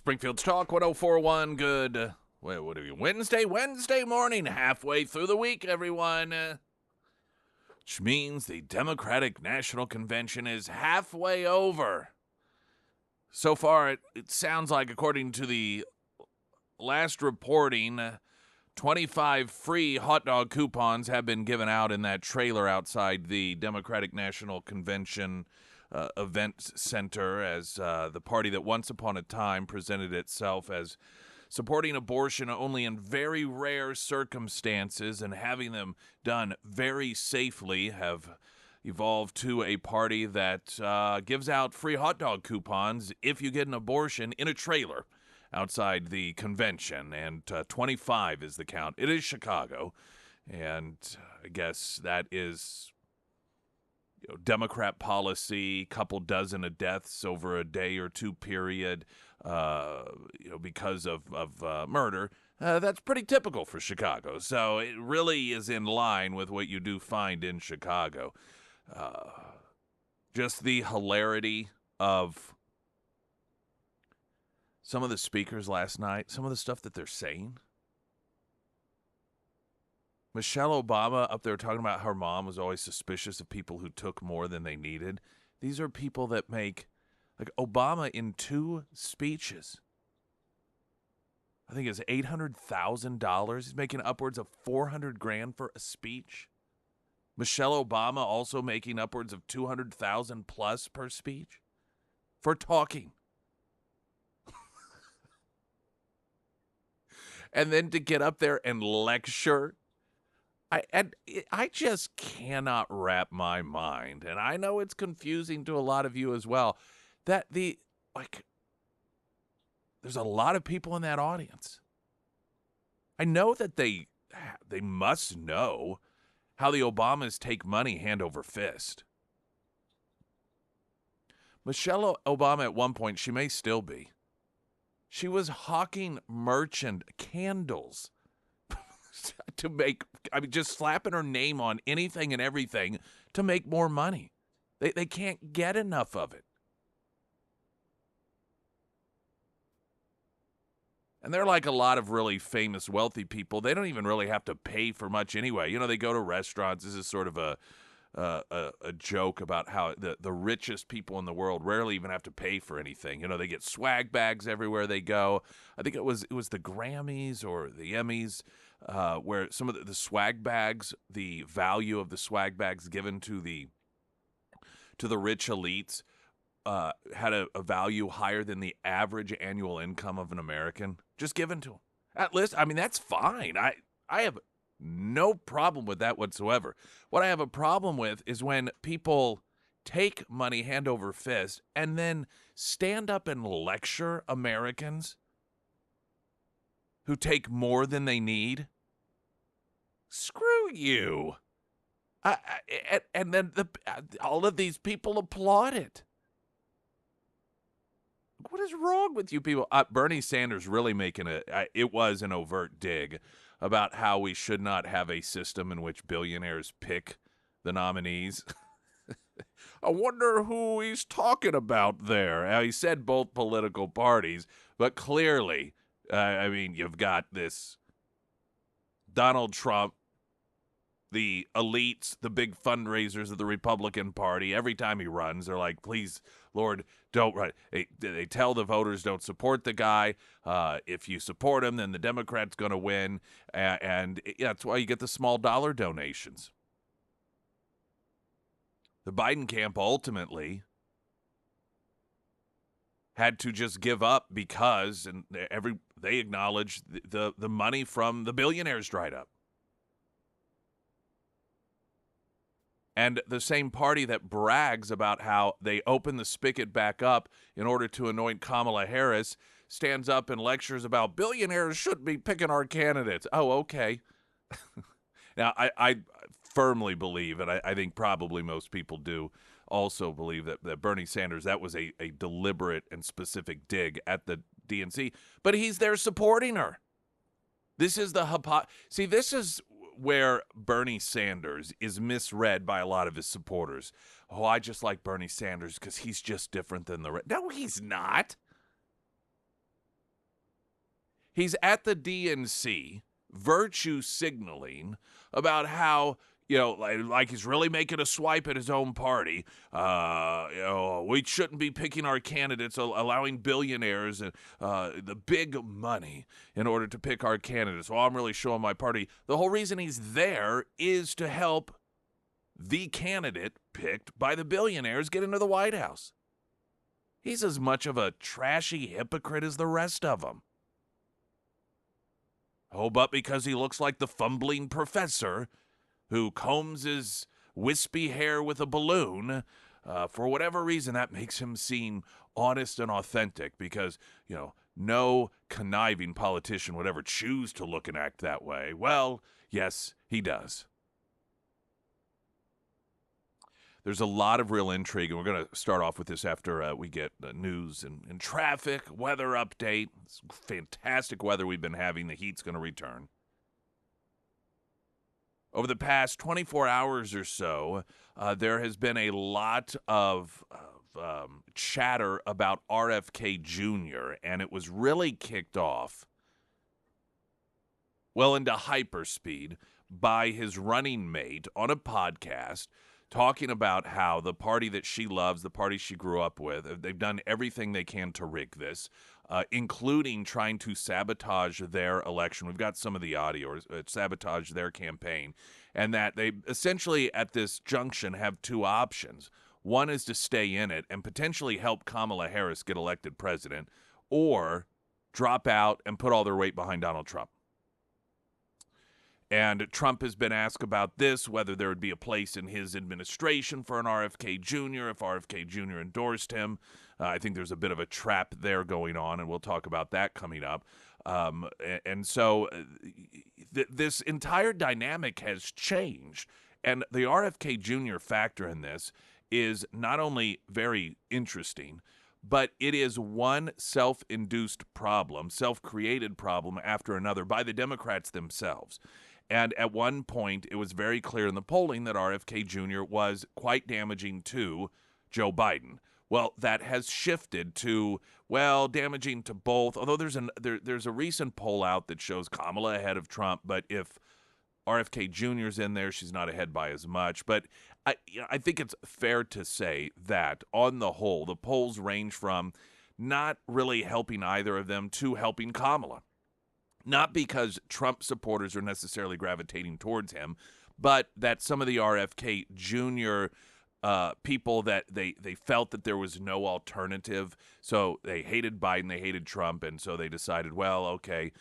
Springfield's Talk 1041. Good. Wait, what are you? Wednesday morning, halfway through the week, everyone. Which means the Democratic National Convention is halfway over. So far, it sounds like, according to the last reporting, 25 free hot dog coupons have been given out in that trailer outside the Democratic National Convention event center, as the party that once upon a time presented itself as supporting abortion only in very rare circumstances and having them done very safely, have evolved to a party that gives out free hot dog coupons if you get an abortion in a trailer outside the convention, and 25 is the count. It is Chicago, and I guess that is Democrat policy, couple dozen of deaths over a day or two period, because of murder. That's pretty typical for Chicago, so it really is in line with what you do find in Chicago. Just the hilarity of some of the speakers last night, some of the stuff that they're saying. Michelle Obama up there talking about her mom was always suspicious of people who took more than they needed. These are people that make, like Obama in 2 speeches, I think it's $800,000. He's making upwards of $400,000 for a speech. Michelle Obama also making upwards of $200,000 plus per speech for talking. And then to get up there and lecture. I just cannot wrap my mind, and I know it's confusing to a lot of you as well, that there's a lot of people in that audience. I know that they must know how the Obamas take money hand over fist. Michelle Obama at one point, she may still be, she was hawking merchant candles to make, just slapping her name on anything and everything to make more money. They can't get enough of it. And they're like a lot of really famous, wealthy people. They don't even really have to pay for much anyway. They go to restaurants. This is sort of a joke about how the richest people in the world rarely even have to pay for anything. They get swag bags everywhere they go. I think it was the Grammys or the Emmys, where some of the swag bags, the value of the swag bags given to the rich elites had a value higher than the average annual income of an American, just given to them. At least, that's fine. I have no problem with that whatsoever. What I have a problem with is when people take money hand over fist and then stand up and lecture Americans who take more than they need. Screw you. And then all of these people applaud it. What is wrong with you people? Bernie Sanders really making it was an overt dig about how we should not have a system in which billionaires pick the nominees. I wonder who he's talking about there. He said both political parties, but clearly, you've got this Donald Trump, the elites, the big fundraisers of the Republican Party. Every time he runs, they're like, please, Lord, don't run. They tell the voters don't support the guy. If you support him, then the Democrat's going to win. And that's why you get the small dollar donations. The Biden camp ultimately had to just give up because they acknowledged the money from the billionaires dried up. And the same party that brags about how they opened the spigot back up in order to anoint Kamala Harris stands up and lectures about billionaires shouldn't be picking our candidates. Oh, okay. Now, I firmly believe, and I think probably most people do also believe that Bernie Sanders, that was a deliberate and specific dig at the DNC. But he's there supporting her. This is this is where Bernie Sanders is misread by a lot of his supporters. Oh, I just like Bernie Sanders because he's just different than the rest. No, he's not. He's at the DNC, virtue signaling about how, like he's really making a swipe at his own party. We shouldn't be picking our candidates, allowing billionaires and the big money in order to pick our candidates. Well, I'm really showing my party. The whole reason he's there is to help the candidate picked by the billionaires get into the White House. He's as much of a trashy hypocrite as the rest of them. Oh, but because he looks like the fumbling professor who combs his wispy hair with a balloon, for whatever reason, that makes him seem honest and authentic because, no conniving politician would ever choose to look and act that way. Well, yes, he does. There's a lot of real intrigue, and we're going to start off with this after we get news and traffic, weather update. It's fantastic weather we've been having. The heat's going to return. Over the past 24 hours or so, there has been a lot of chatter about RFK Jr., and it was really kicked off well into hyperspeed by his running mate on a podcast talking about how the party that she loves, the party she grew up with, they've done everything they can to rig this, including trying to sabotage their election. We've got some of the audio, sabotage their campaign, and that they essentially at this junction have two options. One is to stay in it and potentially help Kamala Harris get elected president, or drop out and put all their weight behind Donald Trump. And Trump has been asked about this, whether there would be a place in his administration for an RFK Jr. if RFK Jr. endorsed him. I think there's a bit of a trap there going on, and we'll talk about that coming up. So this entire dynamic has changed, and the RFK Jr. factor in this is not only very interesting, but it is one self-induced problem, self-created problem after another by the Democrats themselves. And at one point, it was very clear in the polling that RFK Jr. was quite damaging to Joe Biden. Well, that has shifted to, damaging to both. Although there's a recent poll out that shows Kamala ahead of Trump, but if RFK Jr. is in there, she's not ahead by as much. But I think it's fair to say that on the whole, the polls range from not really helping either of them to helping Kamala. Not because Trump supporters are necessarily gravitating towards him, but that some of the RFK Jr. People that they felt that there was no alternative, so they hated Biden, they hated Trump, and so they decided, RFK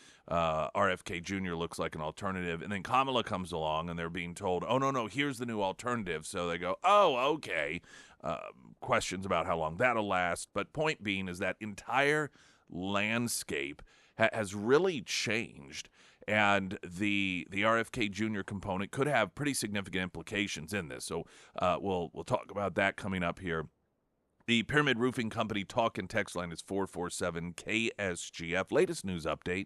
Jr. looks like an alternative. And then Kamala comes along, and they're being told, oh, no, here's the new alternative. So they go, oh, okay. Questions about how long that'll last. But point being is that entire landscape has really changed, and the RFK Jr. component could have pretty significant implications in this. So we'll talk about that coming up here. The Pyramid Roofing Company talk and text line is 447 KSGF. Latest news update.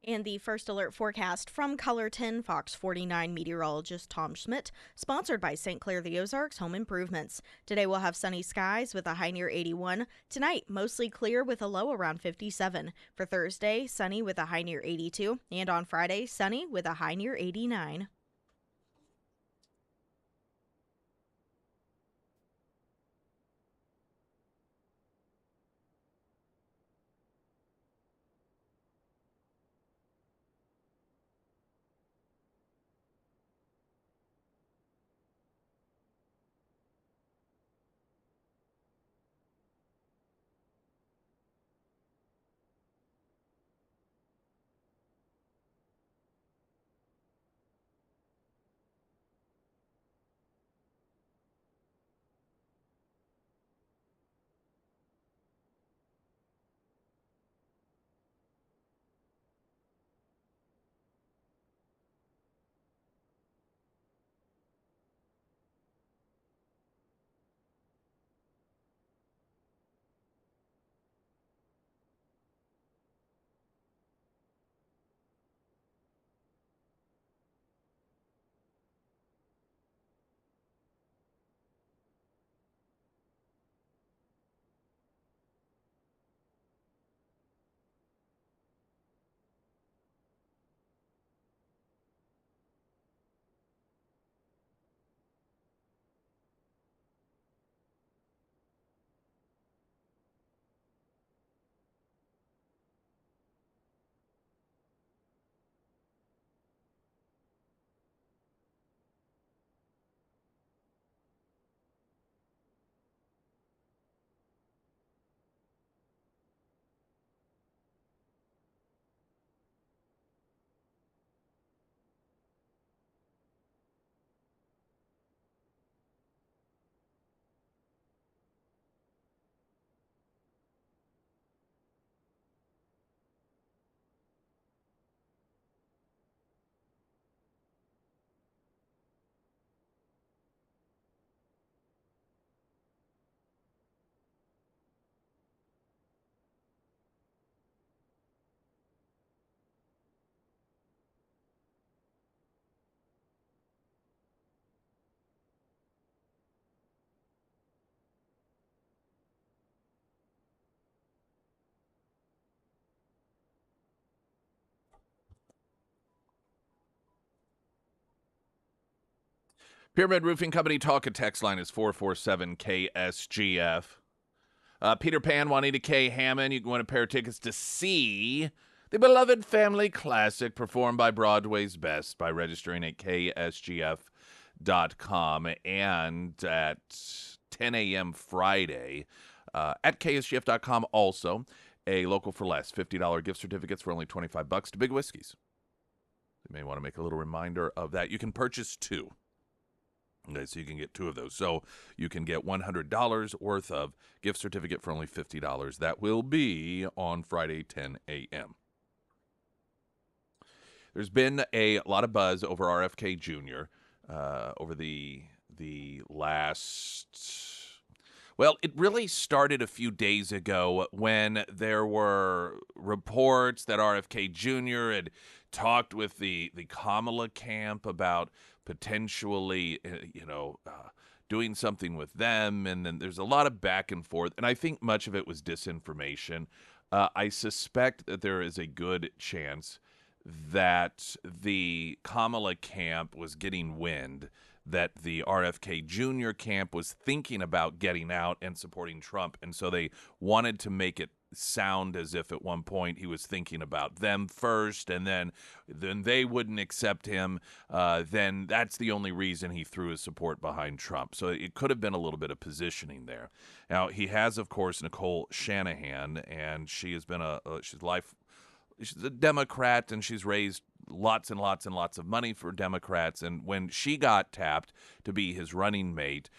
And the first alert forecast from Colorton, Fox 49 meteorologist Tom Schmidt, sponsored by St. Clair the Ozarks Home Improvements. Today we'll have sunny skies with a high near 81. Tonight, mostly clear with a low around 57. For Thursday, sunny with a high near 82. And on Friday, sunny with a high near 89. Pyramid Roofing Company talk and text line is 447-KSGF. Peter Pan, Juanita K. Hammond, you can win a pair of tickets to see the beloved family classic performed by Broadway's Best by registering at KSGF.com and at 10 a.m. Friday at KSGF.com also. A local for less, $50 gift certificates for only $25 to Big Whiskeys. You may want to make a little reminder of that. You can purchase two. Okay, so you can get two of those. So you can get $100 worth of gift certificate for only $50. That will be on Friday, 10 a.m. There's been a lot of buzz over RFK Jr. Over the last... Well, it really started a few days ago when there were reports that RFK Jr. had talked with the Kamala camp about potentially, doing something with them. And then there's a lot of back and forth. And I think much of it was disinformation. I suspect that there is a good chance that the Kamala camp was getting wind that the RFK Jr. camp was thinking about getting out and supporting Trump. And so they wanted to make it sound as if at one point he was thinking about them first, and then they wouldn't accept him. Then that's the only reason he threw his support behind Trump. So it could have been a little bit of positioning there. Now, he has, of course, Nicole Shanahan, and she has been she's a Democrat, and she's raised lots and lots and lots of money for Democrats. And when she got tapped to be his running mate,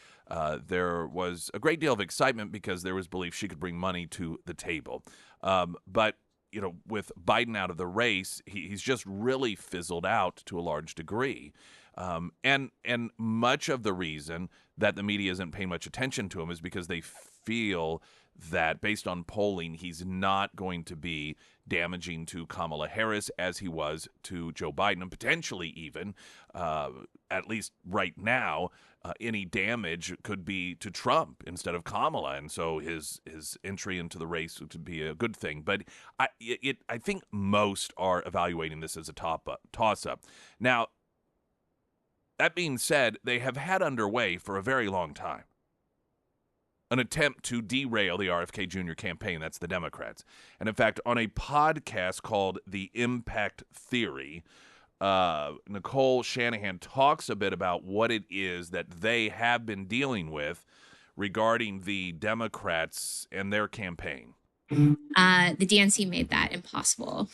there was a great deal of excitement because there was belief she could bring money to the table. But with Biden out of the race, he's just really fizzled out to a large degree. And much of the reason that the media isn't paying much attention to him is because they feel that based on polling, he's not going to be damaging to Kamala Harris as he was to Joe Biden, and potentially even, at least right now, any damage could be to Trump instead of Kamala, and so his entry into the race would be a good thing. But I think most are evaluating this as a toss-up. Now, that being said, they have had underway for a very long time an attempt to derail the RFK Jr. campaign. That's the Democrats. And in fact, on a podcast called The Impact Theory, Nicole Shanahan talks a bit about what it is that they have been dealing with regarding the Democrats and their campaign. The DNC made that impossible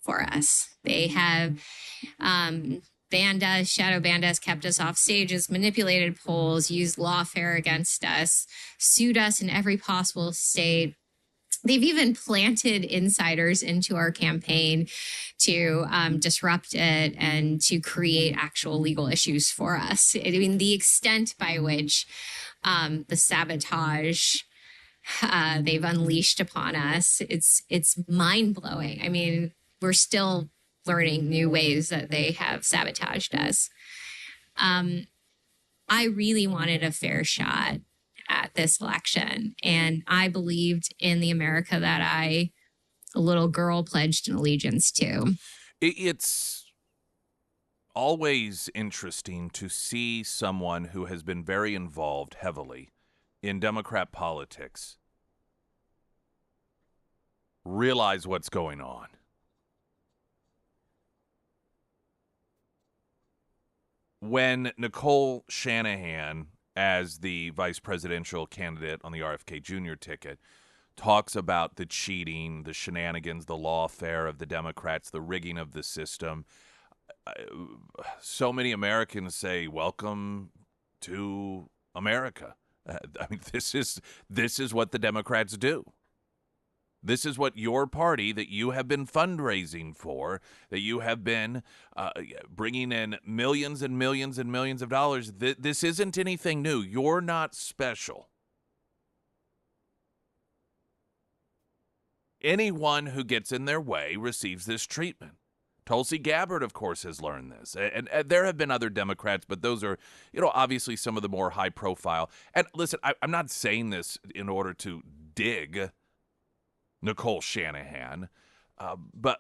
for us. They have banned us, shadow banned us, kept us off stages, manipulated polls, used lawfare against us, sued us in every possible state. They've even planted insiders into our campaign to disrupt it and to create actual legal issues for us. I mean, the extent by which the sabotage they've unleashed upon us, it's mind-blowing. I mean, we're still learning new ways that they have sabotaged us. I really wanted a fair shot at this election, and I believed in the America that a little girl, pledged an allegiance to. It's always interesting to see someone who has been very involved heavily in Democrat politics realize what's going on. When Nicole Shanahan, as the vice presidential candidate on the RFK Jr. ticket, talks about the cheating, the shenanigans, the lawfare of the Democrats, the rigging of the system, so many Americans say, welcome to America. I mean, this is what the Democrats do. This is what your party that you have been fundraising for, that you have been bringing in millions and millions and millions of dollars. This isn't anything new. You're not special. Anyone who gets in their way receives this treatment. Tulsi Gabbard, of course, has learned this. And there have been other Democrats, but those are, obviously some of the more high profile. And listen, I'm not saying this in order to dig Nicole Shanahan, but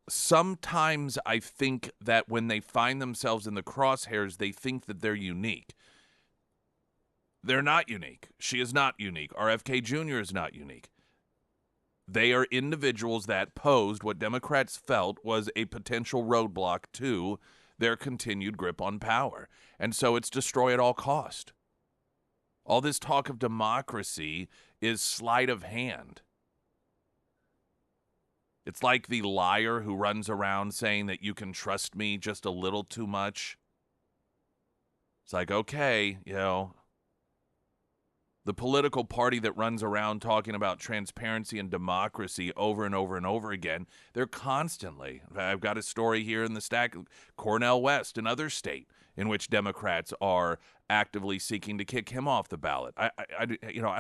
sometimes I think that when they find themselves in the crosshairs, they think that they're unique. They're not unique. She is not unique. RFK Jr. is not unique. They are individuals that posed what Democrats felt was a potential roadblock to their continued grip on power. And so it's destroy at all cost. All this talk of democracy is sleight of hand. It's like the liar who runs around saying that you can trust me just a little too much. It's like, okay, the political party that runs around talking about transparency and democracy over and over and over again, they're constantly. I've got a story here in the stack, Cornel West, another state in which Democrats are actively seeking to kick him off the ballot. I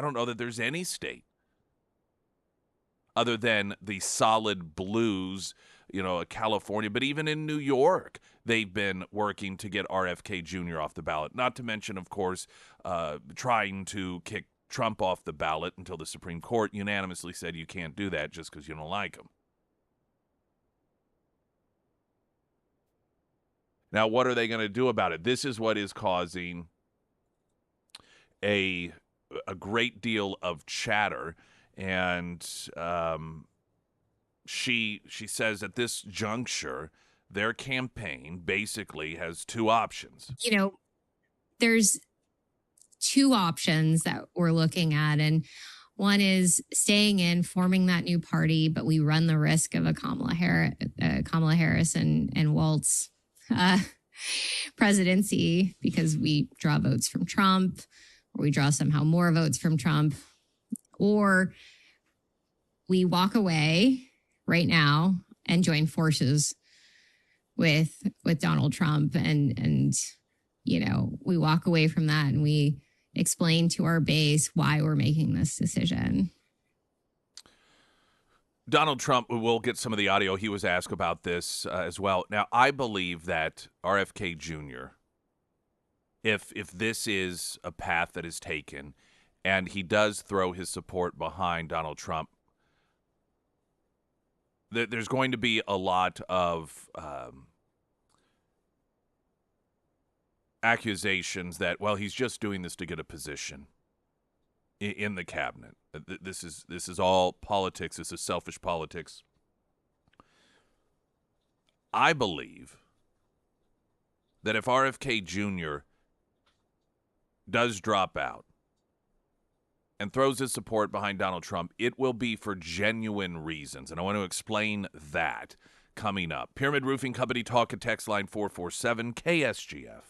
don't know that there's any state other than the solid blues, California, but even in New York, they've been working to get RFK Jr. off the ballot. Not to mention, of course, trying to kick Trump off the ballot until the Supreme Court unanimously said you can't do that just because you don't like him. Now, what are they going to do about it? This is what is causing a great deal of chatter, and she says at this juncture, their campaign basically has two options. There's two options that we're looking at, and one is staying in, forming that new party, but we run the risk of a Kamala Harris and Waltz presidency because we draw votes from Trump, or we draw somehow more votes from Trump, or we walk away right now and join forces with Donald Trump and we walk away from that and we explain to our base why we're making this decision. Donald Trump, we'll get some of the audio. He was asked about this as well. Now, I believe that RFK Jr., if this is a path that is taken and he does throw his support behind Donald Trump, there's going to be a lot of accusations that, well, he's just doing this to get a position in the cabinet. This is all politics. This is selfish politics. I believe that if RFK Jr. does drop out and throws his support behind Donald Trump, it will be for genuine reasons. And I want to explain that coming up. Pyramid Roofing Company talk at text line 447 KSGF.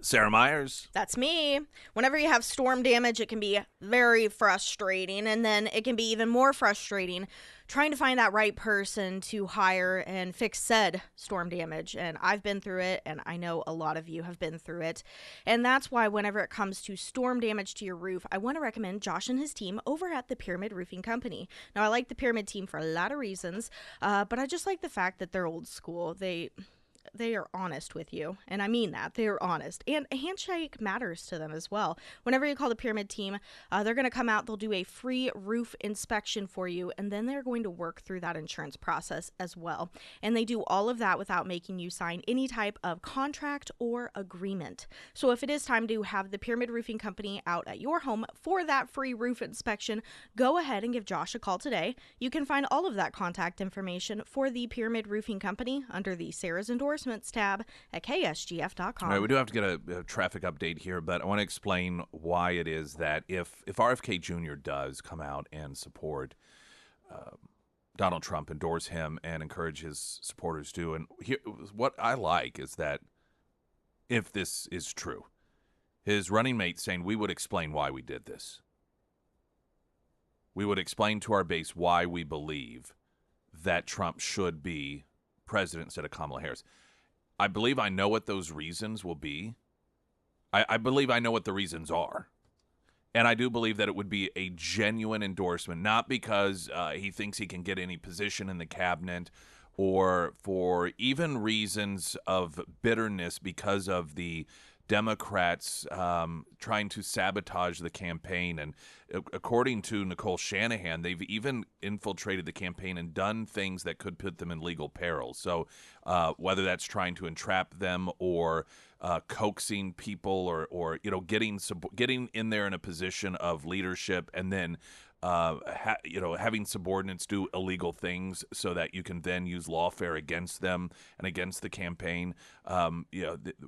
Sarah Myers. That's me. Whenever you have storm damage, it can be very frustrating. And then it can be even more frustrating trying to find that right person to hire and fix said storm damage. And I've been through it, and I know a lot of you have been through it. And that's why whenever it comes to storm damage to your roof, I want to recommend Josh and his team over at the Pyramid Roofing Company. Now, I like the Pyramid team for a lot of reasons, but I just like the fact that they're old school. They are honest with you, and I mean that. They are honest, and a handshake matters to them as well. Whenever you call the Pyramid team, they're going to come out, they'll do a free roof inspection for you, and then they're going to work through that insurance process as well. And they do all of that without making you sign any type of contract or agreement. So if it is time to have the Pyramid Roofing Company out at your home for that free roof inspection, go ahead and give Josh a call today. You can find all of that contact information for the Pyramid Roofing Company under the Sarah's Endorsements tab at ksgf.com. All right, we do have to get a traffic update here, but I want to explain why it is that if RFK Jr. does come out and support Donald Trump, endorse him, and encourage his supporters to, and here, what I like is that if this is true, his running mate saying we would explain why we did this. We would explain to our base why we believe that Trump should be president instead of Kamala Harris. I believe I know what those reasons will be. I believe I know what the reasons are. And I do believe that it would be a genuine endorsement, not because he thinks he can get any position in the cabinet or for even reasons of bitterness because of the Democrats trying to sabotage the campaign. And according to Nicole Shanahan, they've even infiltrated the campaign and done things that could put them in legal peril. So whether that's trying to entrap them or coaxing people or getting in there in a position of leadership and then having subordinates do illegal things so that you can then use lawfare against them and against the campaign.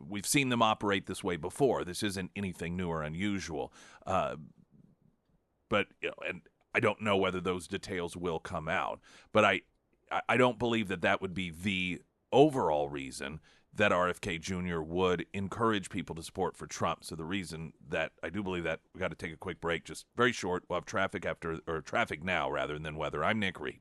We've seen them operate this way before. This isn't anything new or unusual. But and I don't know whether those details will come out. But I don't believe that would be the overall reason that RFK Jr. would encourage people to support for Trump. So the reason that I do believe that, we got to take a quick break, just very short. We'll have traffic now rather than weather. I'm Nick Reed.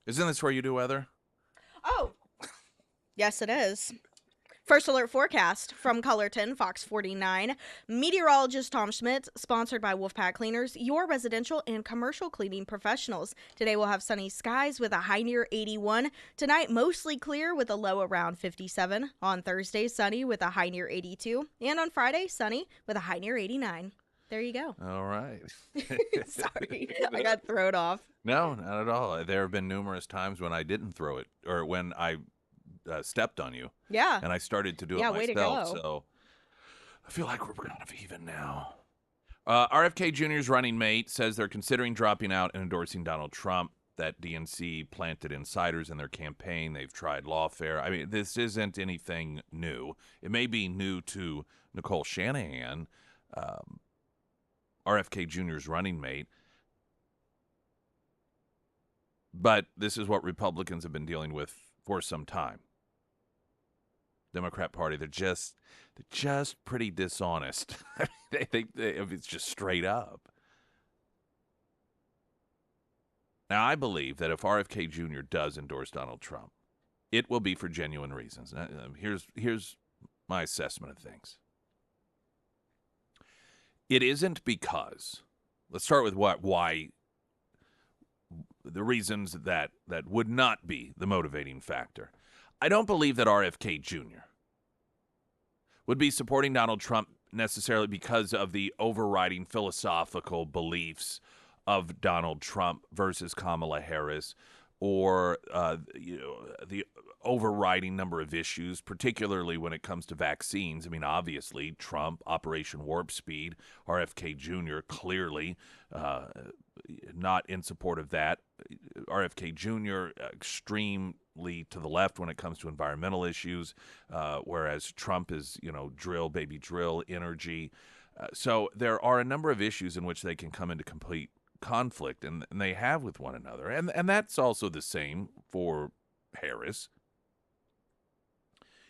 Isn't this where you do weather? Oh, yes, it is. First alert forecast from Colorton, Fox 49. Meteorologist Tom Schmidt, sponsored by Wolfpack Cleaners, your residential and commercial cleaning professionals. Today we'll have sunny skies with a high near 81. Tonight, mostly clear with a low around 57. On Thursday, sunny with a high near 82. And on Friday, sunny with a high near 89. There you go. All right. Sorry, I got thrown off. No, not at all. There have been numerous times when I didn't throw it, or when I stepped on you. Yeah. And I started to do it Yeah, way to myself. go. So I feel like we're kind of even now. RFK Jr.'s running mate says they're considering dropping out and endorsing Donald Trump. That DNC planted insiders in their campaign. They've tried lawfare. I mean, this isn't anything new. It may be new to Nicole Shanahan, RFK Jr.'s running mate. But this is what Republicans have been dealing with for some time. Democrat Party, they're just pretty dishonest. they think it's just straight up. Now, I believe that if RFK Jr. does endorse Donald Trump, it will be for genuine reasons. Here's my assessment of things. It isn't because, let's start with why the reasons that would not be the motivating factor. I don't believe that RFK Jr. would be supporting Donald Trump necessarily because of the overriding philosophical beliefs of Donald Trump versus Kamala Harris, or the overriding number of issues, particularly when it comes to vaccines. I mean, obviously, Trump, Operation Warp Speed, RFK Jr. clearly not in support of that. RFK Jr. extremely to the left when it comes to environmental issues, whereas Trump is, drill, baby drill, energy. So there are a number of issues in which they can come into complete conflict, and they have with one another. And that's also the same for Harris.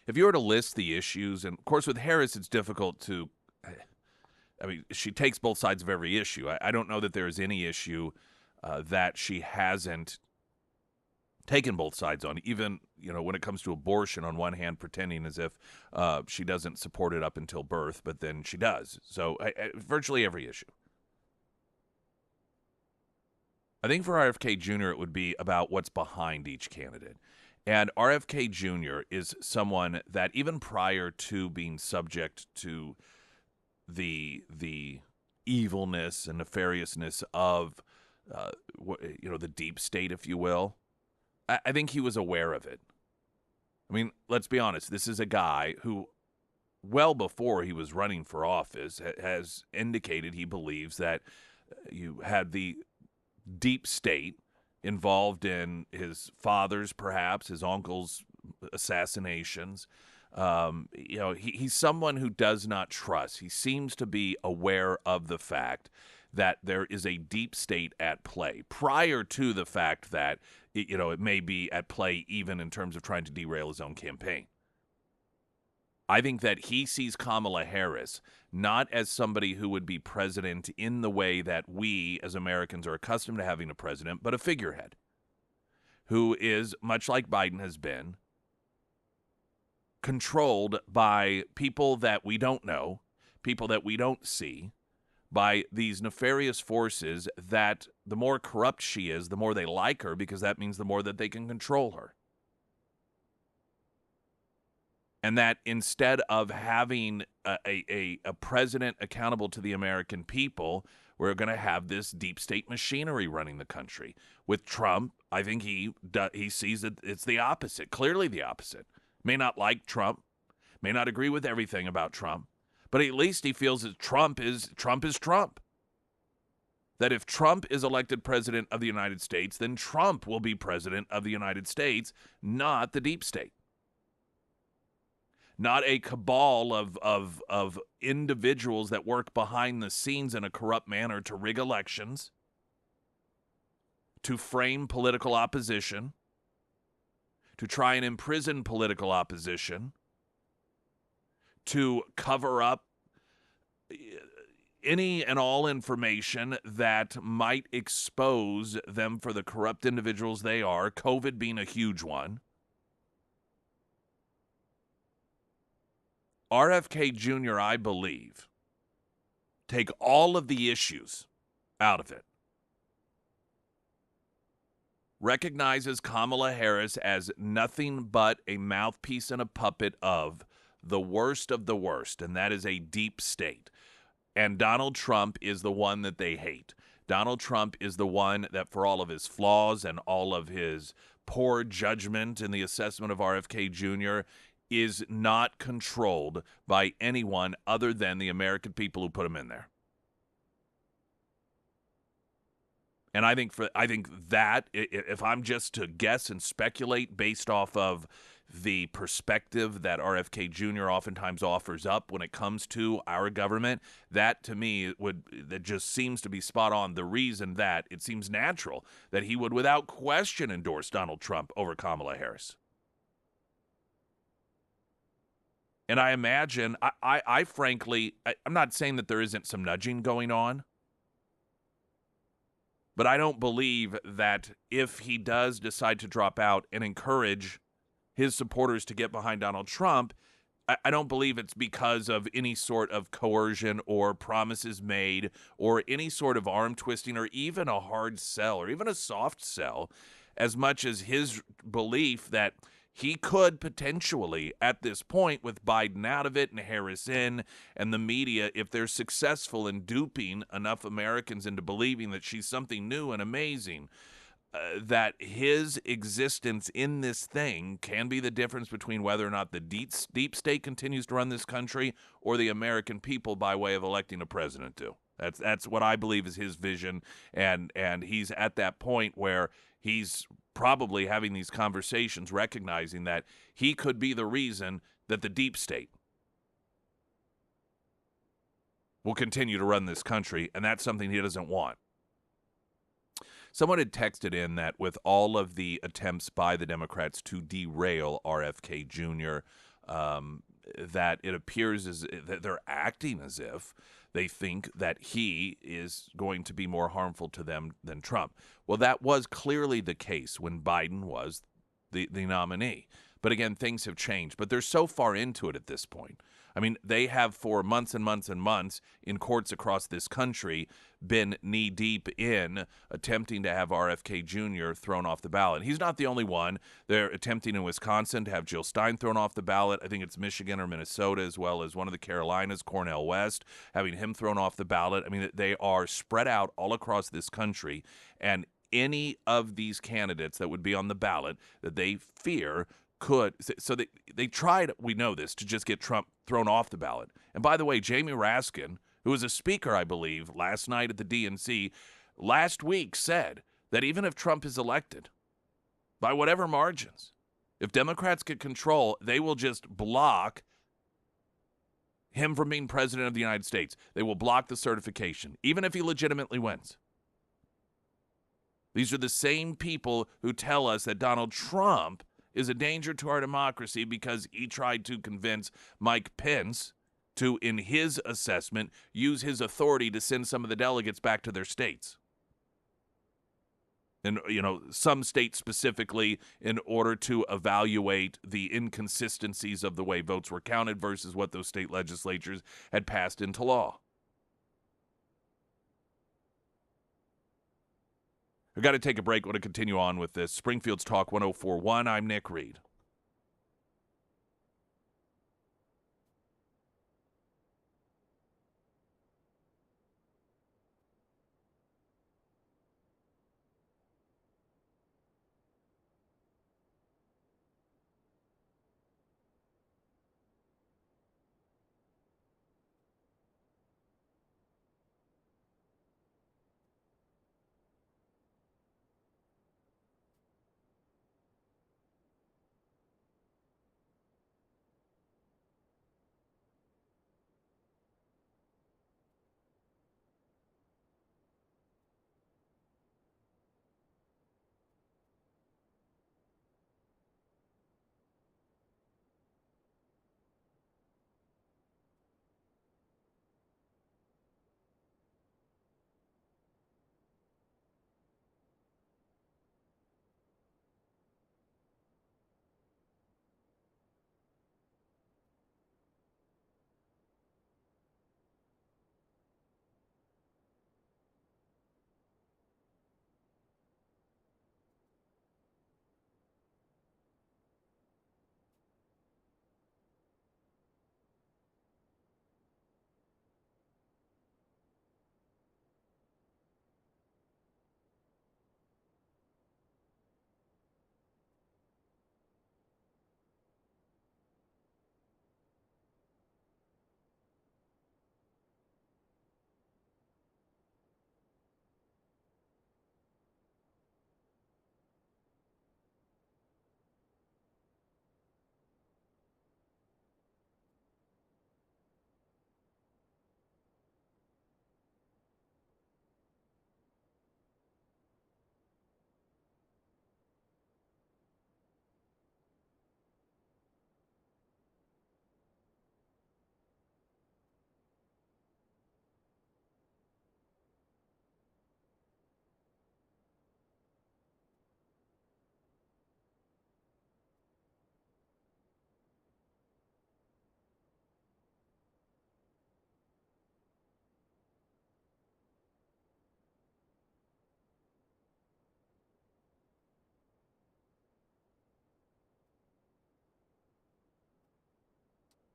If you were to list the issues, and of course with Harris it's difficult to, I mean, she takes both sides of every issue. I don't know that there is any issue that she hasn't taken both sides on, even, when it comes to abortion, on one hand pretending as if she doesn't support it up until birth, but then she does. So virtually every issue. I think for RFK Jr. it would be about what's behind each candidate. And RFK Jr. is someone that even prior to being subject to the evilness and nefariousness of the deep state, if you will, I think he was aware of it. I mean, let's be honest. This is a guy who, well before he was running for office, has indicated he believes that you had the deep state involved in his father's, perhaps his uncle's assassinations. He's someone who does not trust. He seems to be aware of the fact that there is a deep state at play, prior to the fact that it may be at play even in terms of trying to derail his own campaign. I think that he sees Kamala Harris not as somebody who would be president in the way that we as Americans are accustomed to having a president, but a figurehead who is, much like Biden has been, controlled by people that we don't know, people that we don't see, by these nefarious forces that the more corrupt she is, the more they like her, because that means the more that they can control her. And that instead of having a president accountable to the American people, we're going to have this deep state machinery running the country. With Trump, I think he sees that it's the opposite, clearly the opposite. May not like Trump, may not agree with everything about Trump, but at least he feels that Trump is Trump. That if Trump is elected president of the United States, then Trump will be president of the United States, not the deep state. Not a cabal of individuals that work behind the scenes in a corrupt manner to rig elections, to frame political opposition, to try and imprison political opposition, to cover up any and all information that might expose them for the corrupt individuals they are, COVID being a huge one. RFK Jr., I believe, take all of the issues out of it. Recognizes Kamala Harris as nothing but a mouthpiece and a puppet of the worst, and that is a deep state. And Donald Trump is the one that they hate. Donald Trump is the one that, for all of his flaws and all of his poor judgment in the assessment of RFK Jr., is not controlled by anyone other than the American people who put him in there. And I think that if I'm just to guess and speculate based off of the perspective that RFK Jr. oftentimes offers up when it comes to our government, that to me that just seems to be spot on. The reason that it seems natural that he would without question endorse Donald Trump over Kamala Harris. And I imagine, I frankly, I'm not saying that there isn't some nudging going on, but I don't believe that if he does decide to drop out and encourage his supporters to get behind Donald Trump, I don't believe it's because of any sort of coercion or promises made or any sort of arm twisting or even a hard sell or even a soft sell, as much as his belief that he could potentially, at this point, with Biden out of it and Harris in, and the media, if they're successful in duping enough Americans into believing that she's something new and amazing, that his existence in this thing can be the difference between whether or not the deep state continues to run this country or the American people by way of electing a president do. That's what I believe is his vision, and he's at that point where he's probably having these conversations, recognizing that he could be the reason that the deep state will continue to run this country, and that's something he doesn't want. Someone had texted in that with all of the attempts by the Democrats to derail RFK Jr., that it appears as that they're acting as if they think that he is going to be more harmful to them than Trump. Well, that was clearly the case when Biden was the nominee. But again, things have changed. But they're so far into it at this point. I mean, they have for months and months and months in courts across this country been knee-deep in attempting to have RFK Jr. thrown off the ballot. He's not the only one. They're attempting in Wisconsin to have Jill Stein thrown off the ballot. I think it's Michigan or Minnesota, as well as one of the Carolinas, Cornel West, having him thrown off the ballot. I mean, they are spread out all across this country, and any of these candidates that would be on the ballot that they fear could, so they tried, we know this, to just get Trump thrown off the ballot. And by the way, Jamie Raskin, who was a speaker, I believe, last night at the DNC, last week said that even if Trump is elected, by whatever margins, if Democrats get control, they will just block him from being president of the United States. They will block the certification, even if he legitimately wins. These are the same people who tell us that Donald Trump is a danger to our democracy because he tried to convince Mike Pence to, in his assessment, use his authority to send some of the delegates back to their states. And, some states specifically in order to evaluate the inconsistencies of the way votes were counted versus what those state legislatures had passed into law. We've got to take a break. We're going to continue on with this. Springfield's Talk 104.1. I'm Nick Reed.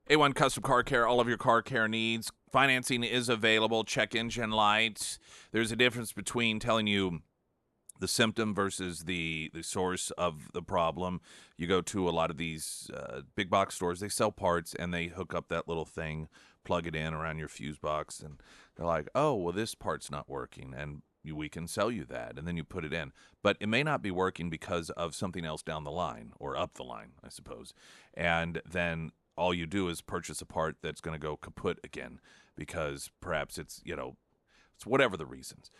A1 Custom Car Care, all of your car care needs. Financing is available. Check engine lights. There's a difference between telling you the symptom versus the source of the problem. You go to a lot of these big box stores, they sell parts, and they hook up that little thing, plug it in around your fuse box, and they're like, oh, well, this part's not working, and we can sell you that, and then you put it in. But it may not be working because of something else down the line, or up the line, I suppose. And then all you do is purchase a part that's going to go kaput again because perhaps it's whatever the reasons.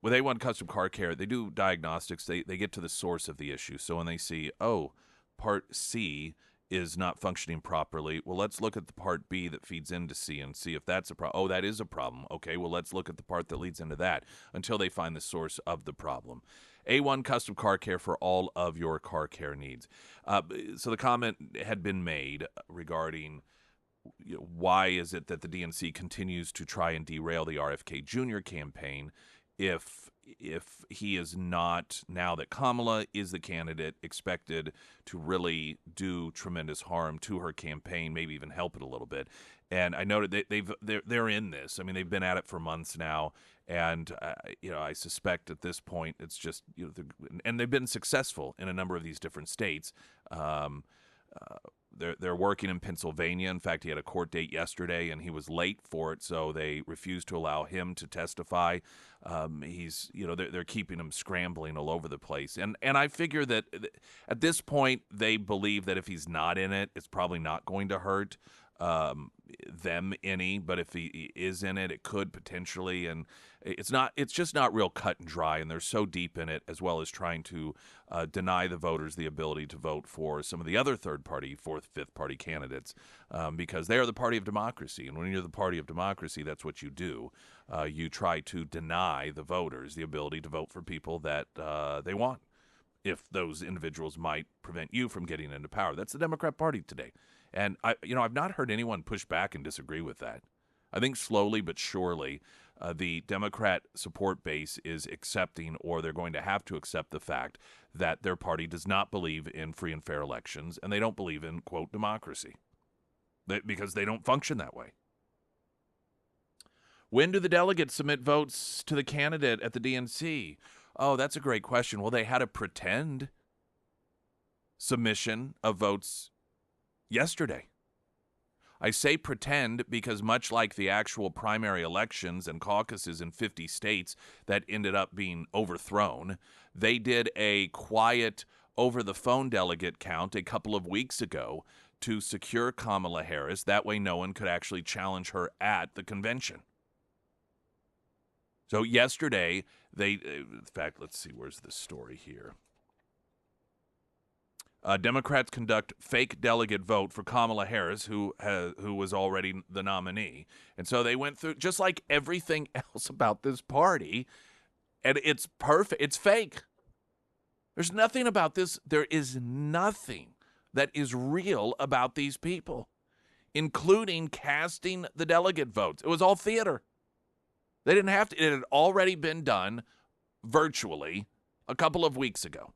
With A1 Custom Car Care, they do diagnostics. They get to the source of the issue. So when they see, oh, part C is not functioning properly, well, let's look at the part B that feeds into C and see if that's a problem. Oh, that is a problem. Okay, well, let's look at the part that leads into that until they find the source of the problem. A1 Custom Car Care for all of your car care needs. So the comment had been made regarding why is it that the DNC continues to try and derail the RFK Jr. campaign if he is not, now that Kamala is the candidate, expected to really do tremendous harm to her campaign, maybe even help it a little bit. And I noted that they're in this. I mean, they've been at it for months now, and I suspect at this point it's just and they've been successful in a number of these different states. They're working in Pennsylvania. In fact, he had a court date yesterday, and he was late for it, so they refused to allow him to testify. They're keeping him scrambling all over the place, and I figure that at this point they believe that if he's not in it, it's probably not going to hurt them any. But if he is in it, it could potentially, and it's just not real cut and dry, and they're so deep in it, as well as trying to deny the voters the ability to vote for some of the other third party, fourth, fifth party candidates, because they are the party of democracy, and when you're the party of democracy, that's what you do. You try to deny the voters the ability to vote for people that they want, if those individuals might prevent you from getting into power. That's the Democrat Party today. And I've not heard anyone push back and disagree with that. I think slowly but surely the Democrat support base is accepting, or they're going to have to accept, the fact that their party does not believe in free and fair elections, and they don't believe in, quote, democracy, because they don't function that way. When do the delegates submit votes to the candidate at the DNC? Oh, that's a great question. Well, they had a pretend submission of votes yesterday. I say pretend because, much like the actual primary elections and caucuses in 50 states that ended up being overthrown, they did a quiet over-the-phone delegate count a couple of weeks ago to secure Kamala Harris. That way no one could actually challenge her at the convention. So yesterday, in fact, let's see, where's the story here? Democrats conduct fake delegate vote for Kamala Harris, who was already the nominee. And so they went through, just like everything else about this party, and it's perfect. It's fake. There's nothing about this. There is nothing that is real about these people, including casting the delegate votes. It was all theater. They didn't have to. It had already been done virtually a couple of weeks ago.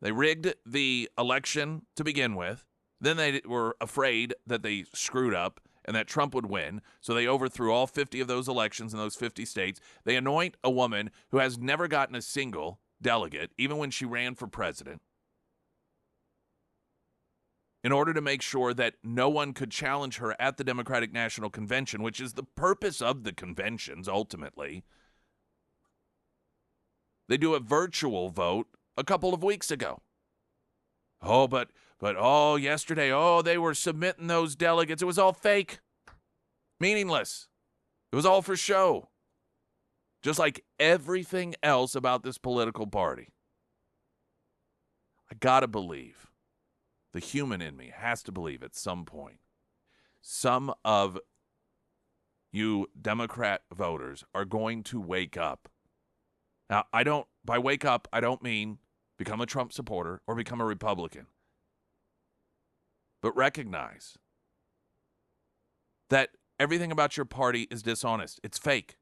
They rigged the election to begin with. Then they were afraid that they screwed up and that Trump would win. So they overthrew all 50 of those elections in those 50 states. They anoint a woman who has never gotten a single delegate, even when she ran for president, in order to make sure that no one could challenge her at the Democratic National Convention, which is the purpose of the conventions, ultimately. They do a virtual vote a couple of weeks ago. Oh, but yesterday, they were submitting those delegates. It was all fake, meaningless. It was all for show, just like everything else about this political party. I gotta believe, the human in me has to believe at some point, some of you Democrat voters are going to wake up. Now, by wake up, I don't mean become a Trump supporter or become a Republican, but recognize that everything about your party is dishonest. It's fake.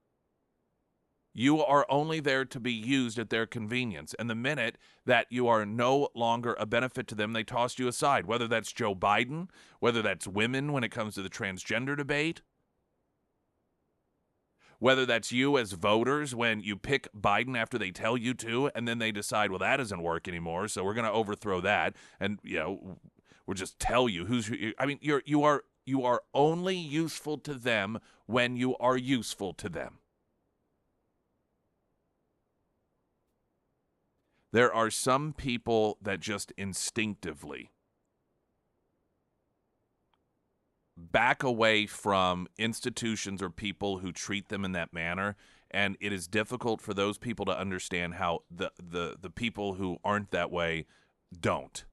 You are only there to be used at their convenience. And the minute that you are no longer a benefit to them, they toss you aside, whether that's Joe Biden, whether that's women when it comes to the transgender debate, whether that's you as voters when you pick Biden after they tell you to, and then they decide, well, that doesn't work anymore, so we're going to overthrow that. And, we'll just tell you who's who. I mean, you are only useful to them when you are useful to them. There are some people that just instinctively back away from institutions or people who treat them in that manner, and it is difficult for those people to understand how the people who aren't that way don't.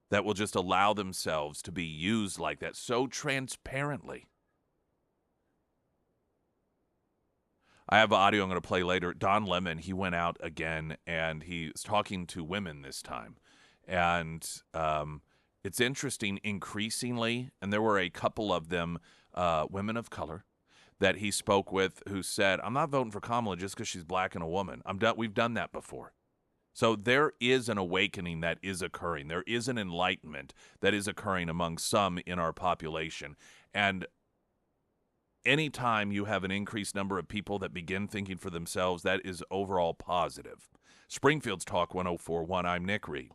That will just allow themselves to be used like that so transparently. I have audio I'm going to play later. Don Lemon, he went out again, and he's talking to women this time. And it's interesting, increasingly, and there were a couple of them, women of color, that he spoke with who said, I'm not voting for Kamala just because she's black and a woman. We've done that before. So there is an awakening that is occurring. There is an enlightenment that is occurring among some in our population. And anytime you have an increased number of people that begin thinking for themselves, that is overall positive. Springfield's Talk 104.1, I'm Nick Reed.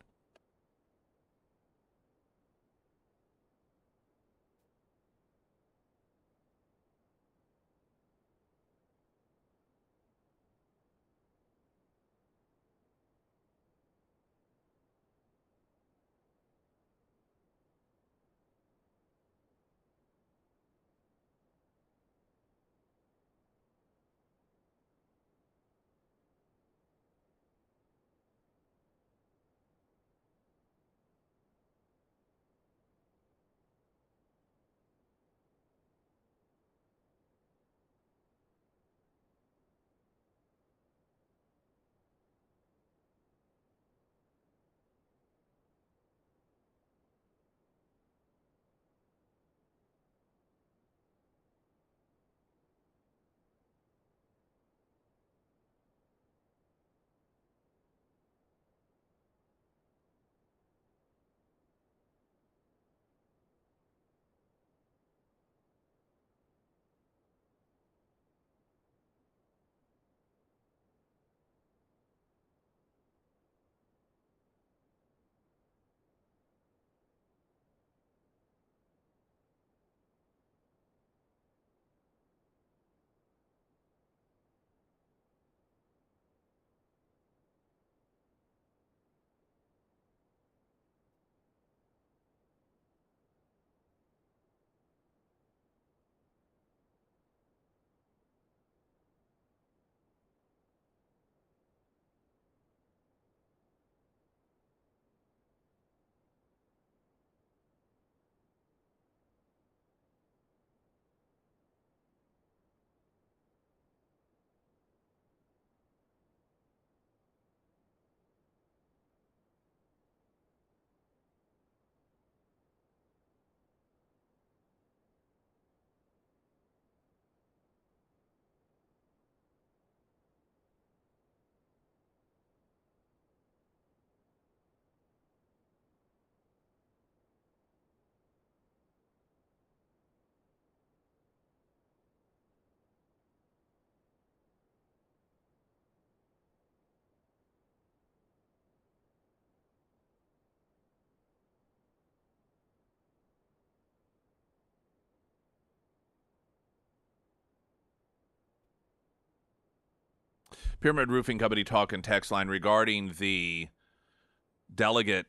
Pyramid Roofing Company talk and text line regarding the delegate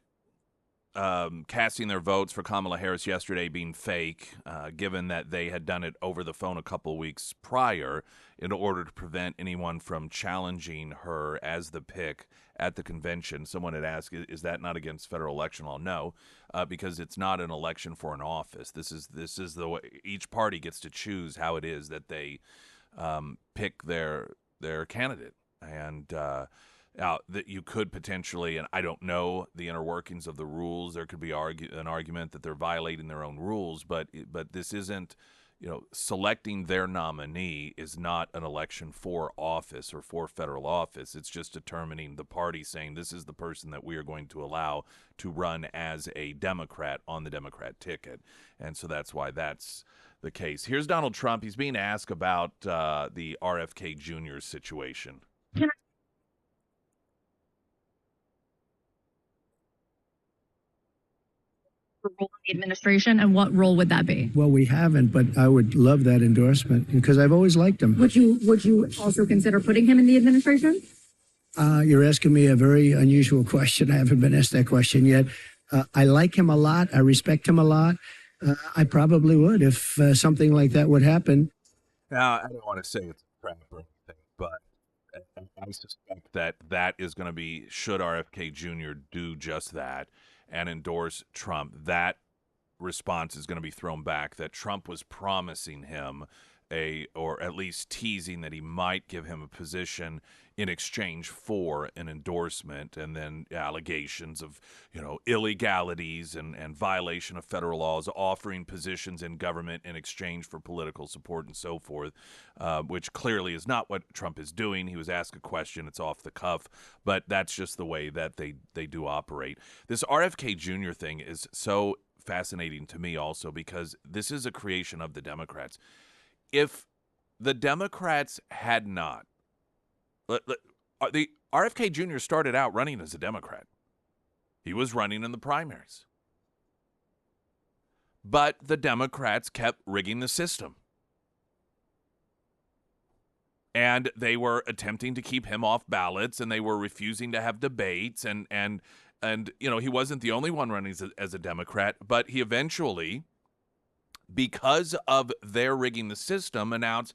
casting their votes for Kamala Harris yesterday being fake, given that they had done it over the phone a couple weeks prior in order to prevent anyone from challenging her as the pick at the convention. Someone had asked, is that not against federal election law? No, because it's not an election for an office. This is the way each party gets to choose how it is that they pick their candidate. And that you could potentially, and I don't know the inner workings of the rules, there could be an argument that they're violating their own rules, but this isn't, selecting their nominee is not an election for office or for federal office. It's just determining the party saying this is the person that we are going to allow to run as a Democrat on the Democrat ticket. And so that's why that's the case. Here's Donald Trump. He's being asked about the RFK Jr. situation. Role in the administration, and what role would that be? Well, we haven't, but I would love that endorsement because I've always liked him. Would you also consider putting him in the administration? You're asking me a very unusual question. I haven't been asked that question yet. I like him a lot. I respect him a lot. I probably would if something like that would happen. Now, I don't want to say it's a trap or anything, but I suspect that is going to be, should RFK Jr. do just that and endorse Trump, that response is going to be thrown back that Trump was promising him or at least teasing that he might give him a position in exchange for an endorsement, and then allegations of, illegalities and violation of federal laws, offering positions in government in exchange for political support and so forth, which clearly is not what Trump is doing. He was asked a question, it's off the cuff, but that's just the way that they do operate. This RFK Jr. thing is so fascinating to me also because this is a creation of the Democrats. If the Democrats had not, the RFK Jr. started out running as a Democrat. He was running in the primaries. But the Democrats kept rigging the system. And they were attempting to keep him off ballots, and they were refusing to have debates, and he wasn't the only one running as a Democrat, but he eventually, because of their rigging the system, announced,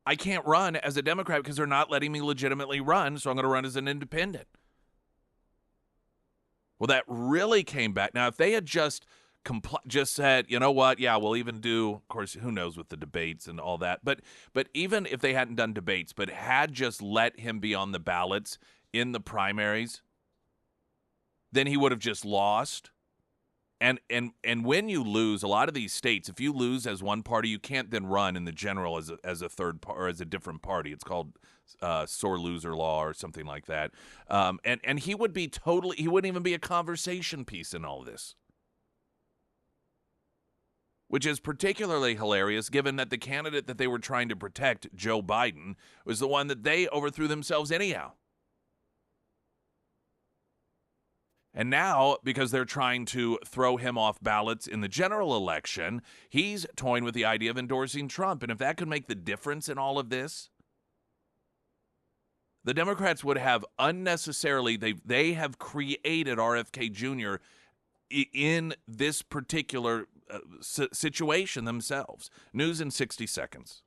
I can't run as a Democrat because they're not letting me legitimately run, so I'm going to run as an independent. Well, that really came back. Now, if they had just said, you know what, yeah, we'll even do, of course, who knows with the debates and all that, but even if they hadn't done debates, but had just let him be on the ballots in the primaries, then he would have just lost. And when you lose, a lot of these states, if you lose as one party, you can't then run in the general as a third or as a different party. It's called sore loser law or something like that. And he would be he wouldn't even be a conversation piece in all this, which is particularly hilarious given that the candidate that they were trying to protect, Joe Biden, was the one that they overthrew themselves anyhow. And now, because they're trying to throw him off ballots in the general election, he's toying with the idea of endorsing Trump. And if that could make the difference in all of this, the Democrats would have unnecessarily, they have created RFK Jr. in this particular situation themselves. News in 60 seconds.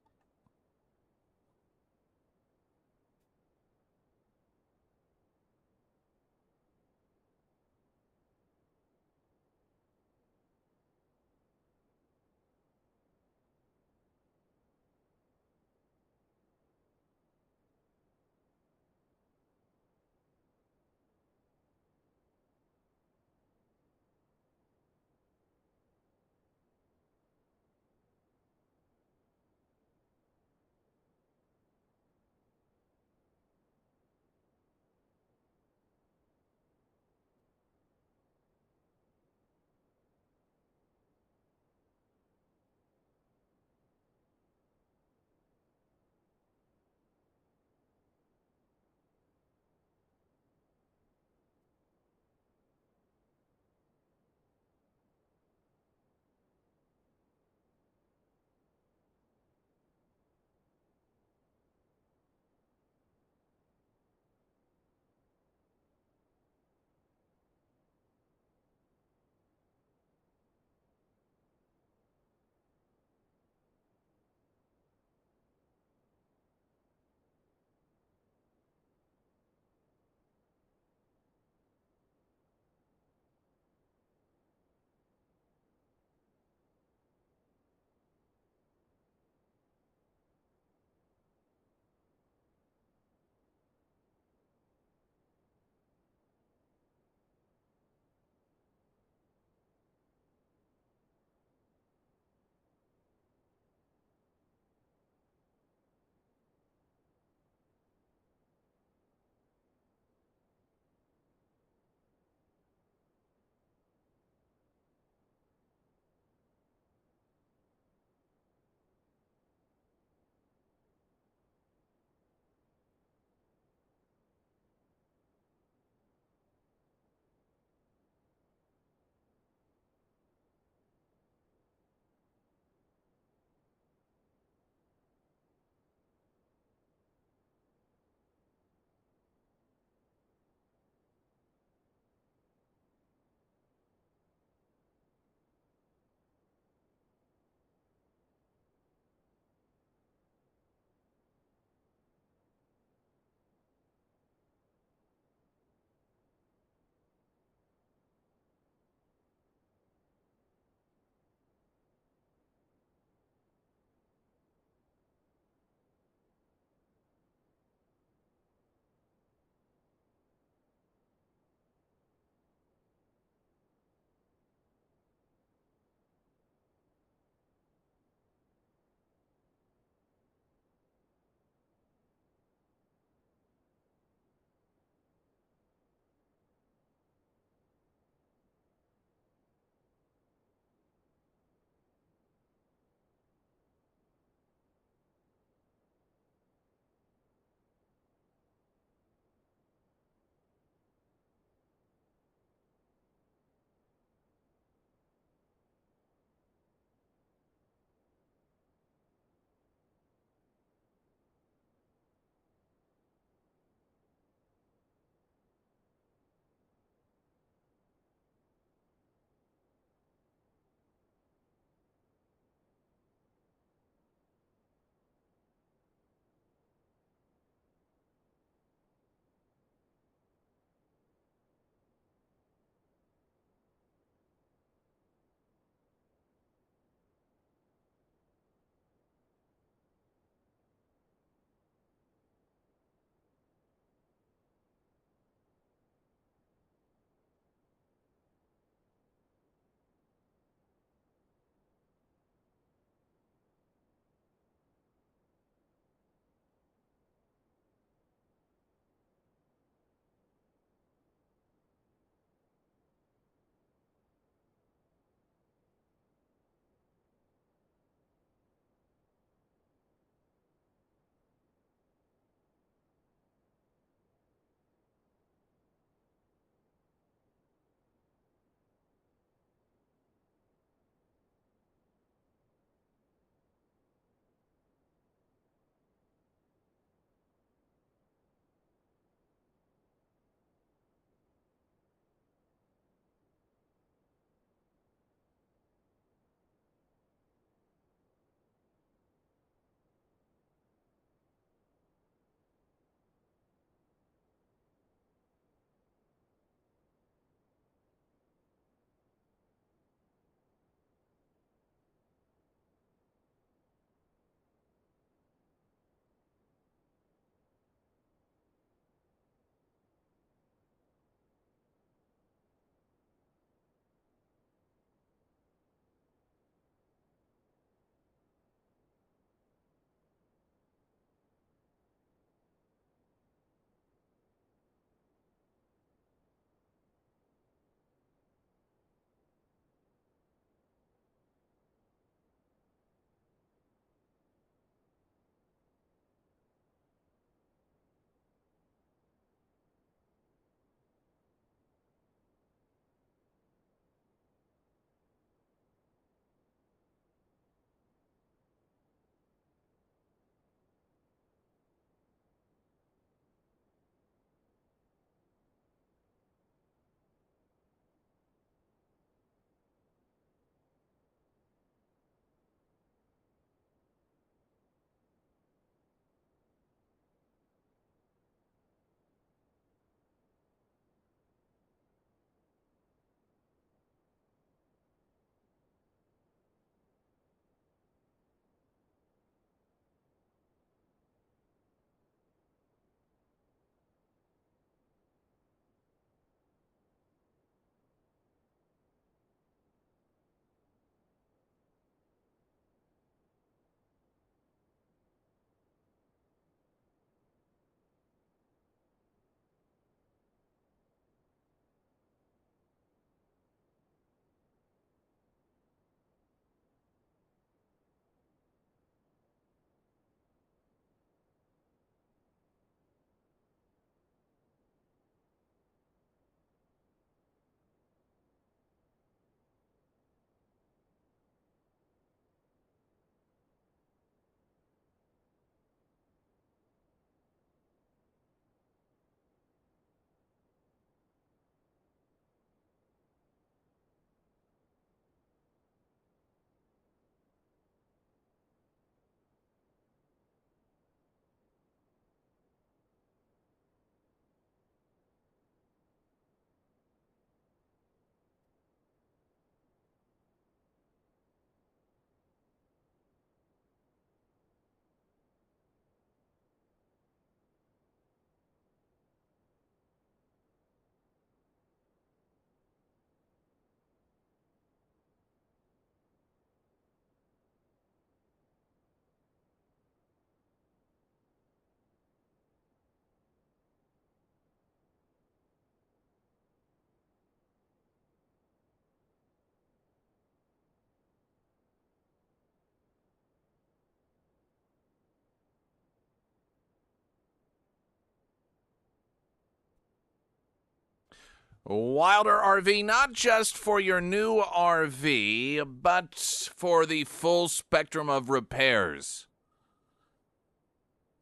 Wilder RV, not just for your new RV, but for the full spectrum of repairs.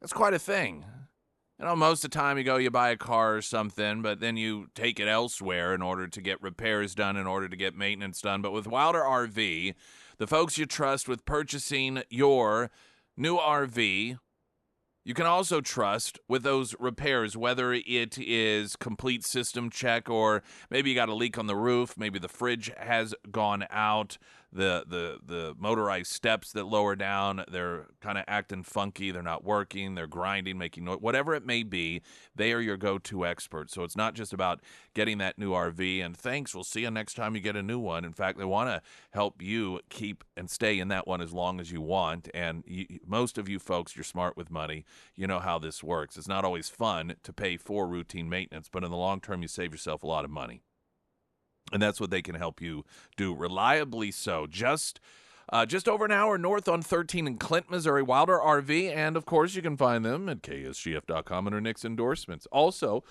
That's quite a thing. You know, most of the time you buy a car or something, but then you take it elsewhere in order to get repairs done, in order to get maintenance done. But with Wilder RV, the folks you trust with purchasing your new RV, you can also trust with those repairs, whether it is complete system check or maybe you got a leak on the roof, maybe the fridge has gone out, the motorized steps that lower down, they're kind of acting funky, they're not working, they're grinding, making noise, whatever it may be, they are your go-to experts. So it's not just about getting that new RV, and thanks, we'll see you next time you get a new one. In fact, they want to help you keep and stay in that one as long as you want, and most of you folks, you're smart with money. You know how this works. It's not always fun to pay for routine maintenance, but in the long term, you save yourself a lot of money. And that's what they can help you do reliably so. Just over an hour north on 13 in Clint, Missouri, Wilder RV. And, of course, you can find them at ksgf.com under Nick's endorsements. Also,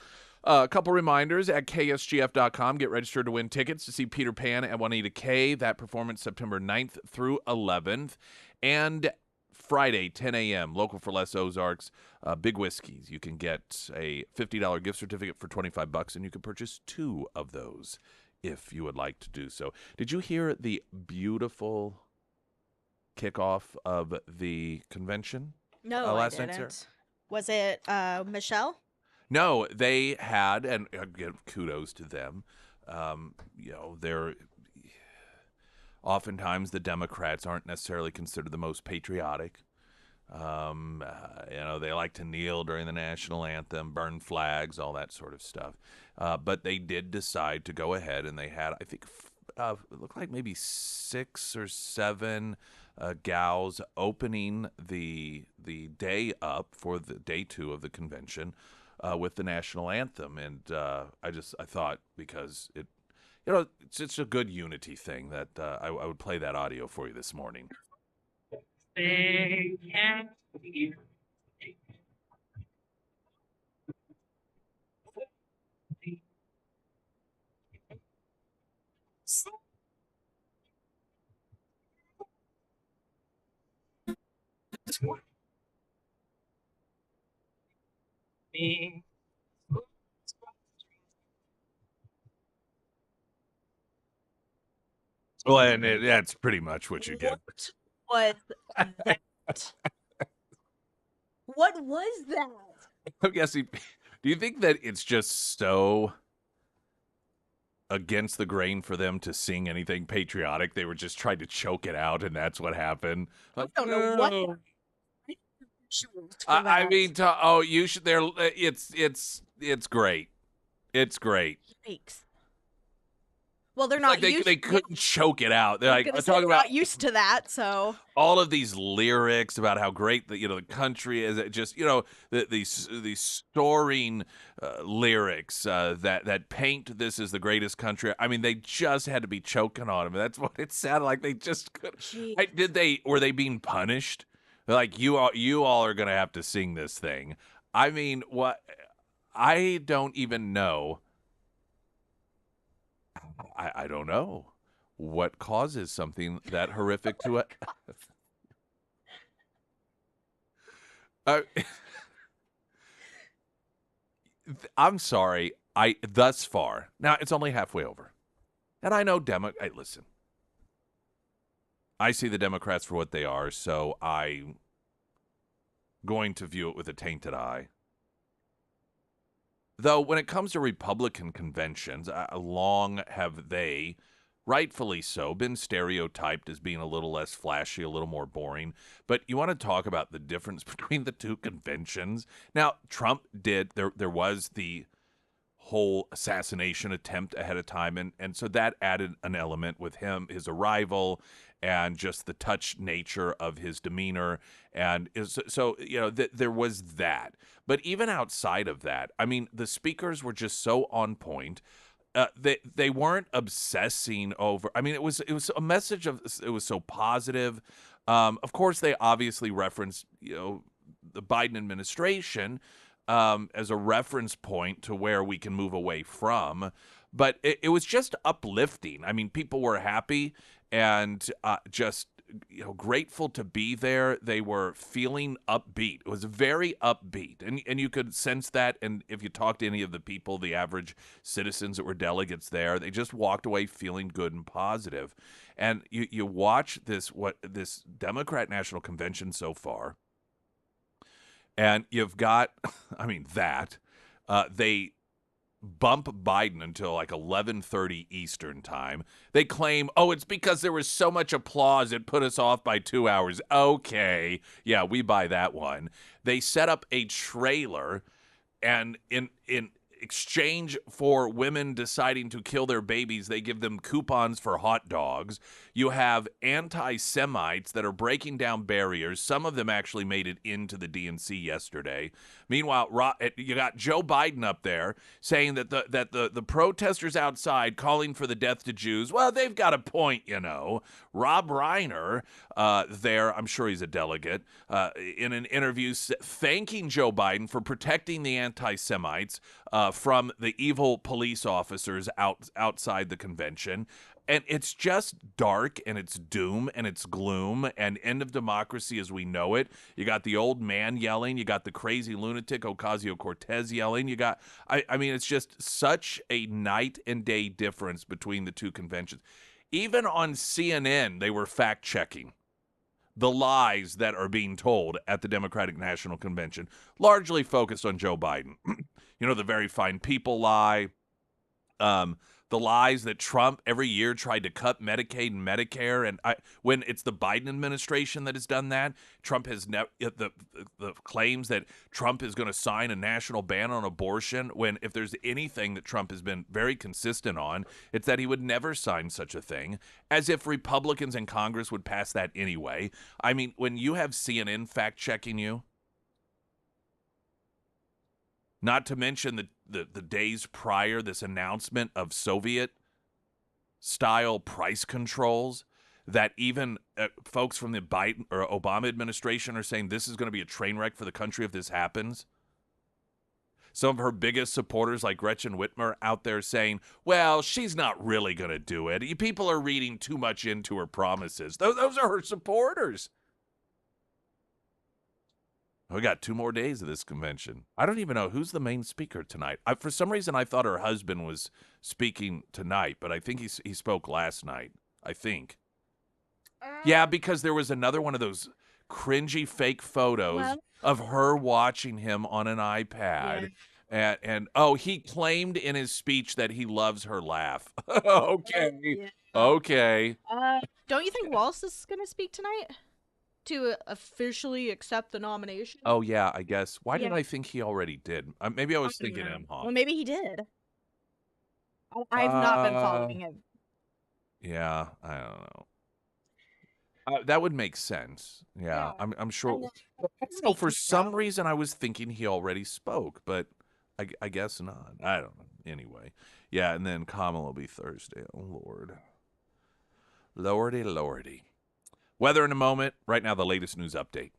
a couple reminders at ksgf.com. Get registered to win tickets to see Peter Pan at Juanita K. That performance September 9th through 11th. And Friday, 10 a.m., Local for Less Ozarks, Big Whiskeys. You can get a $50 gift certificate for $25, and you can purchase 2 of those if you would like to do so. Did you hear the beautiful kickoff of the convention? No, last I night, Sarah? didn't. Was it Michelle? No, they had, and again, kudos to them. They're oftentimes the Democrats aren't necessarily considered the most patriotic. They like to kneel during the national anthem, burn flags, all that sort of stuff. But they did decide to go ahead, and they had, I think, it looked like maybe 6 or 7 gals opening the day up for the day 2 of the convention with the national anthem. And I thought, because it's a good unity thing, that I would play that audio for you this morning. Well, and that's pretty much what you get. What was that? What was that? I'm guessing. Do you think that it's just so against the grain for them to sing anything patriotic? They were just trying to choke it out, and that's what happened. I don't know what. I mean, you should. It's great. It's great. Yikes. Well, they're not like used. they couldn't choke it out. They're I'm talking about not used to that. So all of these lyrics about how great the country is. Just these soaring lyrics that paint this as the greatest country. I mean, they just had to be choking on them. That's what it sounded like. They just couldn't. Were they being punished? They're like, you all are gonna have to sing this thing. I mean, what? I don't even know. I don't know what causes something that horrific to it. I'm sorry. Thus far, now it's only halfway over, and I know Hey, listen. I see the Democrats for what they are, so I'm going to view it with a tainted eye. Though when it comes to Republican conventions, long have they, rightfully so, been stereotyped as being a little less flashy, a little more boring. But you want to talk about the difference between the two conventions? Now, Trump did, there was the whole assassination attempt ahead of time, and so that added an element with him, his arrival, and just the touch nature of his demeanor. And so there was that. But even outside of that, I mean, the speakers were just so on point. They weren't obsessing over. I mean, it was a message of, it was so positive. Of course, they obviously referenced the Biden administration, as a reference point to where we can move away from. But it was just uplifting. I mean, people were happy and just grateful to be there. They were feeling upbeat. It was very upbeat, and you could sense that. And if you talk to any of the people, the average citizens that were delegates there, they just walked away feeling good and positive. And you watch this Democrat National Convention so far, and you've got, I mean, they bump Biden until like 11:30 Eastern time. They claim, oh, it's because there was so much applause it put us off by 2 hours. Okay, yeah, we buy that one. They set up a trailer, and in exchange for women deciding to kill their babies, they give them coupons for hot dogs. You have anti-Semites that are breaking down barriers. Some of them actually made it into the DNC yesterday. Meanwhile, you got Joe Biden up there saying that the protesters outside calling for the death to Jews, well, they've got a point, you know. Rob Reiner there, I'm sure he's a delegate, in an interview thanking Joe Biden for protecting the anti-Semites from the evil police officers outside the convention. And it's just dark, and it's doom, and it's gloom, and end of democracy as we know it. You got the old man yelling. You got the crazy lunatic Ocasio-Cortez yelling. You got, I mean, it's just such a night and day difference between the two conventions. Even on CNN, they were fact-checking the lies that are being told at the Democratic National Convention, largely focused on Joe Biden. You know, the very fine people lie, the lies that Trump every year tried to cut Medicaid and Medicare, and when it's the Biden administration that has done that, Trump has the claims that Trump is going to sign a national ban on abortion. When if there's anything that Trump has been very consistent on, it's that he would never sign such a thing, as if Republicans in Congress would pass that anyway. I mean, when you have CNN fact checking you. Not to mention the days prior, this announcement of Soviet-style price controls that even folks from the Biden or Obama administration are saying this is going to be a train wreck for the country if this happens. Some of her biggest supporters, like Gretchen Whitmer, out there saying, well, she's not really going to do it. People are reading too much into her promises. Those are her supporters. We got 2 more days of this convention. I don't even know who's the main speaker tonight. For some reason, I thought her husband was speaking tonight, but I think he spoke last night. I think. Yeah, because there was another one of those cringy fake photos of her watching him on an iPad. Yeah. And he claimed in his speech that he loves her laugh. Okay. Yeah. Okay. Don't you think Wallace is going to speak tonight? To officially accept the nomination? Oh, yeah, I guess. Why did I think he already did? Maybe I was thinking Imhoff. Well, maybe he did. I've not been following him. Yeah, I don't know. That would make sense. Yeah. I'm sure. I don't know, for some reason, I was thinking he already spoke, but I guess not. I don't know. Anyway. Yeah, and then Kamala will be Thursday. Oh, Lord. Lordy, lordy. Weather in a moment. Right now, the latest news update.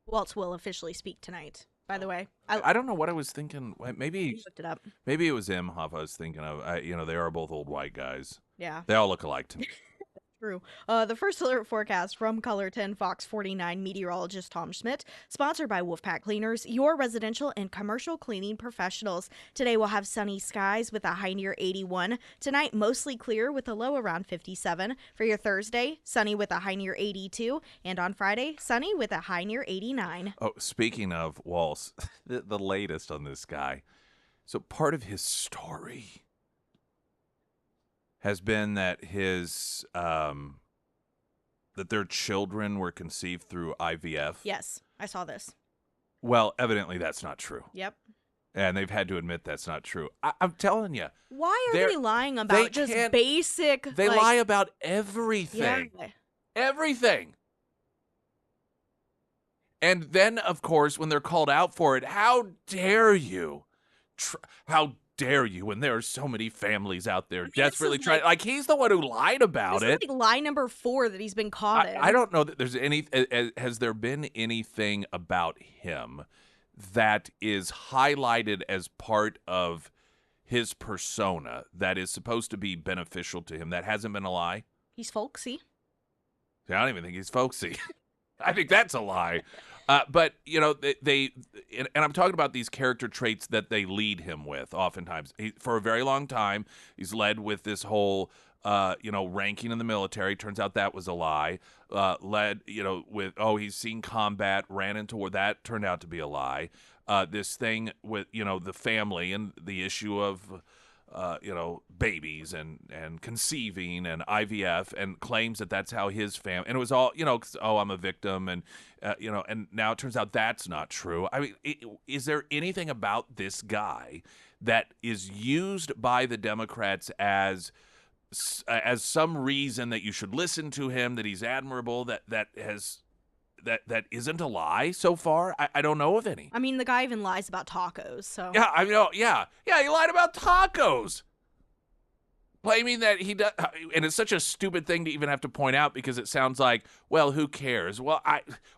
Waltz will officially speak tonight, by the way. I don't know what I was thinking. Maybe you looked it up. Maybe it was Imhoff I was thinking of. They are both old white guys. Yeah. They all look alike to me. True. The first alert forecast from Color 10 Fox 49 meteorologist Tom Schmidt, sponsored by Wolfpack Cleaners, your residential and commercial cleaning professionals. Today we'll have sunny skies with a high near 81. Tonight, mostly clear with a low around 57. For your Thursday, sunny with a high near 82. And on Friday, sunny with a high near 89. Oh, speaking of Walls, the latest on this guy. So part of his story has been that that their children were conceived through IVF. Yes, I saw this. Well, evidently that's not true. Yep. And they've had to admit that's not true. I'm telling you. Why are they lying about they just can't- basic? They lie about everything. Yeah. Everything. And then, of course, when they're called out for it, how dare you? How dare you when there are so many families out there desperately trying. Like, he's the one who lied about This it. is like lie number 4 that he's been caught in. I don't know that there's any. Has there been anything about him that is highlighted as part of his persona that is supposed to be beneficial to him that hasn't been a lie? He's folksy. I don't even think he's folksy. I think that's a lie. But, you know, and I'm talking about these character traits that they lead him with oftentimes. For a very long time, he's led with this whole, ranking in the military. Turns out that was a lie. Led, with, he's seen combat, ran into war. That turned out to be a lie. This thing with, the family and the issue of, babies and conceiving and IVF, and claims that that's how his family, and it was all, 'cause, I'm a victim, and, and now it turns out that's not true. I mean, is there anything about this guy that is used by the Democrats as some reason that you should listen to him, that he's admirable, that isn't a lie so far? I don't know of any. I mean, the guy even lies about tacos, so. Yeah, I know. Yeah, he lied about tacos, claiming that he does, and it's such a stupid thing to even have to point out because it sounds like, well, who cares? Well,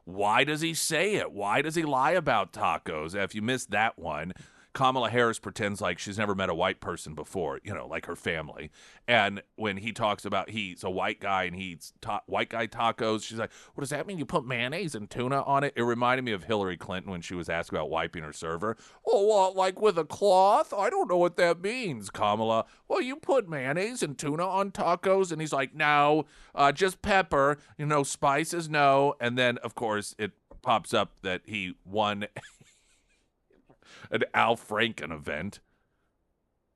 why does he say it? Why does he lie about tacos? If you missed that one, Kamala Harris pretends like she's never met a white person before, like her family. And when he talks about he's a white guy and he eats white guy tacos, she's like, what does that mean? You put mayonnaise and tuna on it? It reminded me of Hillary Clinton when she was asked about wiping her server. Oh, well, like with a cloth? I don't know what that means, Kamala. Well, you put mayonnaise and tuna on tacos? And he's like, no, just pepper, spices, no. And then, of course, it pops up that he won an Al Franken event,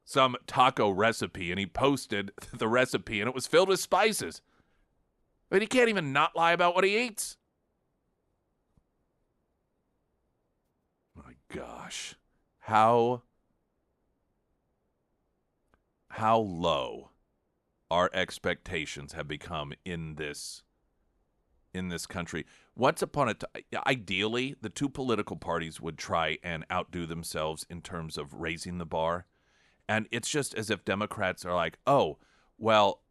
some taco recipe, and he posted the recipe, and it was filled with spices. But he can't even not lie about what he eats. My gosh. How low our expectations have become in this country. Once upon a time, ideally, the two political parties would try and outdo themselves in terms of raising the bar. And it's just as if Democrats are like, oh, well,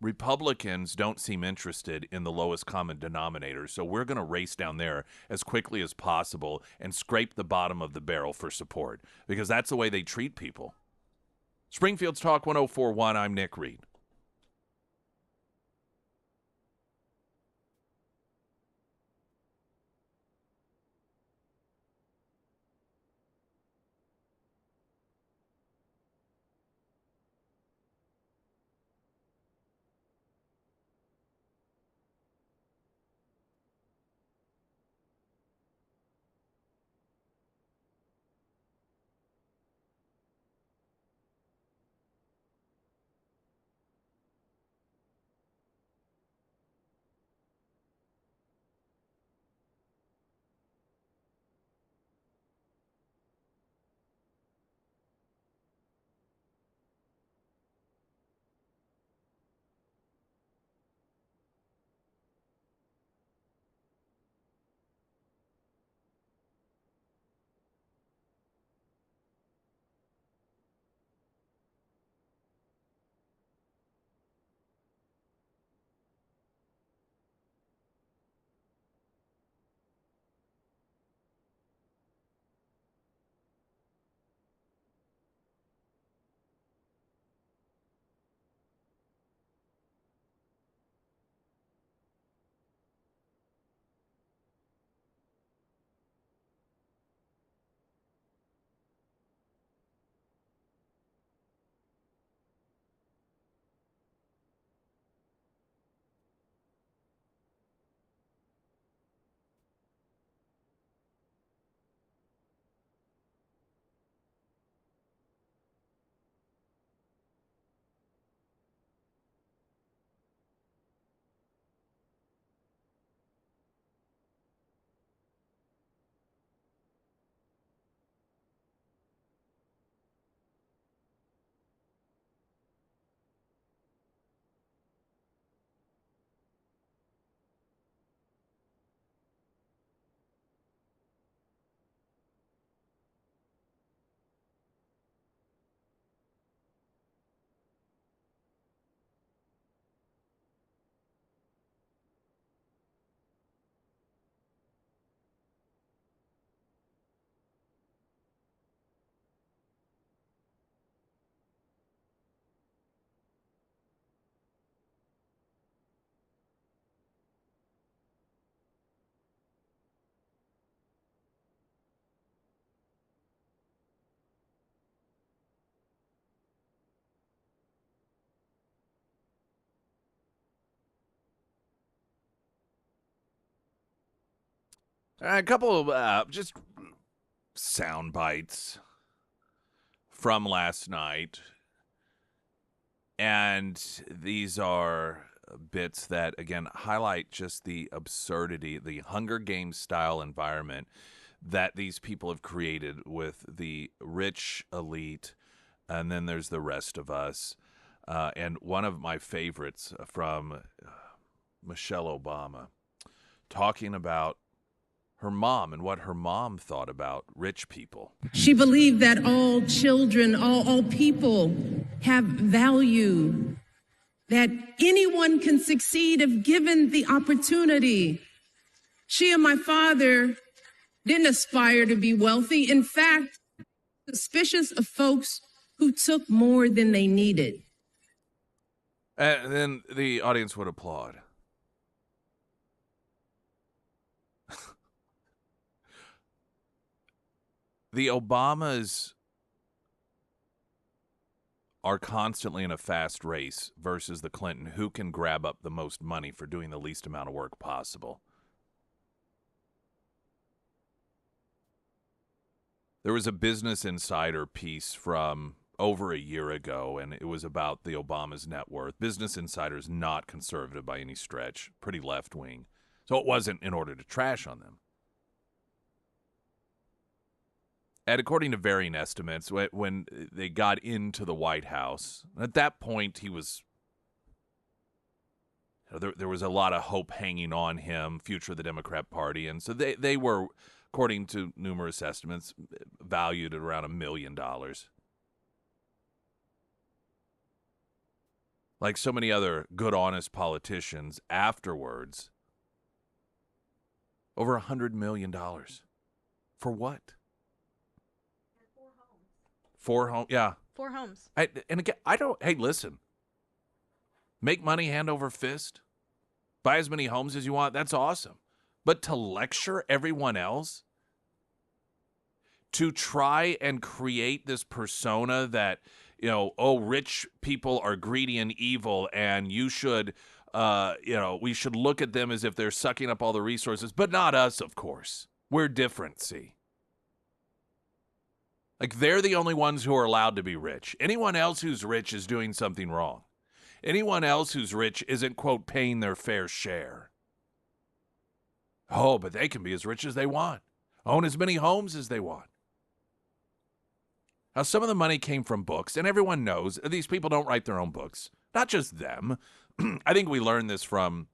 Republicans don't seem interested in the lowest common denominator, so we're going to race down there as quickly as possible and scrape the bottom of the barrel for support, because that's the way they treat people. Springfield's Talk 104.1, I'm Nick Reed. A couple of just sound bites from last night. And these are bits that, again, highlight just the absurdity, the Hunger Games style environment that these people have created with the rich elite, and then there's the rest of us. And one of my favorites from Michelle Obama talking about her mom and what her mom thought about rich people. She believed that all children, all people have value, that anyone can succeed if given the opportunity. She and my father didn't aspire to be wealthy. In fact, suspicious of folks who took more than they needed. And then the audience would applaud. The Obamas are constantly in a fast race versus the Clinton, who can grab up the most money for doing the least amount of work possible. There was a Business Insider piece from over a year ago, and it was about the Obamas' net worth. Business Insider is not conservative by any stretch, pretty left-wing. So it wasn't in order to trash on them. And according to varying estimates, when they got into the White House, at that point he was, there was a lot of hope hanging on him, future of the Democrat Party, and so they were, according to numerous estimates, valued at around $1 million. Like so many other good, honest politicians, afterwards, over $100 million. For what? 4 homes, yeah. 4 homes. And again, hey, listen. Make money hand over fist. Buy as many homes as you want. That's awesome. But to lecture everyone else, to try and create this persona that, rich people are greedy and evil, and you should, we should look at them as if they're sucking up all the resources, but not us, of course. We're different, see. Like, they're the only ones who are allowed to be rich. Anyone else who's rich is doing something wrong. Anyone else who's rich isn't, quote, paying their fair share. Oh, but they can be as rich as they want. Own as many homes as they want. Now, some of the money came from books, and everyone knows these people don't write their own books. Not just them. I think we learned this from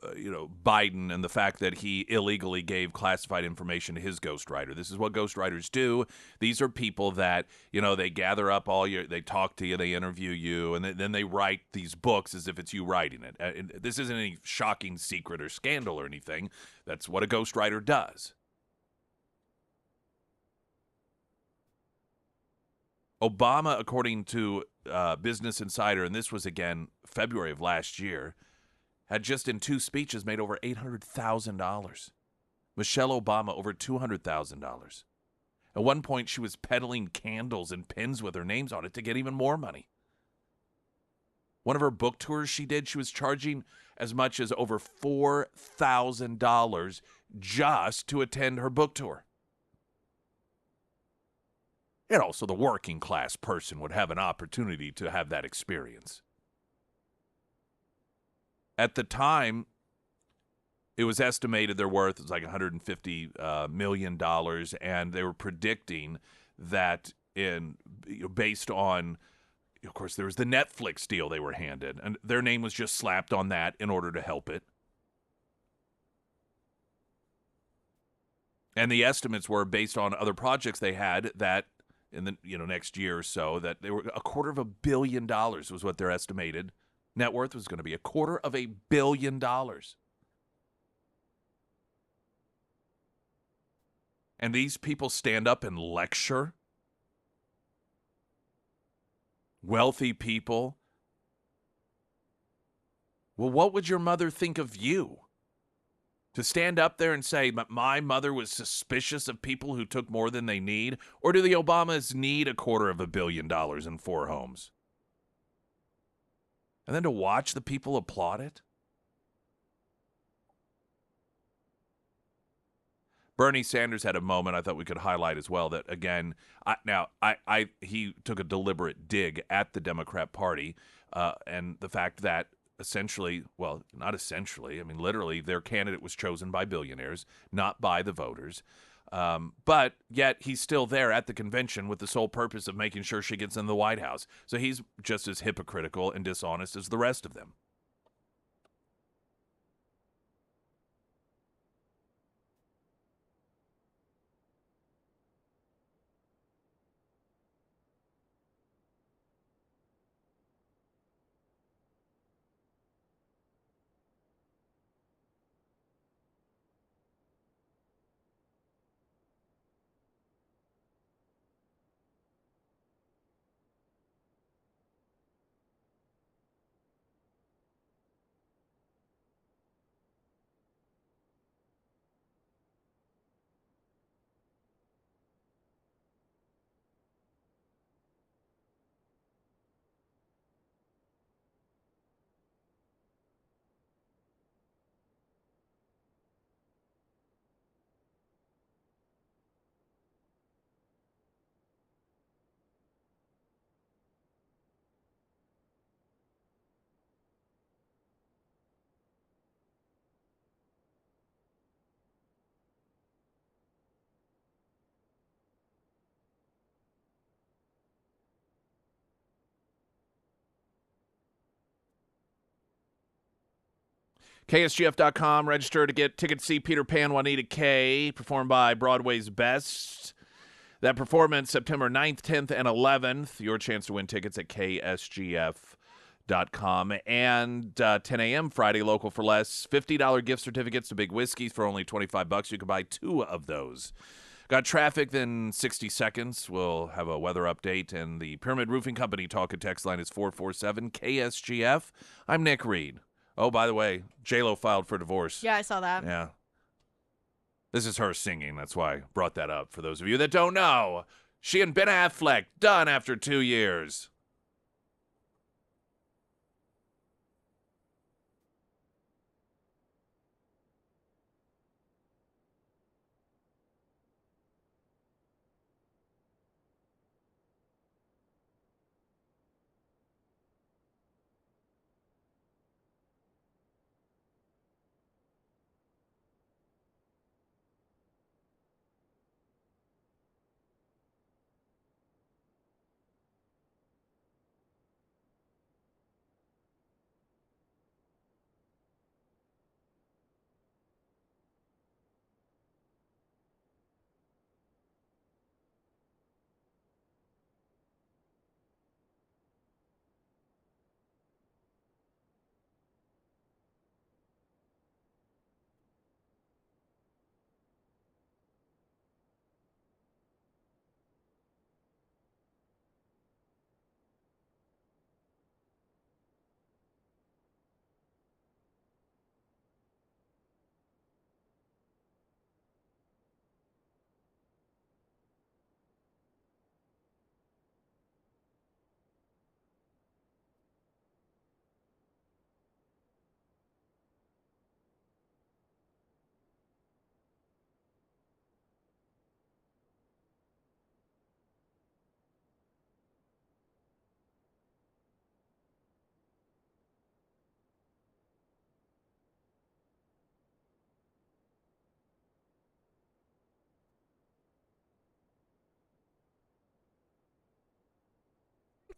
Biden and the fact that he illegally gave classified information to his ghostwriter. This is what ghostwriters do. These are people that, they gather up they talk to you, they interview you, and then they write these books as if it's you writing it. This isn't any shocking secret or scandal or anything. That's what a ghostwriter does. Obama, according to Business Insider, and this was, again, February of last year, had just in 2 speeches made over $800,000. Michelle Obama, over $200,000. At one point, she was peddling candles and pins with her names on it to get even more money. One of her book tours she did, she was charging as much as over $4,000 just to attend her book tour. And also the working class person would have an opportunity to have that experience. At the time, it was estimated their worth was like $150 million, and they were predicting that based on, of course, there was the Netflix deal they were handed, and their name was just slapped on that in order to help it. And the estimates were based on other projects they had that in the next year or so, that they were $250 million was what their estimated net worth was going to be. $250 million. And these people stand up and lecture wealthy people. Well, what would your mother think of you? To stand up there and say, my mother was suspicious of people who took more than they need? Or do the Obamas need $250 million in 4 homes? And then to watch the people applaud it? Bernie Sanders had a moment I thought we could highlight as well. That again, he took a deliberate dig at the Democrat Party and the fact that essentially, well, not essentially, I mean literally, their candidate was chosen by billionaires, not by the voters. But yet he's still there at the convention with the sole purpose of making sure she gets in the White House. So he's just as hypocritical and dishonest as the rest of them. KSGF.com. Register to get tickets to see Peter Pan, Juanita K. performed by Broadway's Best. That performance, September 9th, 10th, and 11th. Your chance to win tickets at KSGF.com. And 10 a.m. Friday, local for less. $50 gift certificates to Big Whiskeys for only $25. You can buy 2 of those. Got traffic in 60 seconds. We'll have a weather update. And the Pyramid Roofing Company talk and text line is 447-KSGF. I'm Nick Reed. Oh, by the way, J-Lo filed for divorce. Yeah, I saw that. Yeah. This is her singing. That's why I brought that up. For those of you that don't know, she and Ben Affleck done after 2 years.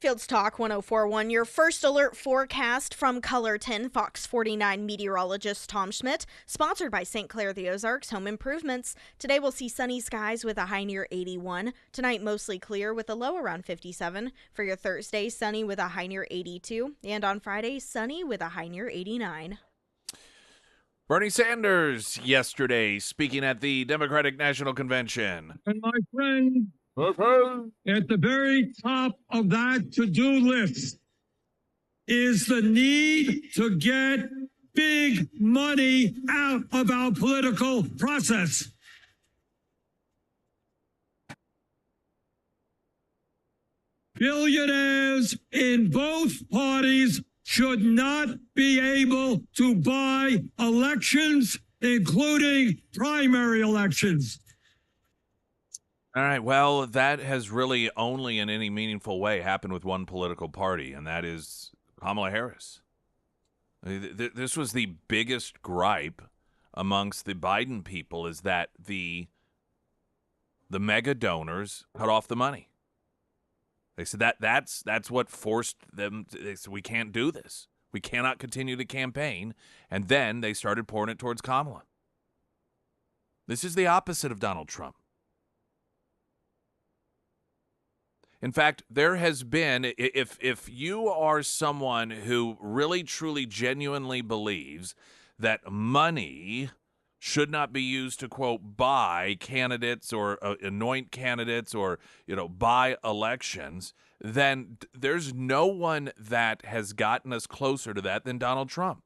Field's Talk 1041, your first alert forecast from Colorton, Fox 49 meteorologist Tom Schmidt, sponsored by St. Clair the Ozarks Home Improvements. Today we'll see sunny skies with a high near 81. Tonight mostly clear with a low around 57. For your Thursday, sunny with a high near 82. And on Friday, sunny with a high near 89. Bernie Sanders yesterday speaking at the Democratic National Convention. And my friend, at the very top of that to-do list is the need to get big money out of our political process. Billionaires in both parties should not be able to buy elections including primary elections. All right, well, that has really only in any meaningful way happened with one political party, and that is Kamala Harris. This was the biggest gripe amongst the Biden people, is that the mega donors cut off the money. They said that's what forced them. They said, we can't do this. We cannot continue to campaign. And then they started pouring it towards Kamala. This is the opposite of Donald Trump. In fact, there has been, if you are someone who really, truly, genuinely believes that money should not be used to, quote, buy candidates or anoint candidates or, buy elections, then there's no one that has gotten us closer to that than Donald Trump.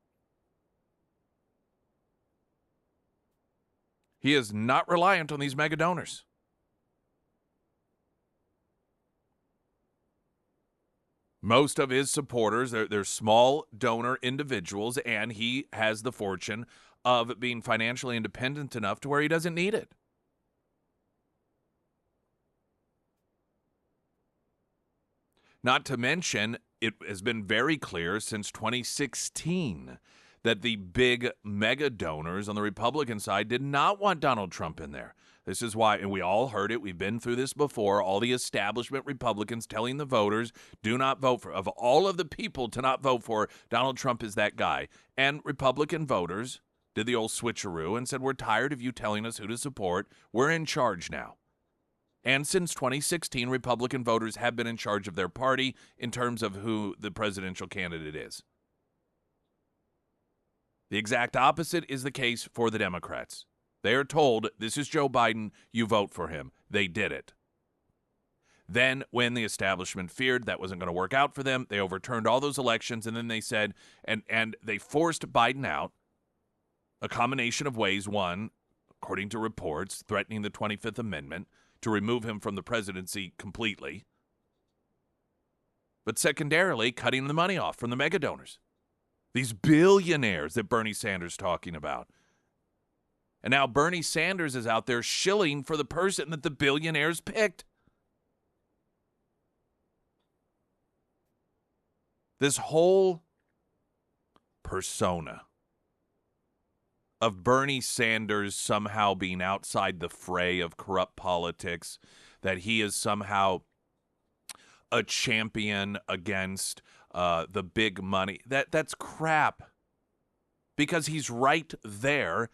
He is not reliant on these mega donors. Most of his supporters, they're small donor individuals, and he has the fortune of being financially independent enough to where he doesn't need it. Not to mention, it has been very clear since 2016 that the big mega donors on the Republican side did not want Donald Trump in there. This is why, and we all heard it, we've been through this before, all the establishment Republicans telling the voters, do not vote for, of all of the people to not vote for, Donald Trump is that guy. And Republican voters did the old switcheroo and said, we're tired of you telling us who to support. We're in charge now. And since 2016, Republican voters have been in charge of their party in terms of who the presidential candidate is. The exact opposite is the case for the Democrats. They are told, this is Joe Biden, you vote for him. They did it. Then, when the establishment feared that wasn't going to work out for them, they overturned all those elections, and then they said, and they forced Biden out a combination of ways. One, according to reports, threatening the 25th Amendment to remove him from the presidency completely. But secondarily, cutting the money off from the mega donors. These billionaires that Bernie Sanders is talking about. And now Bernie Sanders is out there shilling for the person that the billionaires picked. This whole persona of Bernie Sanders somehow being outside the fray of corrupt politics, that he is somehow a champion against the big money, that's crap. Because he's right there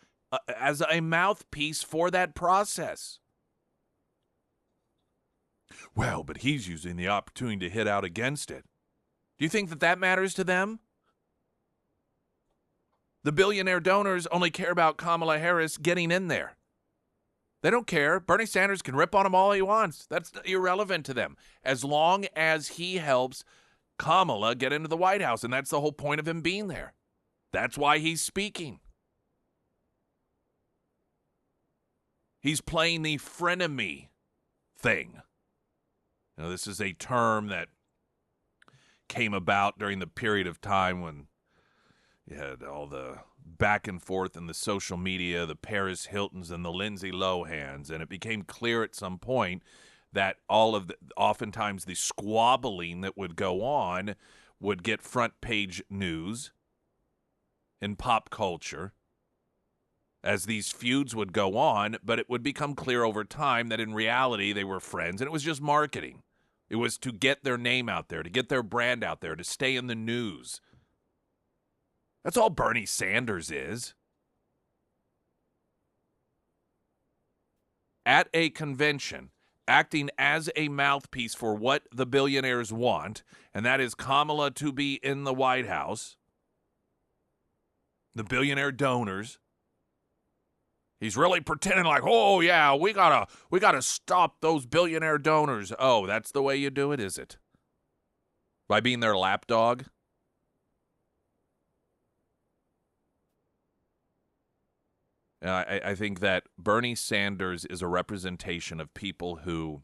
as a mouthpiece for that process. Well, but he's using the opportunity to hit out against it. Do you think that matters to them? The billionaire donors only care about Kamala Harris getting in there. They don't care. Bernie Sanders can rip on him all he wants. That's irrelevant to them, as long as he helps Kamala get into the White House, and that's the whole point of him being there. That's why he's speaking. He's playing the frenemy thing. Now, this is a term that came about during the period of time when you had all the back and forth in the social media, the Paris Hiltons and the Lindsay Lohans, and it became clear at some point that oftentimes the squabbling that would go on would get front page news in pop culture as these feuds would go on, but it would become clear over time that in reality they were friends, and it was just marketing. It was to get their name out there, to get their brand out there, to stay in the news. That's all Bernie Sanders is. At a convention, acting as a mouthpiece for what the billionaires want, and that is Kamala to be in the White House, the billionaire donors. He's really pretending like, oh yeah, we gotta stop those billionaire donors. Oh, that's the way you do it, is it? By being their lapdog? I think that Bernie Sanders is a representation of people who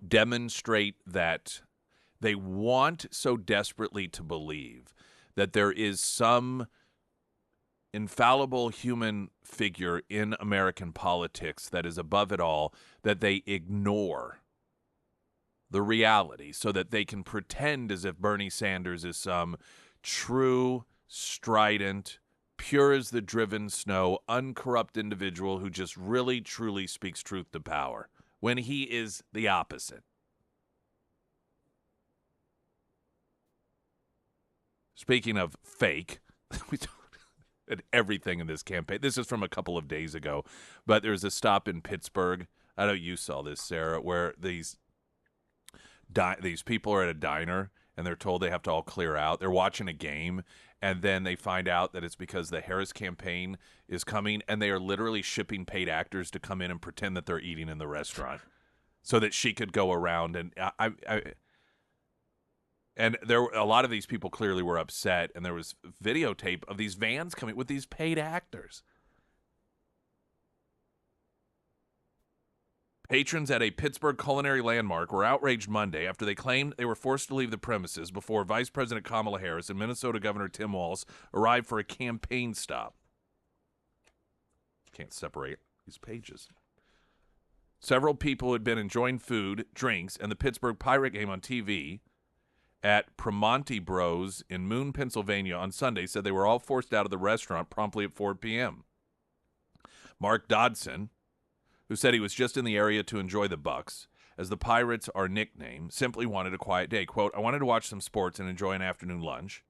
demonstrate that they want so desperately to believe that there is some infallible human figure in American politics that is above it all, that they ignore the reality so that they can pretend as if Bernie Sanders is some true, strident, pure as the driven snow, uncorrupt individual who just really, truly speaks truth to power, when he is the opposite. Speaking of fake, we talked at everything in this campaign. This is from a couple of days ago, but there's a stop in Pittsburgh. I know you saw this, Sarah, where these people are at a diner and they're told they have to all clear out. They're watching a game, and then they find out that it's because the Harris campaign is coming, and they are literally shipping paid actors to come in and pretend that they're eating in the restaurant so that she could go around. And and a lot of these people clearly were upset, and there was videotape of these vans coming with these paid actors. Patrons at a Pittsburgh culinary landmark were outraged Monday after they claimed they were forced to leave the premises before Vice President Kamala Harris and Minnesota Governor Tim Walz arrived for a campaign stop. Can't separate these pages. Several people had been enjoying food, drinks, and the Pittsburgh Pirate game on TV at Primonti Bros in Moon, Pennsylvania on Sunday said they were all forced out of the restaurant promptly at 4 p.m. Mark Dodson, who said he was just in the area to enjoy the Bucks, as the Pirates are nicknamed, simply wanted a quiet day. Quote, I wanted to watch some sports and enjoy an afternoon lunch.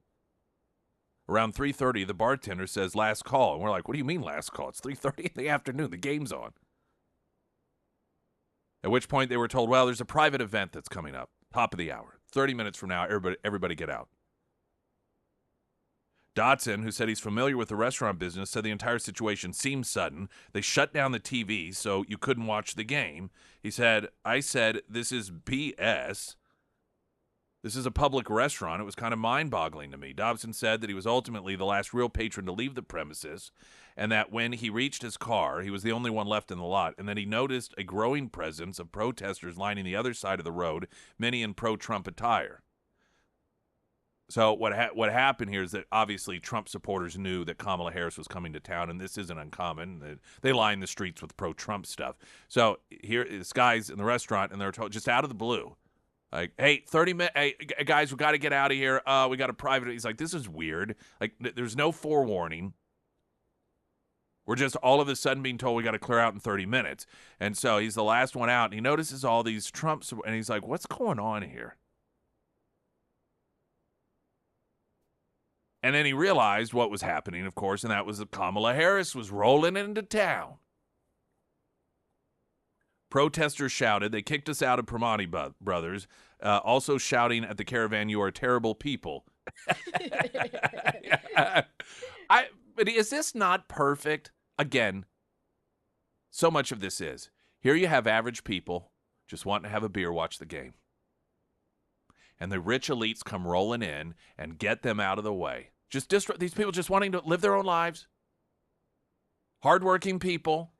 Around 3:30, the bartender says, last call. And we're like, what do you mean last call? It's 3:30 in the afternoon. The game's on. At which point they were told, well, there's a private event that's coming up, top of the hour. 30 minutes from now, everybody get out. Dotson, who said he's familiar with the restaurant business, said the entire situation seemed sudden. They shut down the TV so you couldn't watch the game. He said, I said, this is BS. This is a public restaurant. It was kind of mind-boggling to me. Dobson said that he was ultimately the last real patron to leave the premises, and that when he reached his car, he was the only one left in the lot, and then he noticed a growing presence of protesters lining the other side of the road, many in pro-Trump attire. So what happened here is that obviously Trump supporters knew that Kamala Harris was coming to town, and this isn't uncommon. They line the streets with pro-Trump stuff. So here, this guy's in the restaurant, and they're told just out of the blue, like, hey, 30 minutes, hey, guys, we got to get out of here. We got a private. He's like, this is weird. Like, there's no forewarning. We're just all of a sudden being told we got to clear out in 30 minutes. And so he's the last one out, and he notices all these Trumps, and he's like, what's going on here? And then he realized what was happening, of course, and that was that Kamala Harris was rolling into town. Protesters shouted. They kicked us out of Primonti Brothers, also shouting at the caravan, you are terrible people. But is this not perfect? Again, so much of this is. Here you have average people just wanting to have a beer, watch the game. And the rich elites come rolling in and get them out of the way. These people just wanting to live their own lives. Hardworking people.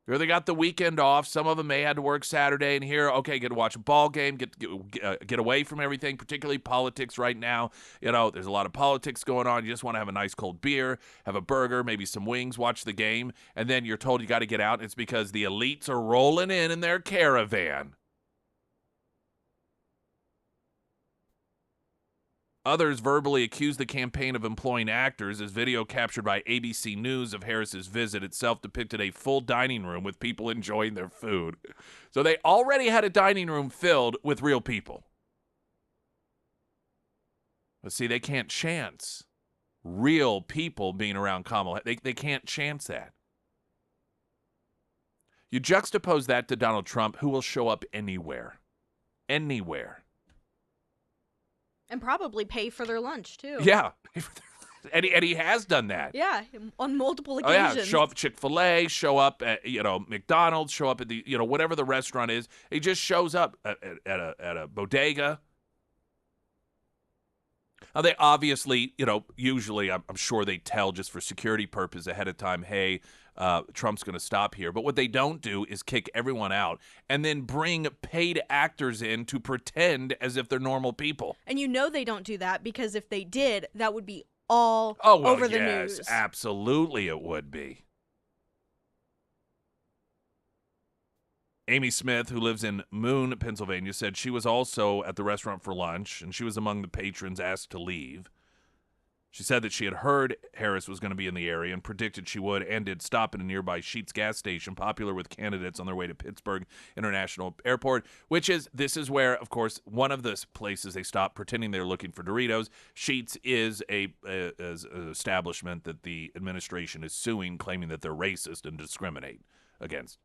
Here they got the weekend off. Some of them may have to work Saturday, and here, okay, get to watch a ball game, get away from everything, particularly politics right now. You know, there's a lot of politics going on. You just want to have a nice cold beer, have a burger, maybe some wings, watch the game, and then you're told you got to get out. And it's because the elites are rolling in their caravan. Others verbally accused the campaign of employing actors, as video captured by ABC News of Harris's visit itself depicted a full dining room with people enjoying their food. So they already had a dining room filled with real people. But see, they can't chance real people being around Kamala. They can't chance that. You juxtapose that to Donald Trump, who will show up anywhere. Anywhere. And probably pay for their lunch, too. Yeah. And he has done that. Yeah, on multiple occasions. Oh, yeah. Show up at Chick-fil-A, show up at, McDonald's, show up at the, whatever the restaurant is. He just shows up at a bodega. Now, they obviously, usually I'm sure they tell just for security purpose ahead of time, hey, Trump's going to stop here. But what they don't do is kick everyone out and then bring paid actors in to pretend as if they're normal people. And they don't do that because if they did, that would be all Oh, well, over the yes, news. absolutely it would be. Amy Smith, who lives in Moon, Pennsylvania, said she was also at the restaurant for lunch, and she was among the patrons asked to leave. She said that she had heard Harris was going to be in the area and predicted she would, and did stop at a nearby Sheetz gas station, popular with candidates on their way to Pittsburgh International Airport, this is where, of course, one of the places they stop pretending they're looking for Doritos. Sheetz is is an establishment that the administration is suing, claiming that they're racist and discriminate against.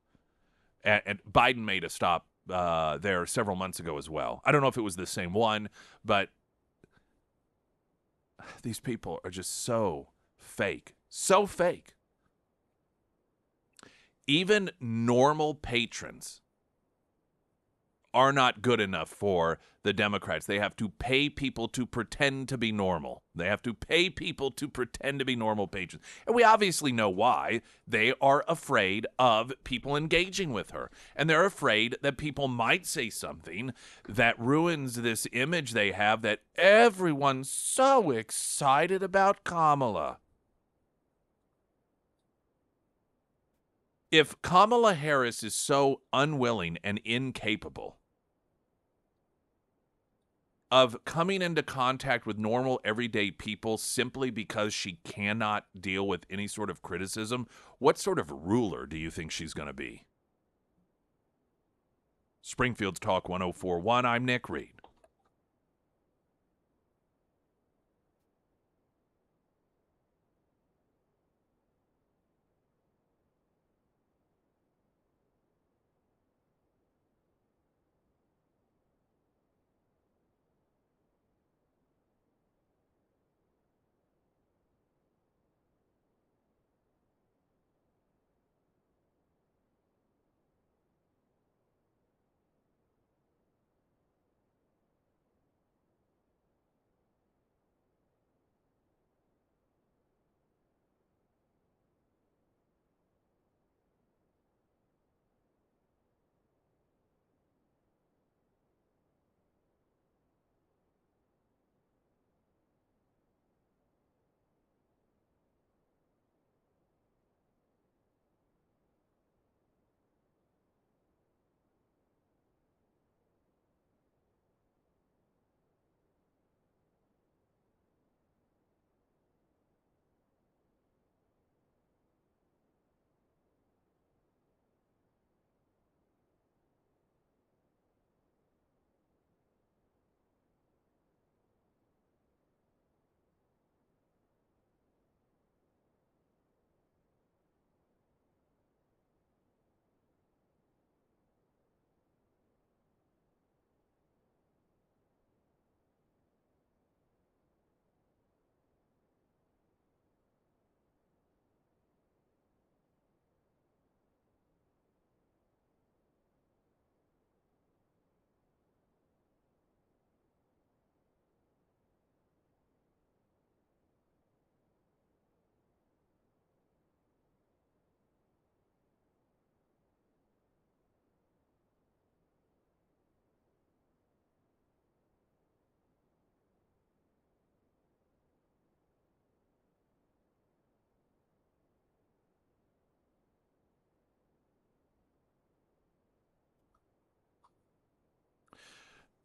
And Biden made a stop there several months ago as well. I don't know if it was the same one, but these people are just so fake. So fake. Even normal patrons are not good enough for the Democrats. They have to pay people to pretend to be normal. They have to pay people to pretend to be normal patrons. And we obviously know why. They are afraid of people engaging with her. And they're afraid that people might say something that ruins this image they have that everyone's so excited about Kamala. If Kamala Harris is so unwilling and incapable of coming into contact with normal, everyday people simply because she cannot deal with any sort of criticism, what sort of ruler do you think she's going to be? Springfield's Talk 104.1, I'm Nick Reed.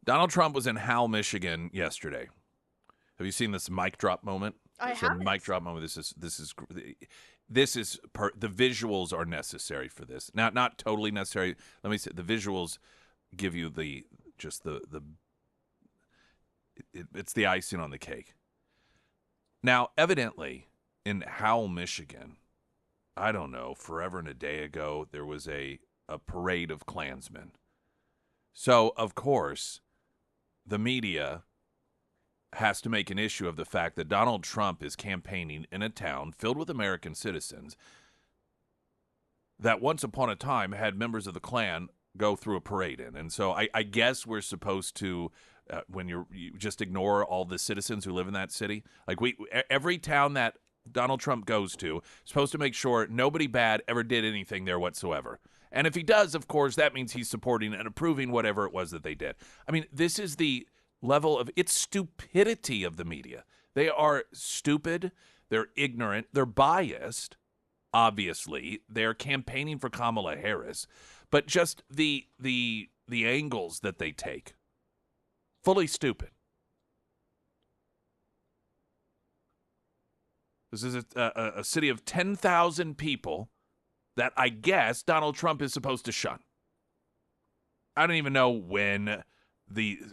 Donald Trump was in Howell, Michigan yesterday. Have you seen this mic drop moment? I It's a haven't. mic drop moment. The visuals are necessary for this. Now, not totally necessary. Let me say the visuals give you it's the icing on the cake. Now, evidently, in Howell, Michigan, I don't know, forever and a day ago, there was a parade of Klansmen. So, of course, the media has to make an issue of the fact that Donald Trump is campaigning in a town filled with American citizens that once upon a time had members of the Klan go through a parade in. And so I guess we're supposed to, when you just ignore all the citizens who live in that city. Like every town that Donald Trump goes to, supposed to make sure nobody bad ever did anything there whatsoever. And if he does, of course, that means he's supporting and approving whatever it was that they did. I mean, this is the level of, it's stupidity of the media. They are stupid. They're ignorant. They're biased. Obviously, they're campaigning for Kamala Harris, but just the angles that they take, fully stupid. This is a city of 10,000 people that I guess Donald Trump is supposed to shun. I don't even know when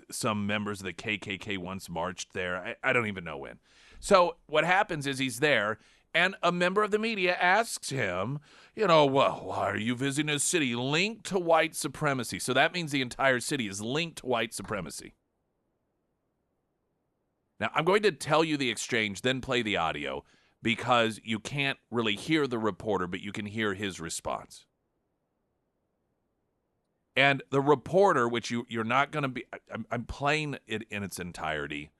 some members of the KKK once marched there. I don't even know when. So what happens is he's there, and a member of the media asks him, well, why are you visiting a city linked to white supremacy? So that means the entire city is linked to white supremacy. Now, I'm going to tell you the exchange, then play the audio, because you can't really hear the reporter, but you can hear his response. And the reporter, which you're not going to be, I'm playing it in its entirety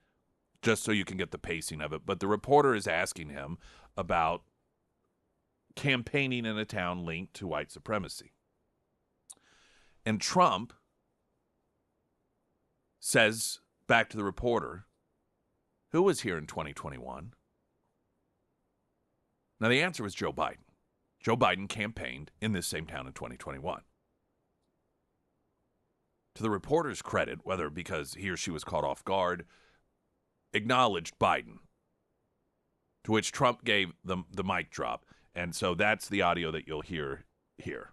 just so you can get the pacing of it, but the reporter is asking him about campaigning in a town linked to white supremacy. And Trump says back to the reporter, who was here in 2021? Now, the answer was Joe Biden. Joe Biden campaigned in this same town in 2021. To the reporter's credit, whether because he or she was caught off guard, acknowledged Biden, to which Trump gave the mic drop. And so that's the audio that you'll hear here.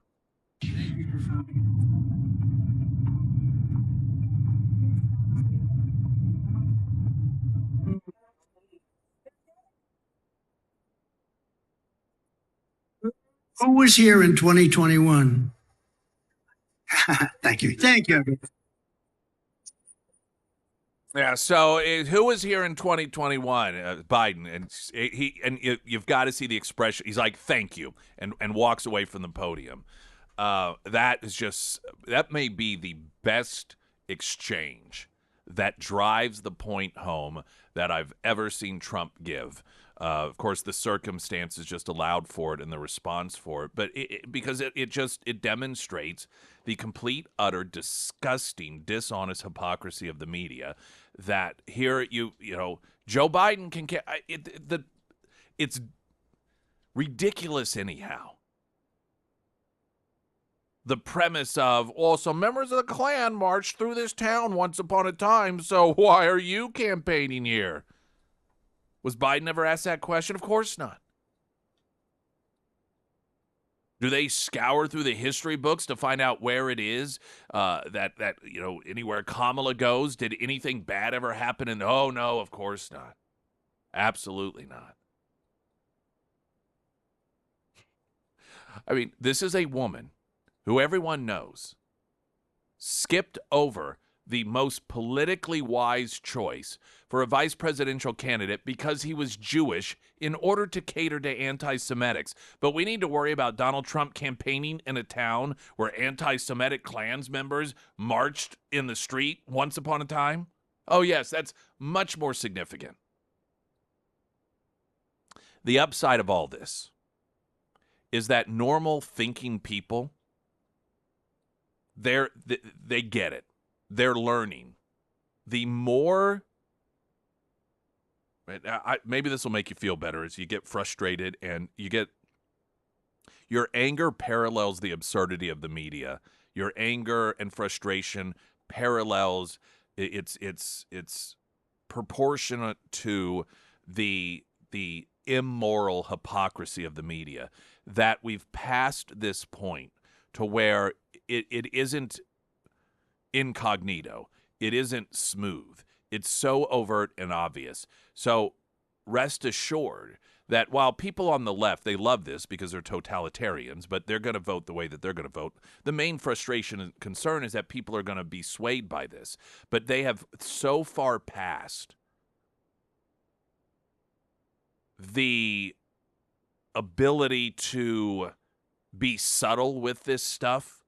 Who was here in 2021? Thank you. Thank you. Yeah, so who was here in 2021? Biden. And you've got to see the expression. He's like, thank you, and walks away from the podium. That may be the best exchange that drives the point home that I've ever seen Trump give. Of course, the circumstances just allowed for it and the response for it, but because it demonstrates the complete, utter, disgusting, dishonest hypocrisy of the media. That here Joe Biden can it's ridiculous anyhow. The premise of, some members of the Klan marched through this town once upon a time, so why are you campaigning here? Was Biden ever asked that question? Of course not. Do they scour through the history books to find out where it is that anywhere Kamala goes? Did anything bad ever happen? And oh, no, of course not. Absolutely not. I mean, this is a woman who everyone knows skipped over the most politically wise choice for a vice presidential candidate because he was Jewish in order to cater to anti-Semitics. But we need to worry about Donald Trump campaigning in a town where anti-Semitic Klans members marched in the street once upon a time? Oh, yes, that's much more significant. The upside of all this is that normal thinking people, they get it. They're learning. The more, maybe this will make you feel better as you get frustrated and your anger parallels the absurdity of the media. Your anger and frustration parallels, it's proportionate to the immoral hypocrisy of the media, that we've passed this point to where it isn't incognito. It isn't smooth. It's so overt and obvious. So rest assured that while people on the left, they love this because they're totalitarians, but they're going to vote the way that they're going to vote. The main frustration and concern is that people are going to be swayed by this. But they have so far passed the ability to be subtle with this stuff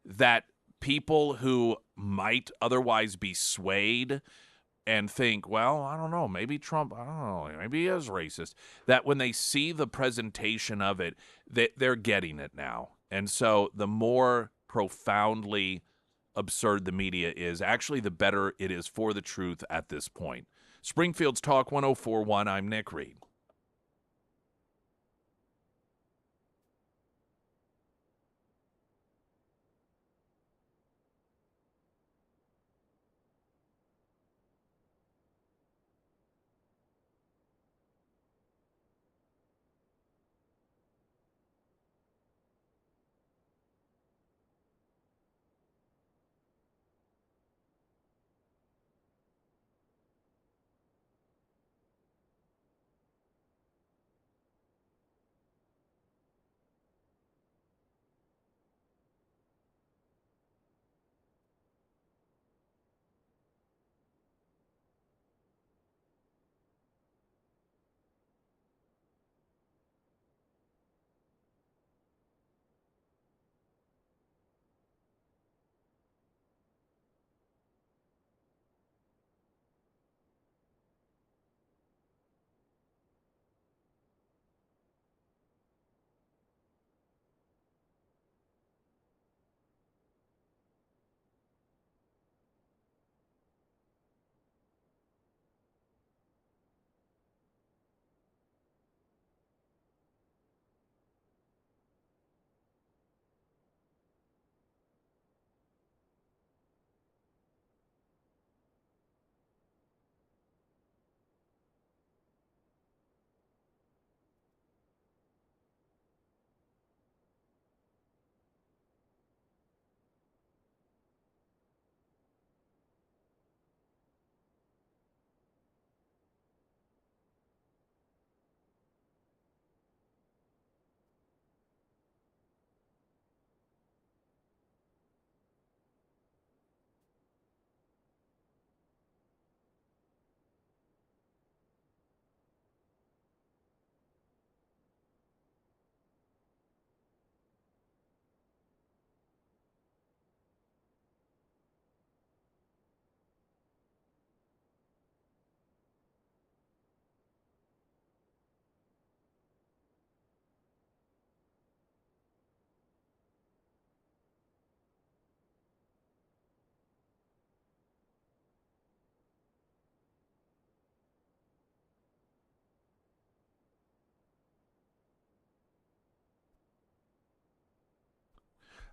that people who might otherwise be swayed and think, well, I don't know, maybe Trump, I don't know, maybe he is racist, that when they see the presentation of it, they're getting it now. And so the more profoundly absurd the media is, actually the better it is for the truth at this point. Springfield's Talk 1041, I'm Nick Reed.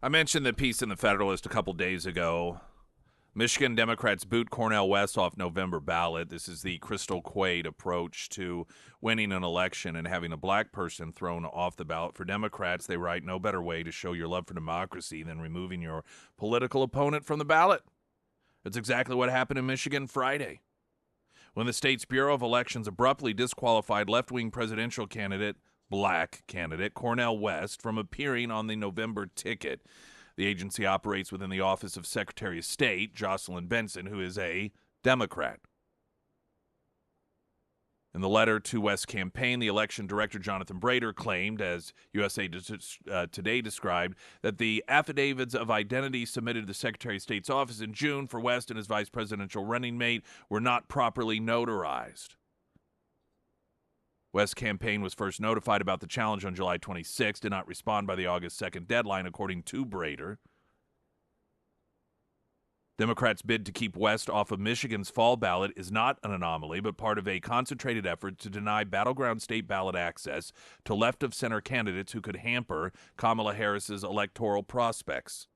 I mentioned the piece in the Federalist a couple days ago. Michigan Democrats boot Cornel West off November ballot. This is the Crystal Quaid approach to winning an election and having a black person thrown off the ballot. For Democrats, they write, no better way to show your love for democracy than removing your political opponent from the ballot. That's exactly what happened in Michigan Friday, when the state's Bureau of Elections abruptly disqualified left-wing presidential candidate, black candidate, Cornel West, from appearing on the November ticket. The agency operates within the Office of Secretary of State, Jocelyn Benson, who is a Democrat. In the letter to West's campaign, the election director, Jonathan Brader, claimed, as USA Today described, that the affidavits of identity submitted to the Secretary of State's office in June for West and his vice presidential running mate were not properly notarized. West's campaign was first notified about the challenge on July 26, did not respond by the August 2nd deadline, according to Brader. Democrats' bid to keep West off of Michigan's fall ballot is not an anomaly, but part of a concentrated effort to deny battleground state ballot access to left-of-center candidates who could hamper Kamala Harris's electoral prospects.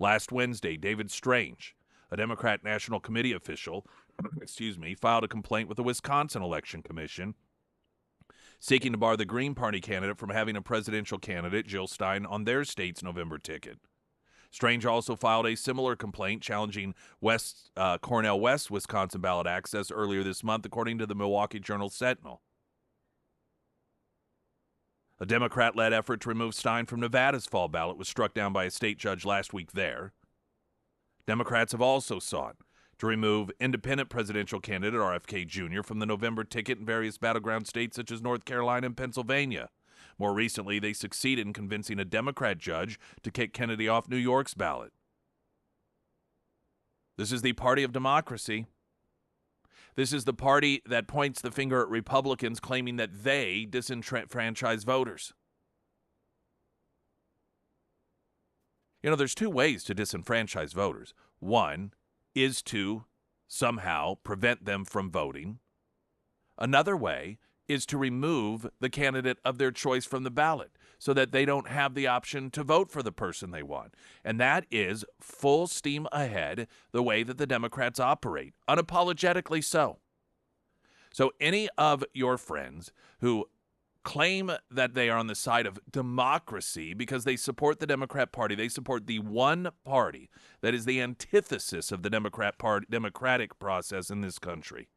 Last Wednesday, David Strange, a Democrat National Committee official, filed a complaint with the Wisconsin Election Commission, seeking to bar the Green Party candidate from having a presidential candidate, Jill Stein, on their state's November ticket. Strange also filed a similar complaint challenging Cornel West's Wisconsin ballot access earlier this month, according to the Milwaukee Journal-Sentinel. A Democrat-led effort to remove Stein from Nevada's fall ballot was struck down by a state judge last week there. Democrats have also sought to remove independent presidential candidate RFK Jr. from the November ticket in various battleground states such as North Carolina and Pennsylvania. More recently, they succeeded in convincing a Democrat judge to kick Kennedy off New York's ballot. This is the party of democracy. This is the party that points the finger at Republicans, claiming that they disenfranchise voters. You know, there's two ways to disenfranchise voters. One is to somehow prevent them from voting. Another way is to remove the candidate of their choice from the ballot so that they don't have the option to vote for the person they want. And that is full steam ahead the way that the Democrats operate, unapologetically so. So any of your friends who claim that they are on the side of democracy because they support the Democrat Party, they support the one party that is the antithesis of the democratic process in this country.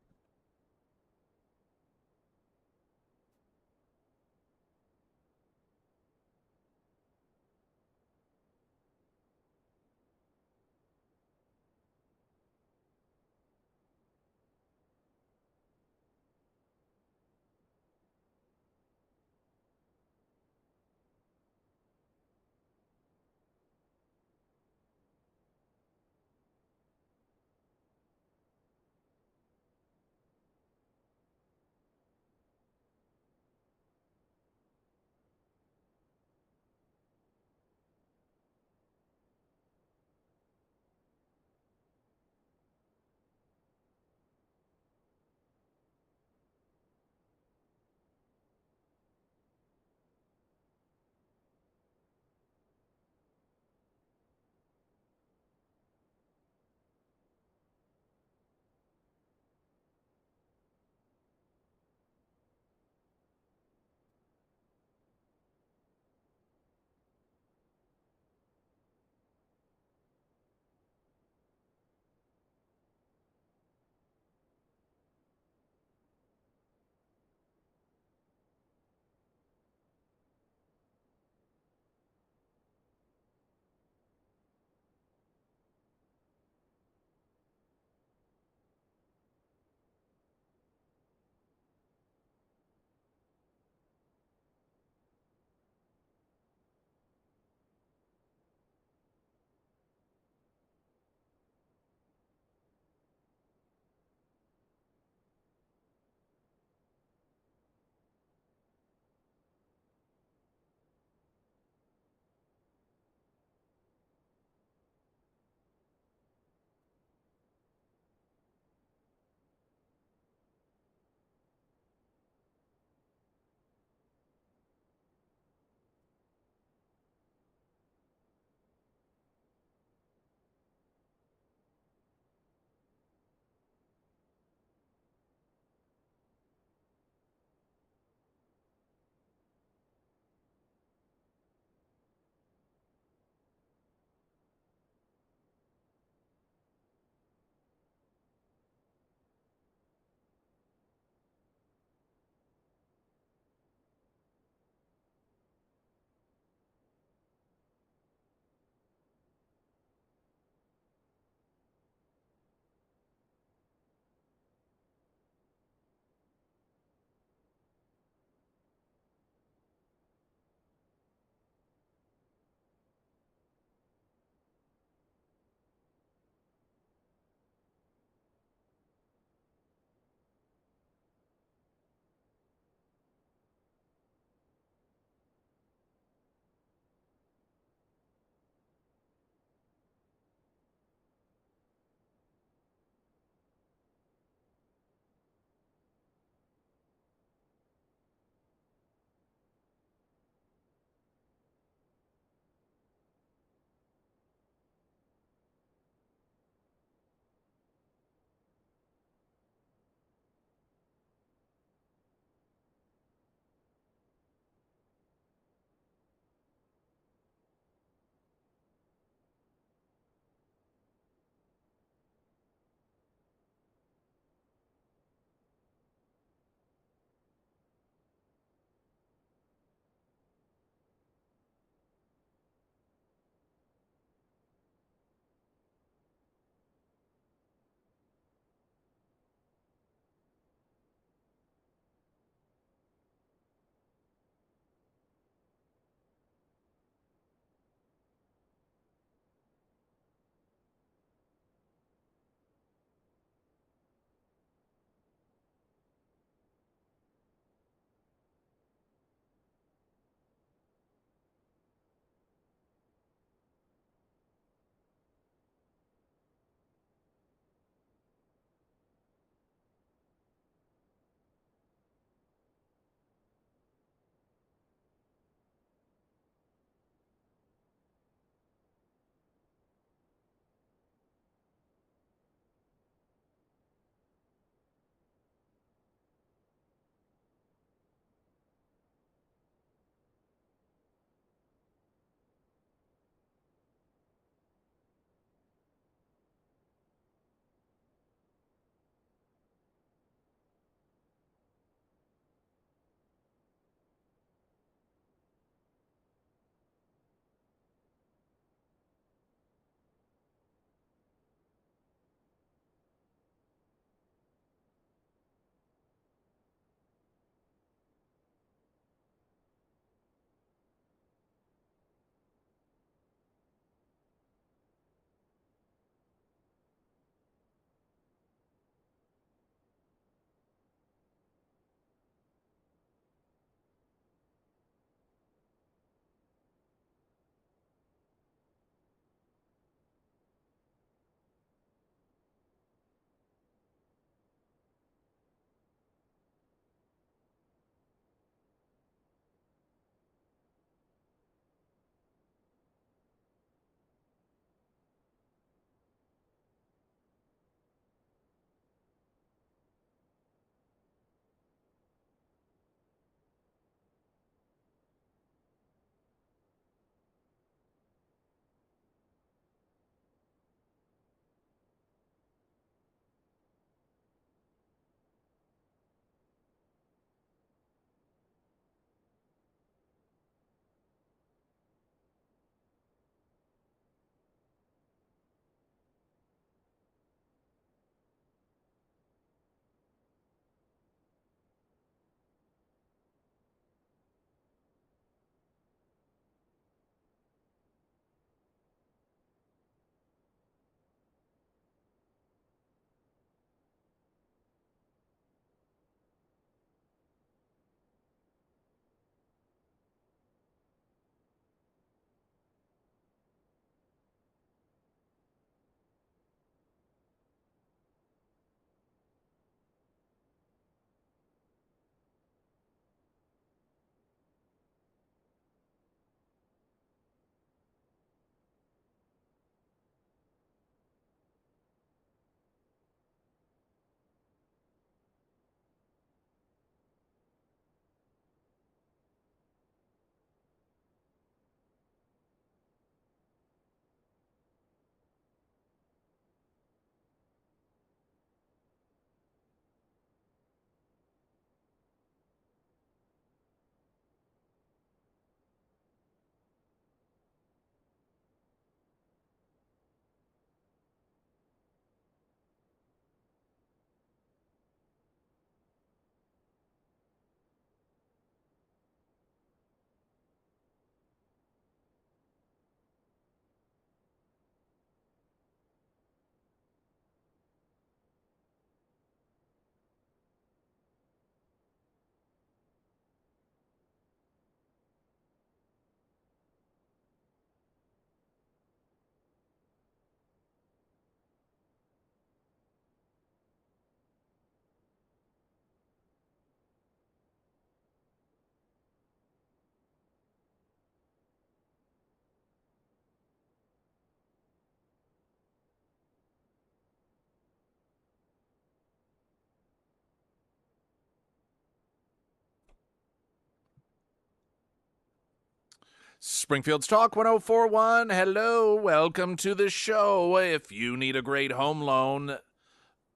Springfield's Talk 1041. Hello, welcome to the show. If you need a great home loan,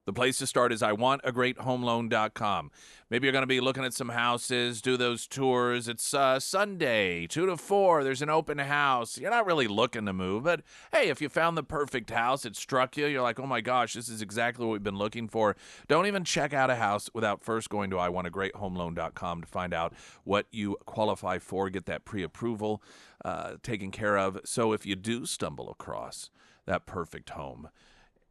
the place to start is iwantagreathomeloan.com. Maybe you're going to be looking at some houses, do those tours. It's Sunday, 2 to 4. There's an open house. You're not really looking to move, but hey, if you found the perfect house, it struck you, you're like, oh my gosh, this is exactly what we've been looking for. Don't even check out a house without first going to iwantagreathomeloan.com to find out what you qualify for, get that pre-approval taken care of. So if you do stumble across that perfect home,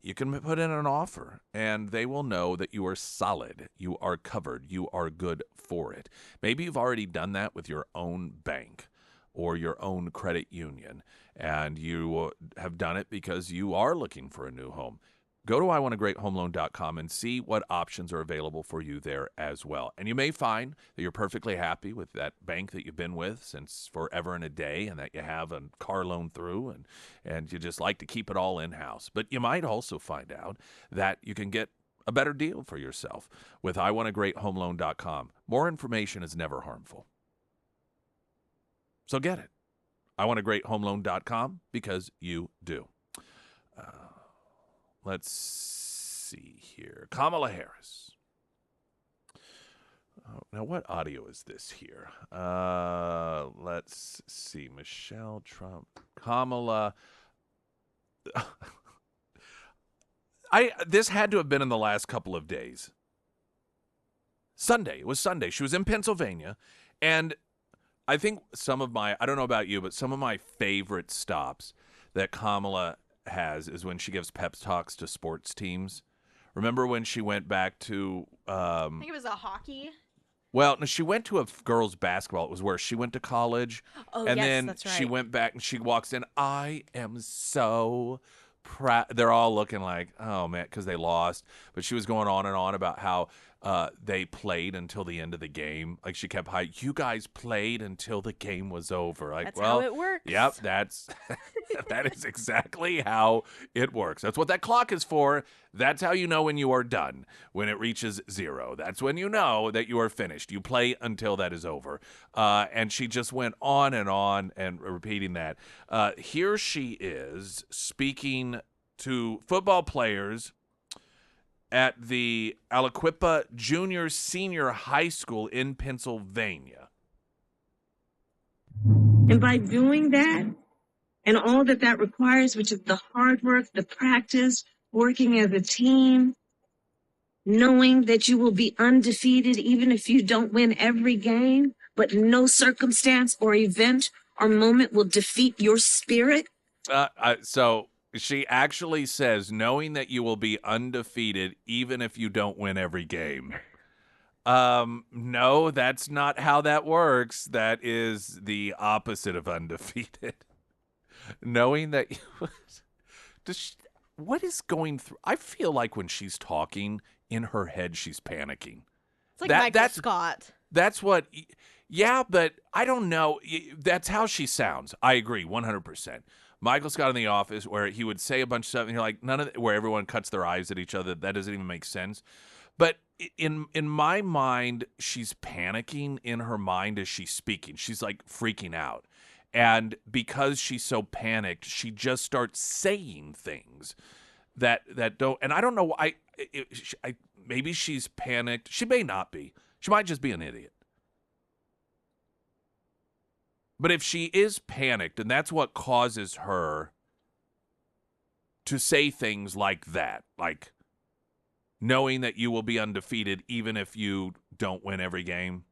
you can put in an offer, and they will know that you are solid, you are covered, you are good for it. Maybe you've already done that with your own bank or your own credit union, and you have done it because you are looking for a new home. Go to iwantagreathomeloan.com and see what options are available for you there as well. And you may find that you're perfectly happy with that bank that you've been with since forever and a day, and that you have a car loan through, and you just like to keep it all in-house. But you might also find out that you can get a better deal for yourself with iwantagreathomeloan.com. More information is never harmful. So get it. iwantagreathomeloan.com, because you do. Let's see here. Kamala Harris. Now, what audio is this here? Let's see. Michelle Trump. Kamala. This had to have been in the last couple of days. Sunday. It was Sunday. She was in Pennsylvania. And I think I don't know about you, but some of my favorite stops that Kamala has is when she gives pep talks to sports teams. Remember when she went back to I think it was a hockey. Well, no, she went to a girls' basketball. It was where she went to college. Oh, and yes, then that's right. she went back and she walks in. I am so proud. They're all looking like, oh, man, because they lost. But she was going on and on about how they played until the end of the game. Like, she kept you guys played until the game was over. Like, That's well, how it works. Yep, that is exactly how it works. That's what that clock is for. That's how you know when you are done. When it reaches 0, that's when you know that you are finished. You play until that is over. And she just went on and repeating that. Here she is speaking to football players at the Aliquippa Junior Senior High School in Pennsylvania. And by doing that, and all that that requires, which is the hard work, the practice, working as a team, knowing that you will be undefeated even if you don't win every game, but no circumstance or event or moment will defeat your spirit. So she actually says, knowing that you will be undefeated even if you don't win every game. No, that's not how that works. That is the opposite of undefeated. Knowing that what is going through? I feel like when she's talking in her head, she's panicking. It's like Michael Scott. That's what. Yeah, but I don't know. That's how she sounds. I agree 100%. Michael Scott in The Office, where he would say a bunch of stuff, and you're like, where everyone cuts their eyes at each other. That doesn't even make sense. But in my mind, she's panicking in her mind as she's speaking. She's like freaking out. And because she's so panicked, she just starts saying things that don't. And I don't know why. Maybe she's panicked. She may not be. She might just be an idiot. But if she is panicked, and that's what causes her to say things like that, like knowing that you will be undefeated even if you don't win every game,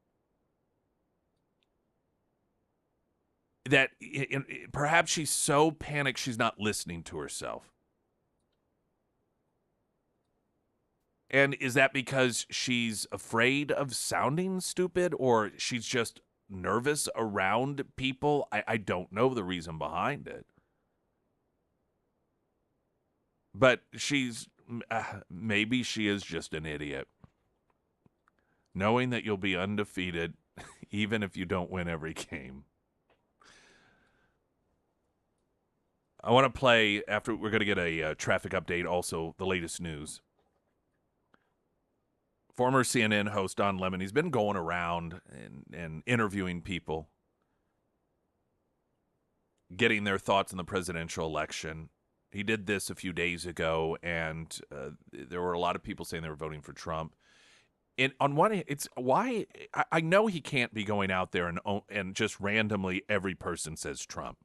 that perhaps she's so panicked she's not listening to herself. And is that because she's afraid of sounding stupid, or she's just nervous around people? I don't know the reason behind it. But maybe she is just an idiot. Knowing that you'll be undefeated even if you don't win every game. I want to play, after we're going to get a traffic update, also the latest news. Former CNN host Don Lemon, he's been going around and interviewing people. getting their thoughts on the presidential election. He did this a few days ago, and there were a lot of people saying they were voting for Trump. And on one hand, it's why I know he can't be going out there and just randomly every person says Trump.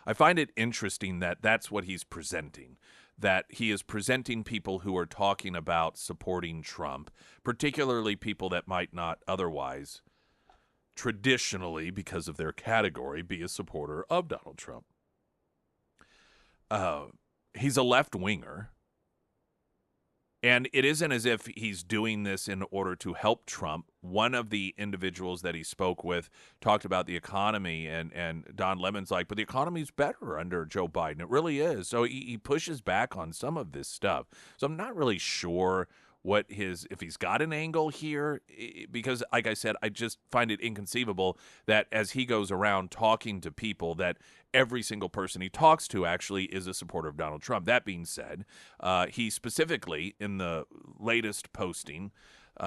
I find it interesting that that's what he's presenting, that he is presenting people who are talking about supporting Trump, particularly people that might not otherwise traditionally, because of their category, be a supporter of Donald Trump. He's a left-winger, and it isn't as if he's doing this in order to help Trump. One of the individuals that he spoke with talked about the economy, and Don Lemon's like, but the economy's better under Joe Biden. It really is. So he pushes back on some of this stuff. So I'm not really sure if he's got an angle here, because like I said, I just find it inconceivable that as he goes around talking to people, that every single person he talks to actually is a supporter of Donald Trump. That being said, he specifically in the latest posting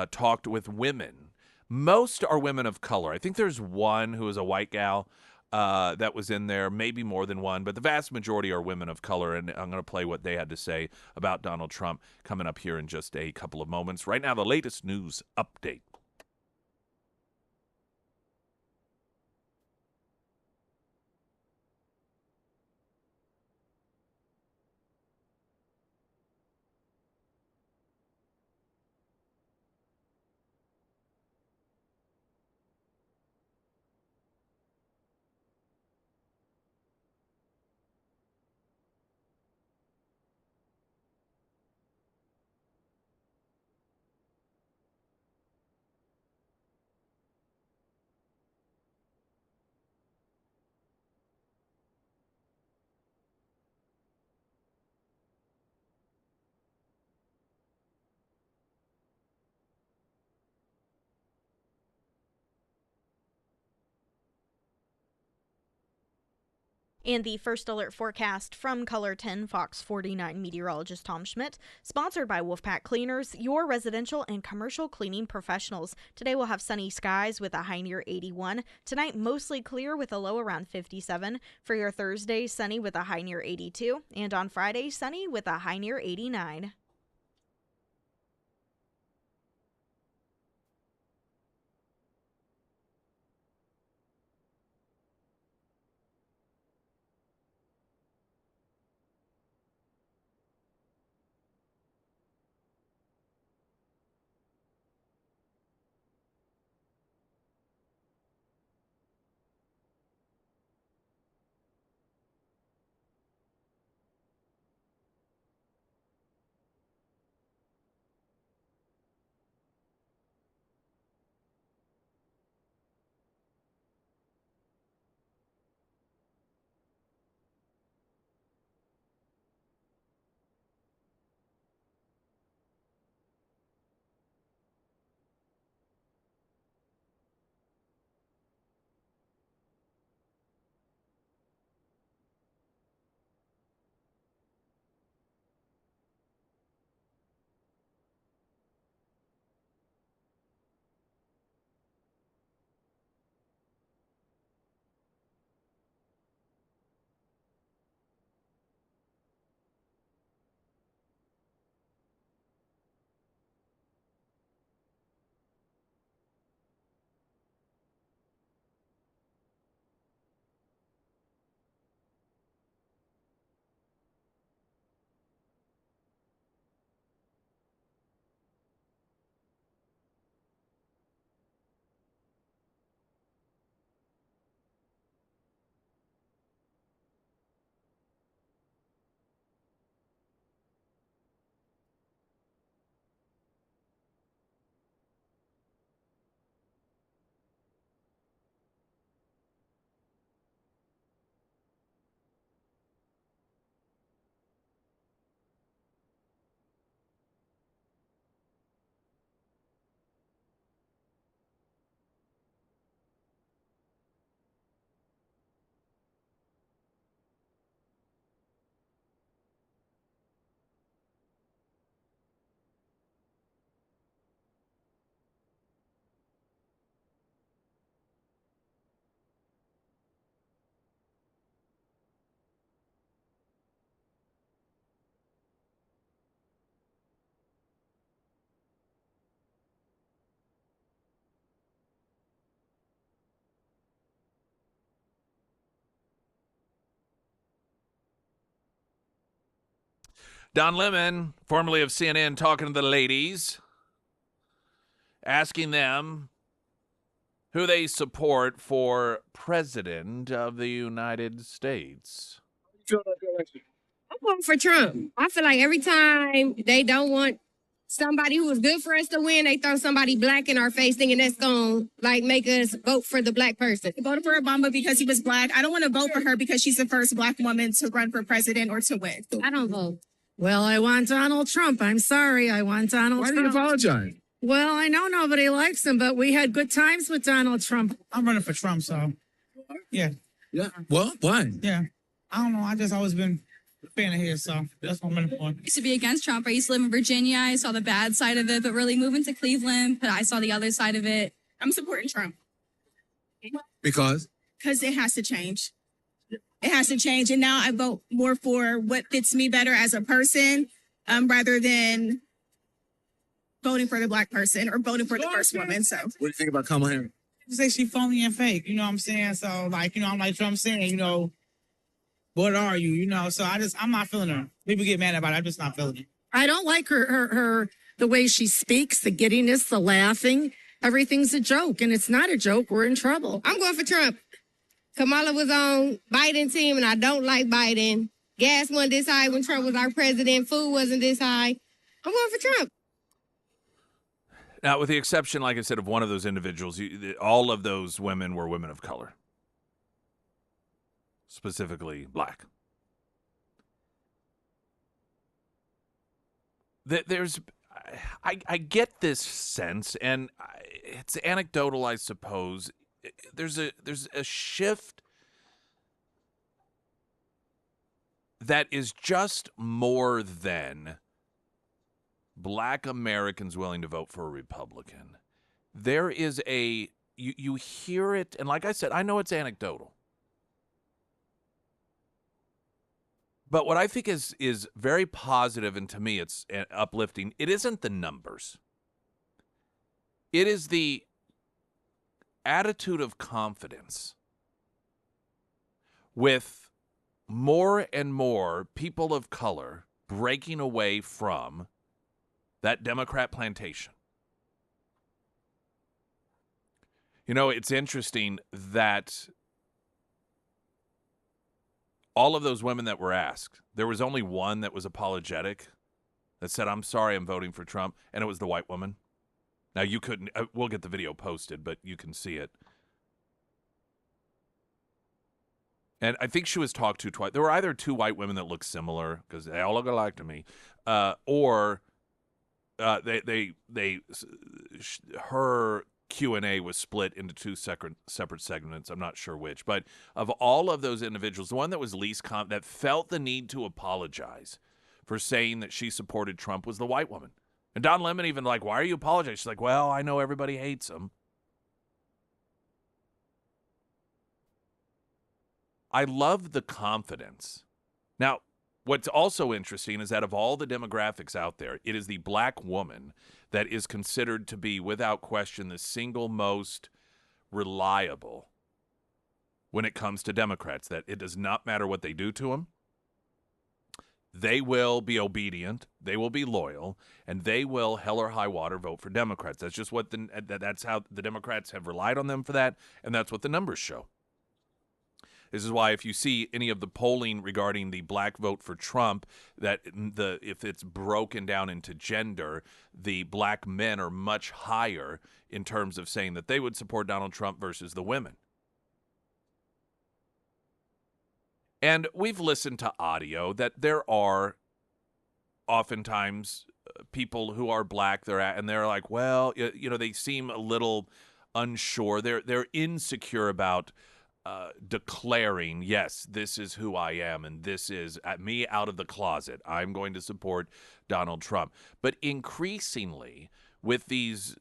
talked with women. Most are women of color. I think there's one who is a white gal that was in there, maybe more than one, but the vast majority are women of color, and I'm going to play what they had to say about Donald Trump coming up here in just a couple of moments. Right now, the latest news update. And the first alert forecast from Color 10 Fox 49 meteorologist Tom Schmidt, sponsored by Wolfpack Cleaners, your residential and commercial cleaning professionals. Today we'll have sunny skies with a high near 81. Tonight mostly clear with a low around 57. For your Thursday, sunny with a high near 82. And on Friday, sunny with a high near 89. Don Lemon, formerly of CNN, talking to the ladies, asking them who they support for president of the United States. I'm voting for Trump. I feel like every time they don't want somebody who is good for us to win, they throw somebody black in our face thinking that's going to make us vote for the black person. I voted for Obama because he was black. I don't want to vote for her because she's the first black woman to run for president or to win. I don't vote. Well, I want Donald Trump. I'm sorry. I want Donald Trump. Why did you apologize? Well, I know nobody likes him, but we had good times with Donald Trump. I'm running for Trump, so yeah. Yeah. Well, why? Yeah. I don't know. I just always been a fan of his, so that's what I'm running for. I used to be against Trump. I used to live in Virginia. I saw the bad side of it, but really moving to Cleveland, I saw the other side of it. I'm supporting Trump Because? because it has to change. It has to change. And now I vote more for what fits me better as a person rather than voting for the black person or voting for the first woman. So What do you think about Kamala Harris? You say she phony and fake, you know what I'm saying? So, like, I'm like Trump saying, what are you? So I'm not feeling her. People get mad about it. I'm just not feeling it. I don't like her the way she speaks, the giddiness, the laughing. Everything's a joke, and it's not a joke. We're in trouble. I'm going for Trump. Kamala was on Biden's team, and I don't like Biden. Gas wasn't this high when Trump was our president. Food wasn't this high. I'm going for Trump. Now, with the exception, like I said, of one of those individuals, all of those women were women of color, specifically black. I get this sense, and it's anecdotal, I suppose. There's a shift that is just more than black Americans willing to vote for a Republican. There is you hear it, and like I said, I know it's anecdotal. But what I think is very positive, and to me it's uplifting, it isn't the numbers. It is the attitude of confidence with more and more people of color breaking away from that Democrat plantation. It's interesting that all of those women that were asked, there was only one that was apologetic, that said, I'm sorry, I'm voting for Trump, and it was the white woman. Now, you couldn't, we'll get the video posted, but you can see it. And I think she was talked to twice. There were either two white women that looked similar, because they all look alike to me, or her Q&A was split into two separate segments. I'm not sure which, but of all of those individuals, the one that was least that felt the need to apologize for saying that she supported Trump was the white woman. And Don Lemon even why are you apologizing? She's like, well, I know everybody hates him. I love the confidence. Now, what's also interesting is that of all the demographics out there, it is the black woman that is considered to be, without question, the single most reliable when it comes to Democrats, that it does not matter what they do to them. They will be obedient, they will be loyal, and they will, hell or high water, vote for Democrats. That's just what that's how the Democrats have relied on them for that, and that's what the numbers show. This is why if you see any of the polling regarding the black vote for Trump, that if it's broken down into gender, the black men are much higher in terms of saying that they would support Donald Trump versus the women. And we've listened to audio that there are oftentimes people who are black and they're like, well, they seem a little unsure. They're insecure about declaring, yes, this is who I am, and this is me out of the closet. I'm going to support Donald Trump. But increasingly, with these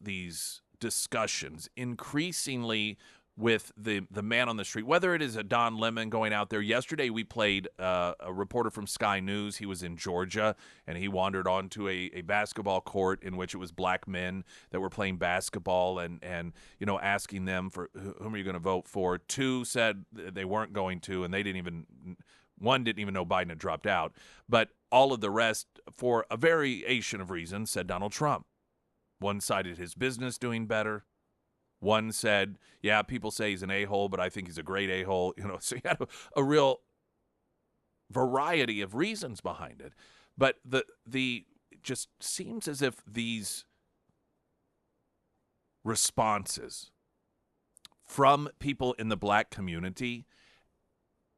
discussions, increasingly with the man on the street, whether it is a Don Lemon going out there. Yesterday we played a reporter from Sky News. He was in Georgia, and he wandered onto a basketball court in which it was black men that were playing basketball and asking them for whom are you going to vote for. Two said they weren't going to, and one didn't even know Biden had dropped out. But all of the rest, for a variation of reasons, said Donald Trump. One cited his business doing better. One said, yeah, people say he's an a-hole, but I think he's a great a-hole. So you had a real variety of reasons behind it. But it just seems as if these responses from people in the black community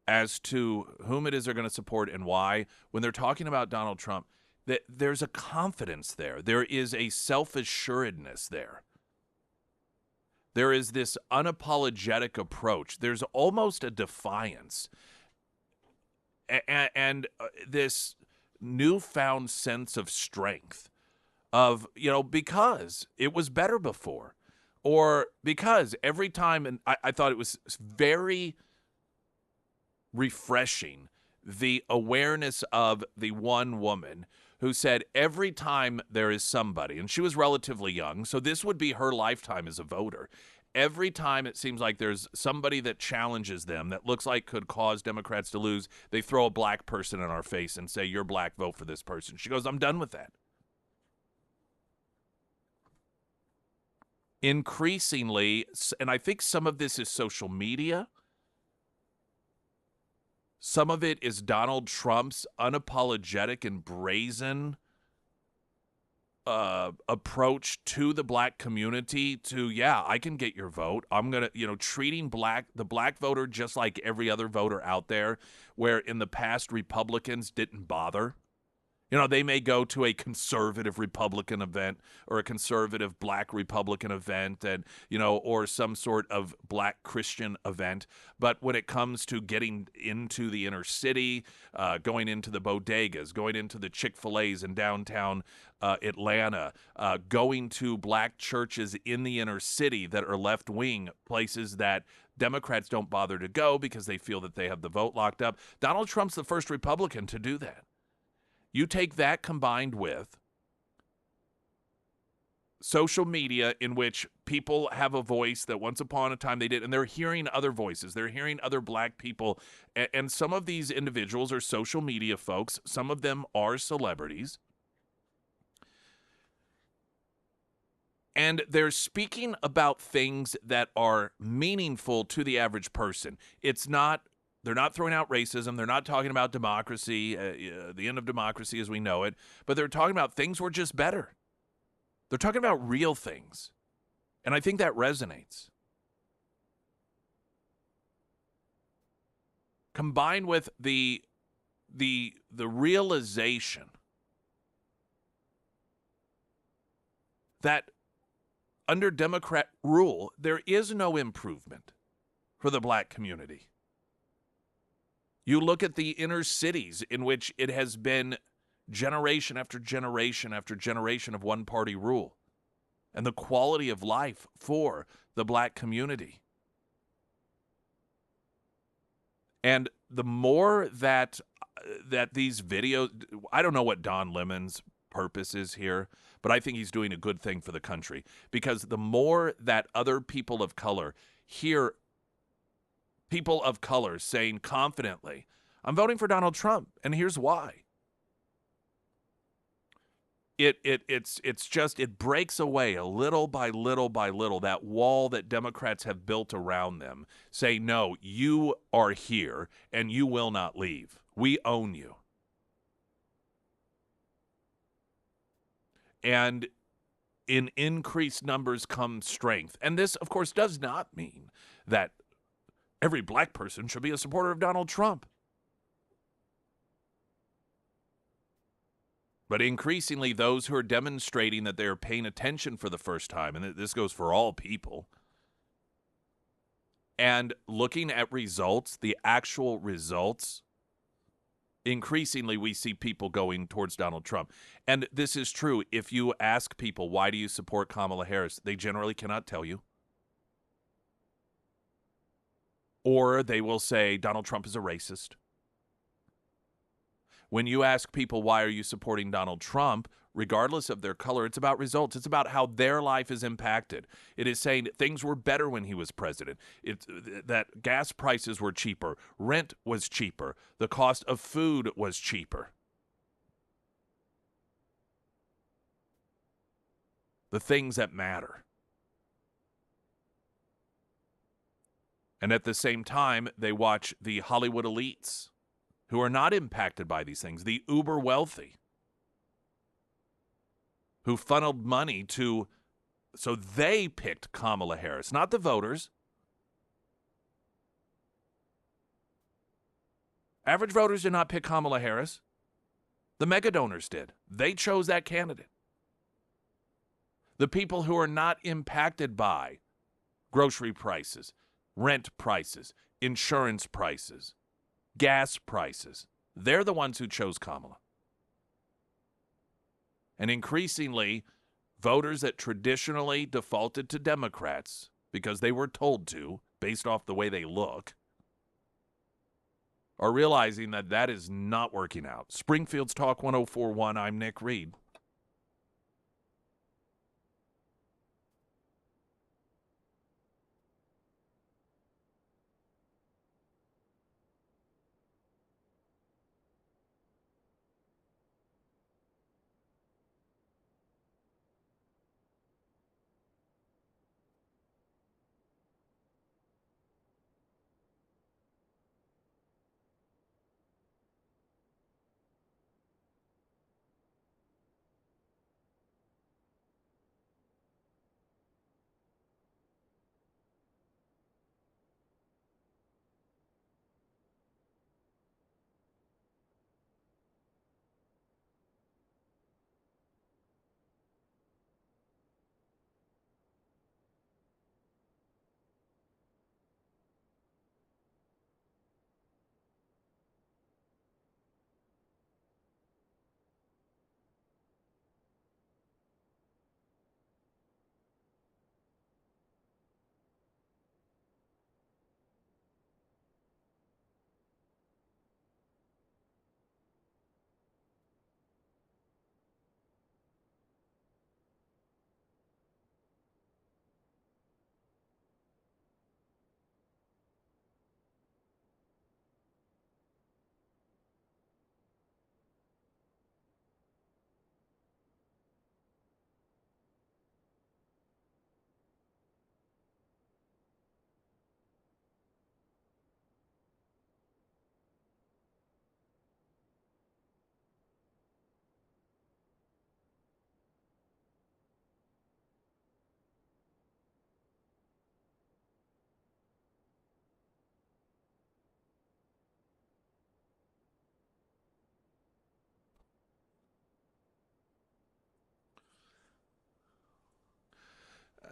as to whom it is they're going to support and why, when they're talking about Donald Trump, that there's a confidence there. There is a self-assuredness there. There is this unapologetic approach. There's almost a defiance and this newfound sense of strength of, because it was better before, or because every time, and I thought it was very refreshing, the awareness of the one woman who said every time there is somebody, and she was relatively young, so this would be her lifetime as a voter. Every time it seems like there's somebody that challenges them that looks like could cause Democrats to lose, they throw a black person in our face and say, you're black, vote for this person. She goes, I'm done with that. Increasingly, and I think some of this is social media, some of it is Donald Trump's unapologetic and brazen approach to the black community to, I can get your vote. I'm going to, treating the black voter just like every other voter out there, where in the past Republicans didn't bother. They may go to a conservative Republican event or a conservative black Republican event and, or some sort of black Christian event. But when it comes to getting into the inner city, going into the bodegas, going into the Chick-fil-A's in downtown Atlanta, going to black churches in the inner city that are left-wing, places that Democrats don't bother to go because they feel that they have the vote locked up, Donald Trump's the first Republican to do that. You take that combined with social media, in which people have a voice that once upon a time they did, and they're hearing other voices. They're hearing other black people. And some of these individuals are social media folks. Some of them are celebrities. And they're speaking about things that are meaningful to the average person. They're not throwing out racism. They're not talking about democracy, the end of democracy as we know it. But they're talking about things were just better. They're talking about real things. And I think that resonates. Combined with the realization that under Democrat rule, there is no improvement for the black community. You look at the inner cities in which it has been generation after generation after generation of one-party rule, and the quality of life for the black community. And the more that these videos, I don't know what Don Lemon's purpose is here, but I think he's doing a good thing for the country, because the more that other people of color hear people of color saying confidently, I'm voting for Donald Trump, and here's why. It breaks away a little by little by little that wall that Democrats have built around them, saying, no, you are here and you will not leave. We own you. And in increased numbers comes strength. And this, of course, does not mean that every black person should be a supporter of Donald Trump. But increasingly, those who are demonstrating that they are paying attention for the first time, and this goes for all people, and looking at results, the actual results, increasingly we see people going towards Donald Trump. And this is true. If you ask people, why do you support Kamala Harris, they generally cannot tell you. Or they will say Donald Trump is a racist. When you ask people, why are you supporting Donald Trump, regardless of their color, it's about results. It's about how their life is impacted. It is saying things were better when he was president. It's that gas prices were cheaper. Rent was cheaper. The cost of food was cheaper. the things that matter. And at the same time, they watch the Hollywood elites who are not impacted by these things, the uber wealthy, who funneled money to, so they picked Kamala Harris, not the voters. Average voters did not pick Kamala Harris. The mega donors did. They chose that candidate. The people who are not impacted by grocery prices, rent prices, insurance prices, gas prices, they're the ones who chose Kamala. And increasingly, voters that traditionally defaulted to Democrats because they were told to, based off the way they look, are realizing that that is not working out. Springfield's Talk 1041, I'm Nick Reed.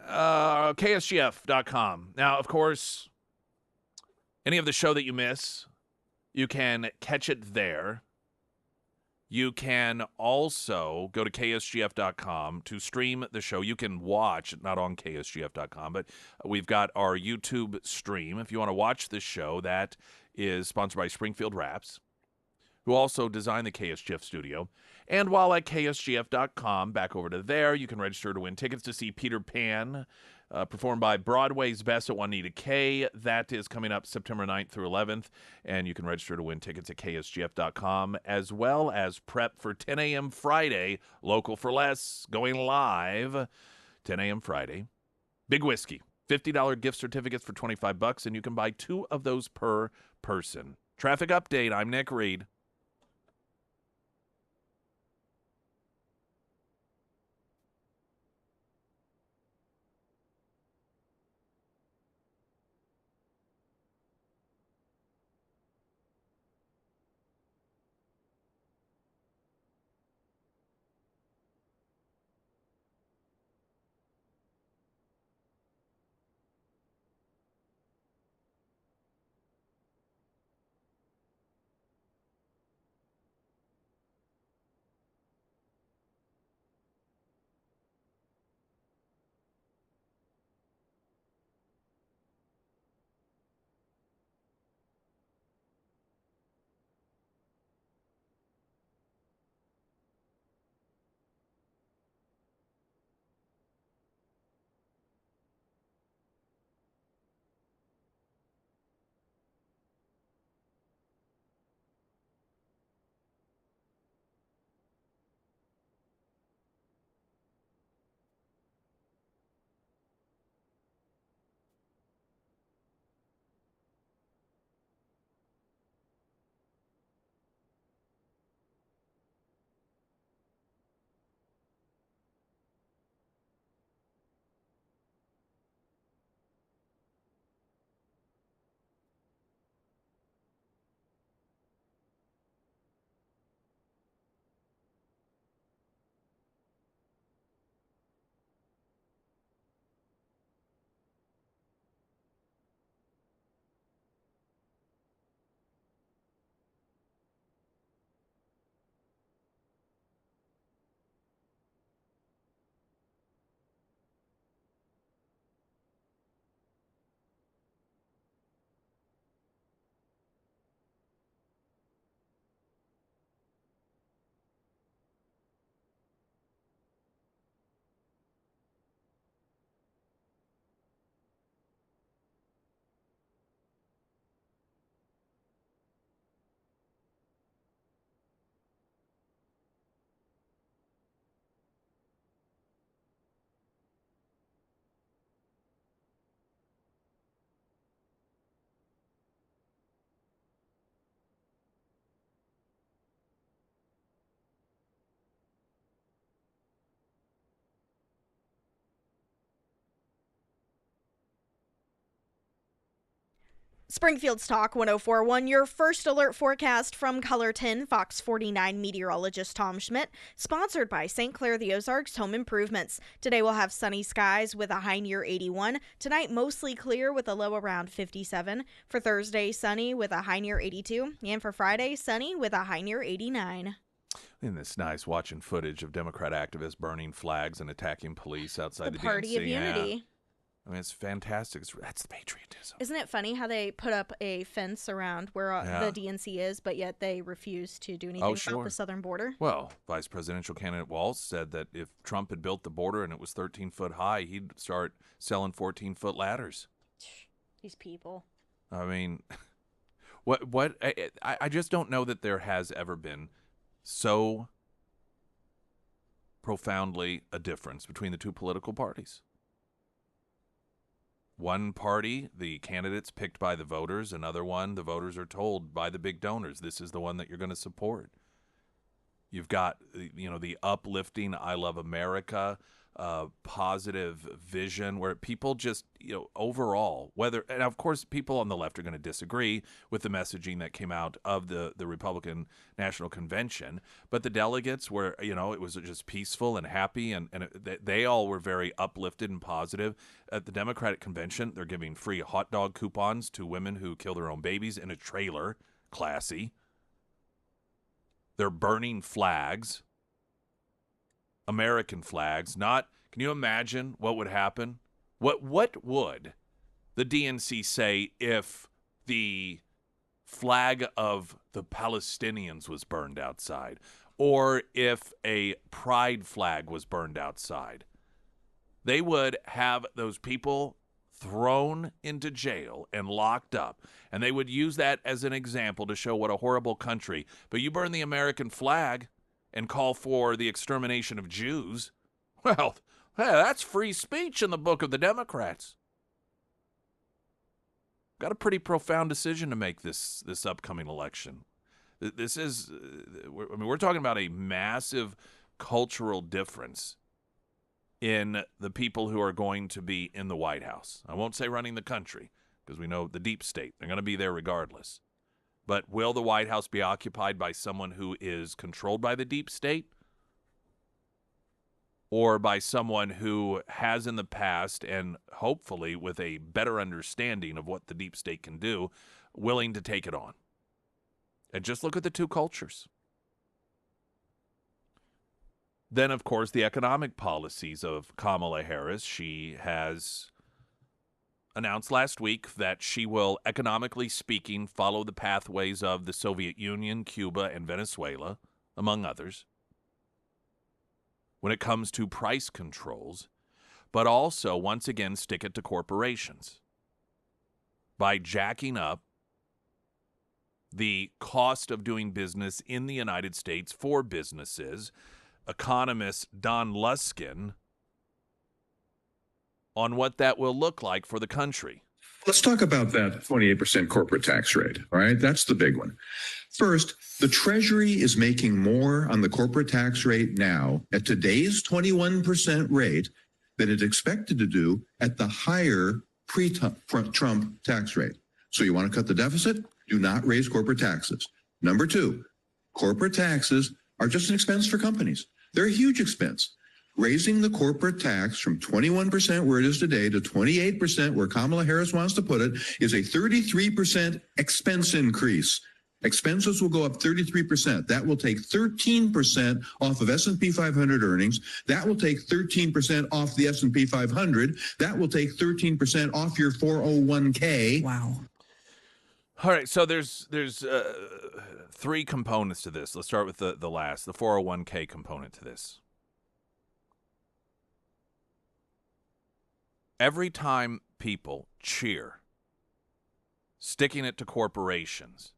KSGF.com. Now, of course, any of the show that you miss, you can catch it there. You can also go to KSGF.com to stream the show. You can watch, not on KSGF.com, but we've got our YouTube stream. If you want to watch this show, that is sponsored by Springfield Wraps, who also designed the KSGF studio. And while at KSGF.com, back over to there, you can register to win tickets to see Peter Pan, performed by Broadway's Best at Juanita K. That is coming up September 9th through 11th, and you can register to win tickets at KSGF.com, as well as prep for 10 a.m. Friday, Local for Less, going live 10 a.m. Friday. Big Whiskey, $50 gift certificates for $25, and you can buy 2 of those per person. Traffic update, I'm Nick Reed. Springfield's Talk 1041, your first alert forecast from Color 10, Fox 49 meteorologist Tom Schmidt, sponsored by St. Clair the Ozarks Home Improvements. Today we'll have sunny skies with a high near 81. Tonight, mostly clear with a low around 57. For Thursday, sunny with a high near 82. And for Friday, sunny with a high near 89. Isn't this nice watching footage of Democrat activists burning flags and attacking police outside the Party DNC? of Unity. Yeah. I mean, it's fantastic. That's the patriotism. Isn't it funny how they put up a fence around where the DNC is, but yet they refuse to do anything about the southern border? Well, Vice Presidential candidate Walz said that if Trump had built the border and it was 13 foot high, he'd start selling 14-foot ladders. These people. I mean, I just don't know that there has ever been so profoundly a difference between the two political parties. One party, the candidates picked by the voters. Another one, the voters are told by the big donors, this is the one that you're going to support. You've got, the uplifting, I love America, positive vision where people just, overall, and of course people on the left are going to disagree with the messaging that came out of the Republican National Convention, but the delegates were, it was just peaceful and happy, and they all were very uplifted and positive. At the Democratic Convention, they're giving free hot dog coupons to women who kill their own babies in a trailer. Classy. They're burning flags. American flags, can you imagine what would happen? What would the DNC say if the flag of the Palestinians was burned outside, or if a pride flag was burned outside? They would have those people thrown into jail and locked up, and they would use that as an example to show what a horrible country. But you burn the American flag and call for the extermination of Jews, well, that's free speech in the book of the Democrats. Got a pretty profound decision to make this upcoming election. This is, we're talking about a massive cultural difference in the people who are going to be in the White House. I won't say running the country, because we know the deep state. They're going to be there regardless. But will the White House be occupied by someone who is controlled by the deep state? Or by someone who has in the past, and hopefully with a better understanding of what the deep state can do, willing to take it on? And just look at the two cultures. Then, of course, the economic policies of Kamala Harris. She has announced last week that she will, economically speaking, follow the pathways of the Soviet Union, Cuba, and Venezuela, among others, when it comes to price controls, but also, once again, stick it to corporations by jacking up the cost of doing business in the United States for businesses. Economist Don Luskin on what that will look like for the country. Let's talk about that 28% corporate tax rate. All right, that's the big one. First, the Treasury is making more on the corporate tax rate now at today's 21% rate than it's expected to do at the higher pre-Trump tax rate. So you want to cut the deficit? Do not raise corporate taxes. Number two, corporate taxes are just an expense for companies. They're a huge expense. Raising the corporate tax from 21% where it is today to 28% where Kamala Harris wants to put it is a 33% expense increase. Expenses will go up 33%. That will take 13% off of S&P 500 earnings. That will take 13% off the S&P 500. That will take 13% off your 401k. Wow. All right, so there's three components to this. Let's start with the last, the 401k component to this. Every time people cheer, sticking it to corporations,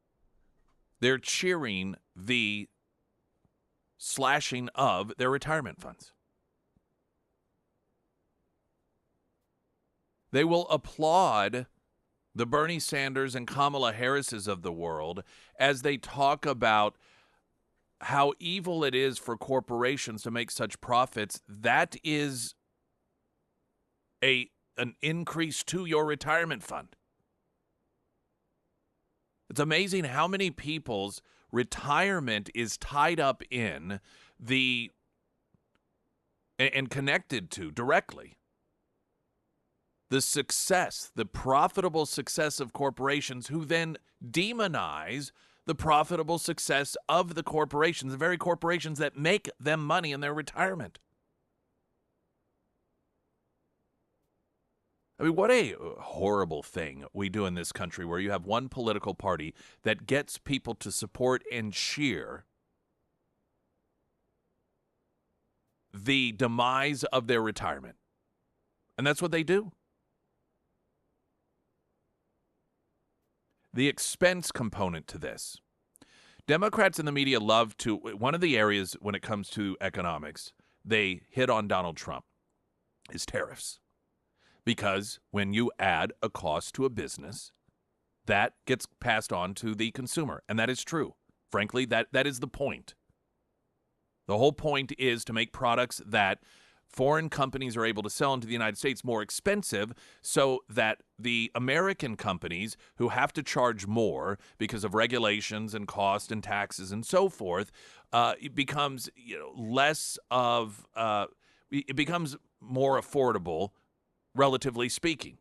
they're cheering the slashing of their retirement funds. They will applaud the Bernie Sanders and Kamala Harrises of the world as they talk about how evil it is for corporations to make such profits. That is an increase to your retirement fund. It's amazing how many people's retirement is tied up in the and connected to directly the success, the profitable success of corporations, who then demonize the profitable success of the corporations, the very corporations that make them money in their retirement. I mean, what a horrible thing we do in this country, where you have one political party that gets people to support and cheer the demise of their retirement. And that's what they do. The expense component to this. Democrats in the media love to, one of the areas when it comes to economics, they hit on Donald Trump, is tariffs. Because when you add a cost to a business, that gets passed on to the consumer. And that is true. Frankly, that is the point. The whole point is to make products that foreign companies are able to sell into the United States more expensive, so that the American companies, who have to charge more because of regulations and cost and taxes and so forth, it becomes less of it becomes more affordable, relatively speaking.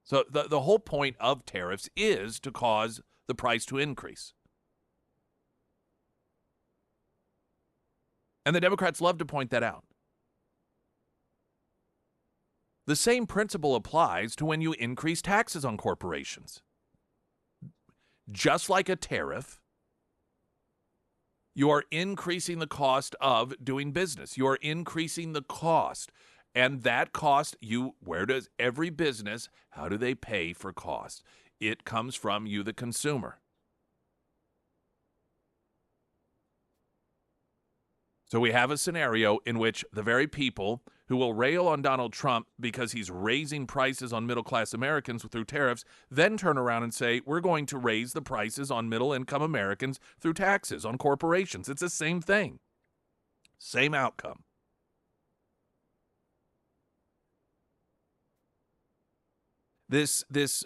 So the whole point of tariffs is to cause the price to increase. And the Democrats love to point that out. The same principle applies to when you increase taxes on corporations. Just like a tariff, you are increasing the cost of doing business. You are increasing the cost. And that cost, where does every business, how do they pay for cost? It comes from you, the consumer. So we have a scenario in which the very people who will rail on Donald Trump because he's raising prices on middle-class Americans through tariffs, then turn around and say, we're going to raise the prices on middle-income Americans through taxes on corporations. It's the same thing. Same outcome. This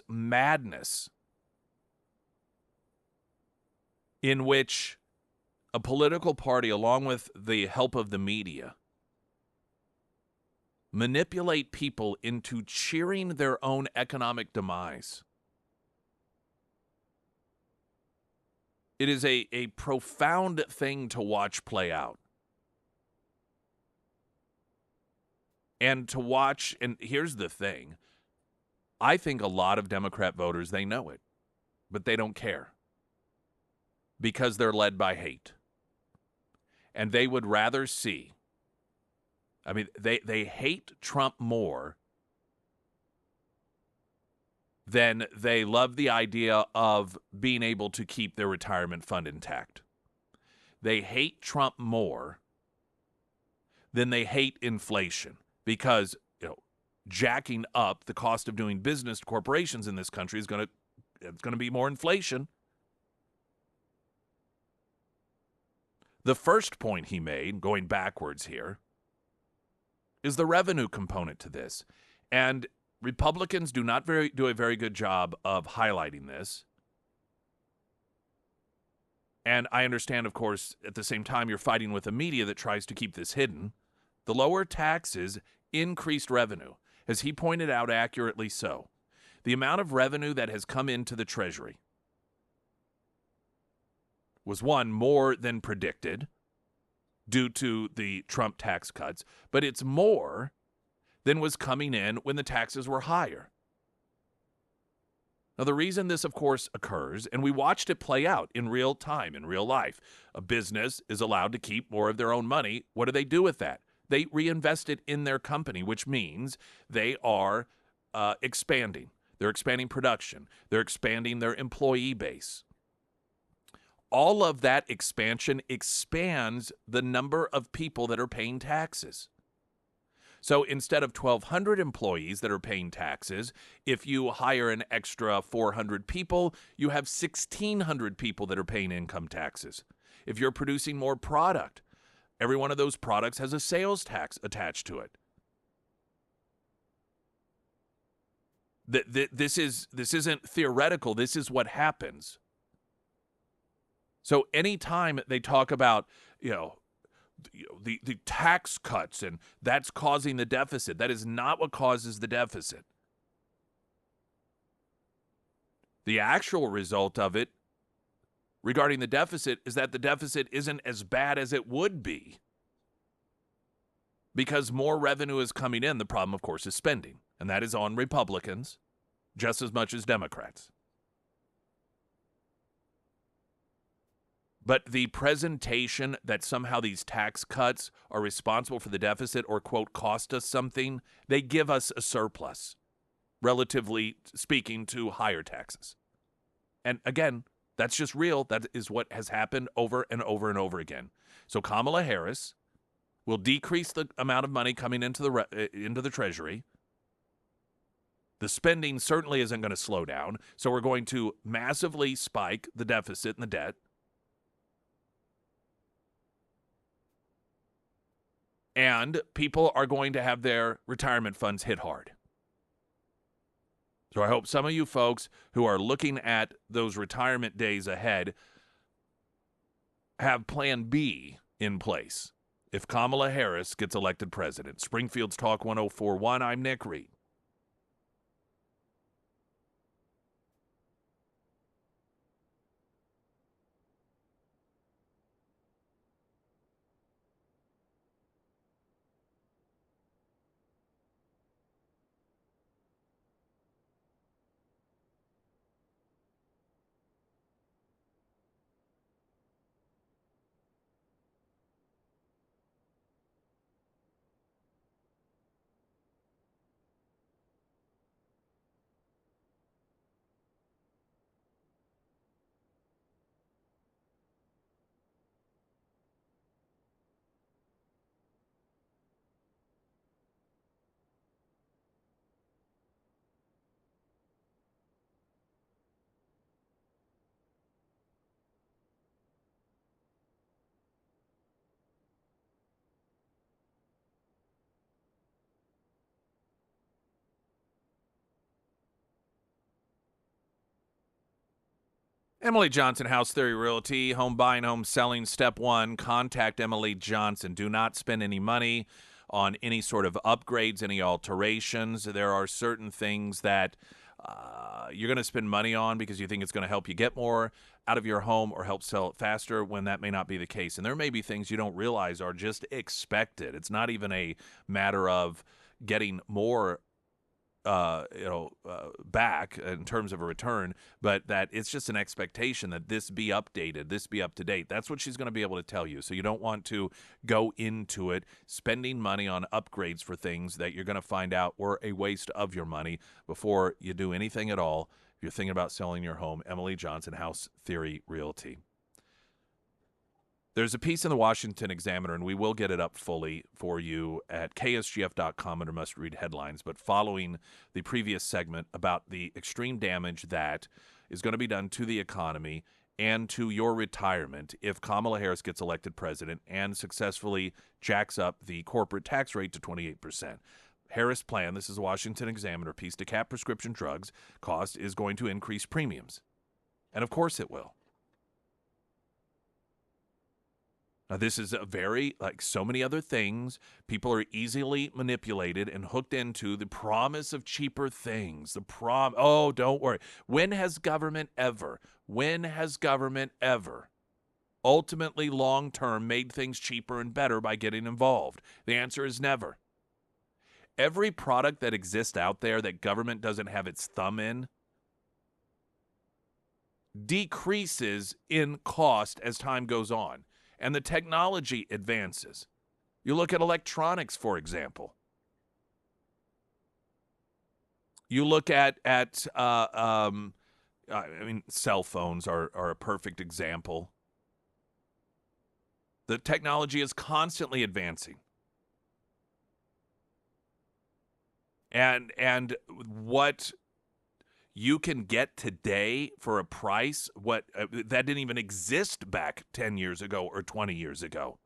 madness in which a political party, along with the help of the media, manipulate people into cheering their own economic demise. It is a profound thing to watch play out. And to watch, and here's the thing, I think a lot of Democrat voters, they know it, but they don't care because they're led by hate. And they would rather see, I mean, they hate Trump more than they love the idea of being able to keep their retirement fund intact. They hate Trump more than they hate inflation, because jacking up the cost of doing business to corporations in this country is going to be more inflation. The first point he made, going backwards here, is the revenue component to this. And Republicans do not do a very good job of highlighting this. And I understand, of course, at the same time, you're fighting with a media that tries to keep this hidden. The lower taxes increased revenue, as he pointed out accurately so. The amount of revenue that has come into the Treasury was, one, more than predicted due to the Trump tax cuts, but it's more than was coming in when the taxes were higher. Now, the reason this, of course, occurs, and we watched it play out in real time, in real life, a business is allowed to keep more of their own money. What do they do with that? They reinvest it in their company, which means they are expanding. They're expanding production. They're expanding their employee base. All of that expansion expands the number of people that are paying taxes. So instead of 1,200 employees that are paying taxes, if you hire an extra 400 people, you have 1,600 people that are paying income taxes. If you're producing more product, every one of those products has a sales tax attached to it. This isn't theoretical. This is what happens. So anytime they talk about, the tax cuts and that's causing the deficit, that is not what causes the deficit. The actual result of it regarding the deficit is that the deficit isn't as bad as it would be because more revenue is coming in. The problem, of course, is spending, and that is on Republicans just as much as Democrats. But the presentation that somehow these tax cuts are responsible for the deficit or, quote, cost us something, they give us a surplus, relatively speaking, to higher taxes. And again, that's just real. That is what has happened over and over and over again. So Kamala Harris will decrease the amount of money coming into the Treasury. The spending certainly isn't going to slow down. So we're going to massively spike the deficit and the debt. And people are going to have their retirement funds hit hard. So I hope some of you folks who are looking at those retirement days ahead have Plan B in place if Kamala Harris gets elected president. Springfield's Talk 104.1, I'm Nick Reed. Emily Johnson, House Theory Realty, home buying, home selling. Step one, contact Emily Johnson. Do not spend any money on any sort of upgrades, any alterations. There are certain things that you're going to spend money on because you think it's going to help you get more out of your home or help sell it faster when that may not be the case. And there may be things you don't realize are just expected. It's not even a matter of getting more back in terms of a return, but that it's just an expectation that this be updated, this be up to date. That's what she's going to be able to tell you. So you don't want to go into it spending money on upgrades for things that you're going to find out were a waste of your money before you do anything at all. If you're thinking about selling your home, Emily Johnson, House Theory Realty. There's a piece in the Washington Examiner, and we will get it up fully for you at ksgf.com under must-read headlines, but following the previous segment about the extreme damage that is going to be done to the economy and to your retirement if Kamala Harris gets elected president and successfully jacks up the corporate tax rate to 28%. Harris' plan, this is a Washington Examiner piece, to cap prescription drugs cost is going to increase premiums. And of course it will. Now, this is a very, like so many other things, people are easily manipulated and hooked into the promise of cheaper things. Oh, don't worry. When has government ever ultimately long-term made things cheaper and better by getting involved? The answer is never. Every product that exists out there that government doesn't have its thumb in decreases in cost as time goes on. And the technology advances. You look at electronics, for example. You look at cell phones are a perfect example. The technology is constantly advancing. And what you can get today for a price that didn't even exist back 10 years ago or 20 years ago.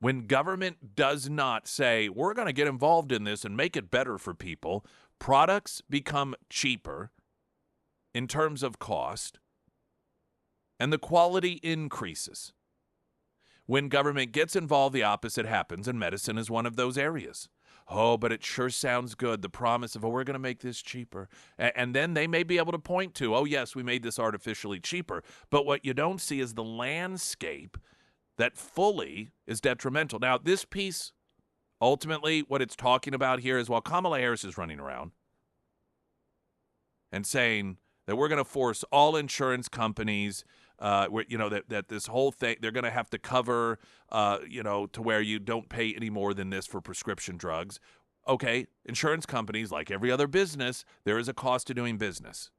When government does not say, we're going to get involved in this and make it better for people, products become cheaper, in terms of cost, and the quality increases. When government gets involved, the opposite happens, and medicine is one of those areas. Oh, but it sure sounds good, the promise of, oh, we're going to make this cheaper. And then they may be able to point to, oh, yes, we made this artificially cheaper. But what you don't see is the landscape that fully is detrimental. Now, this piece, ultimately, what it's talking about here is while Kamala Harris is running around and saying that we're going to force all insurance companies, that this whole thing, they're going to have to cover, to where you don't pay any more than this for prescription drugs. Okay, insurance companies, like every other business, there is a cost to doing business.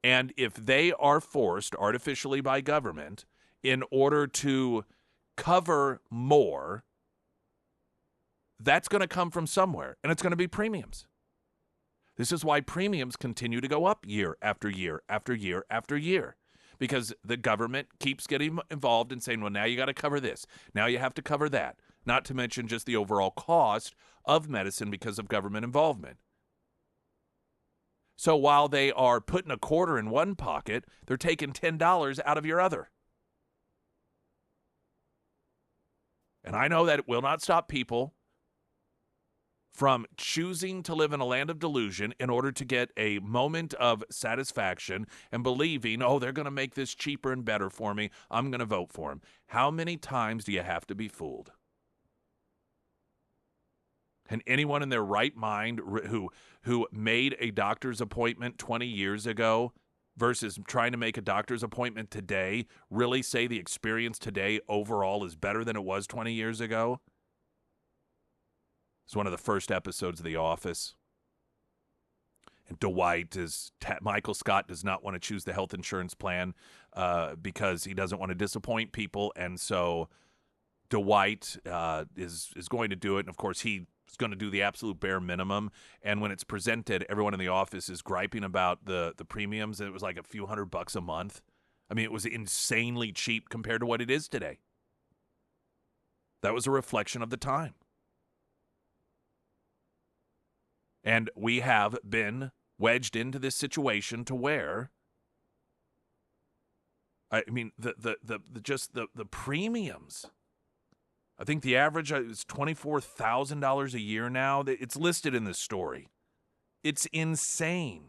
And if they are forced artificially by government in order to cover more, that's going to come from somewhere, and it's going to be premiums. This is why premiums continue to go up year after year after year after year, because the government keeps getting involved and saying, well, now you got to cover this. Now you have to cover that, not to mention just the overall cost of medicine because of government involvement. So while they are putting a quarter in one pocket, they're taking $10 out of your other. And I know that it will not stop people from choosing to live in a land of delusion in order to get a moment of satisfaction and believing, oh, they're going to make this cheaper and better for me, I'm going to vote for them. How many times do you have to be fooled? And anyone in their right mind who made a doctor's appointment 20 years ago versus trying to make a doctor's appointment today really say the experience today overall is better than it was 20 years ago? It's one of the first episodes of The Office. And Michael Scott does not want to choose the health insurance plan because he doesn't want to disappoint people. And so Dwight is going to do it. And, of course, he's going to do the absolute bare minimum. And when it's presented, everyone in the office is griping about the premiums. And it was like a few $100 a month. I mean, it was insanely cheap compared to what it is today. That was a reflection of the time. And we have been wedged into this situation to where, I mean, the premiums. I think the average is $24,000 a year now. It's listed in this story. It's insane.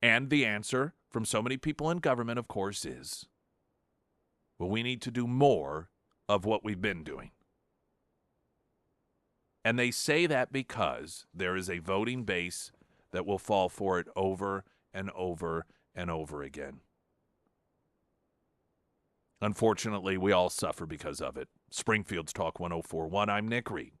And the answer from so many people in government, of course, is, well, we need to do more of what we've been doing. And they say that because there is a voting base that will fall for it over and over and over again. Unfortunately, we all suffer because of it. Springfield's Talk 104.1. I'm Nick Reed.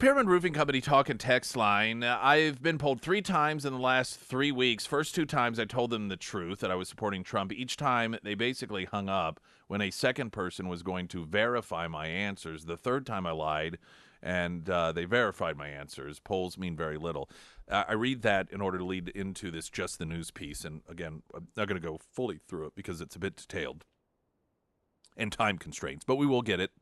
Pyramid Roofing Company talk and text line. I've been polled 3 times in the last 3 weeks. First 2 times I told them the truth, that I was supporting Trump. Each time they basically hung up when a second person was going to verify my answers. The third time I lied, and they verified my answers. Polls mean very little. I read that in order to lead into this Just the News piece. And again, I'm not going to go fully through it because it's a bit detailed and time constraints, but we will get it.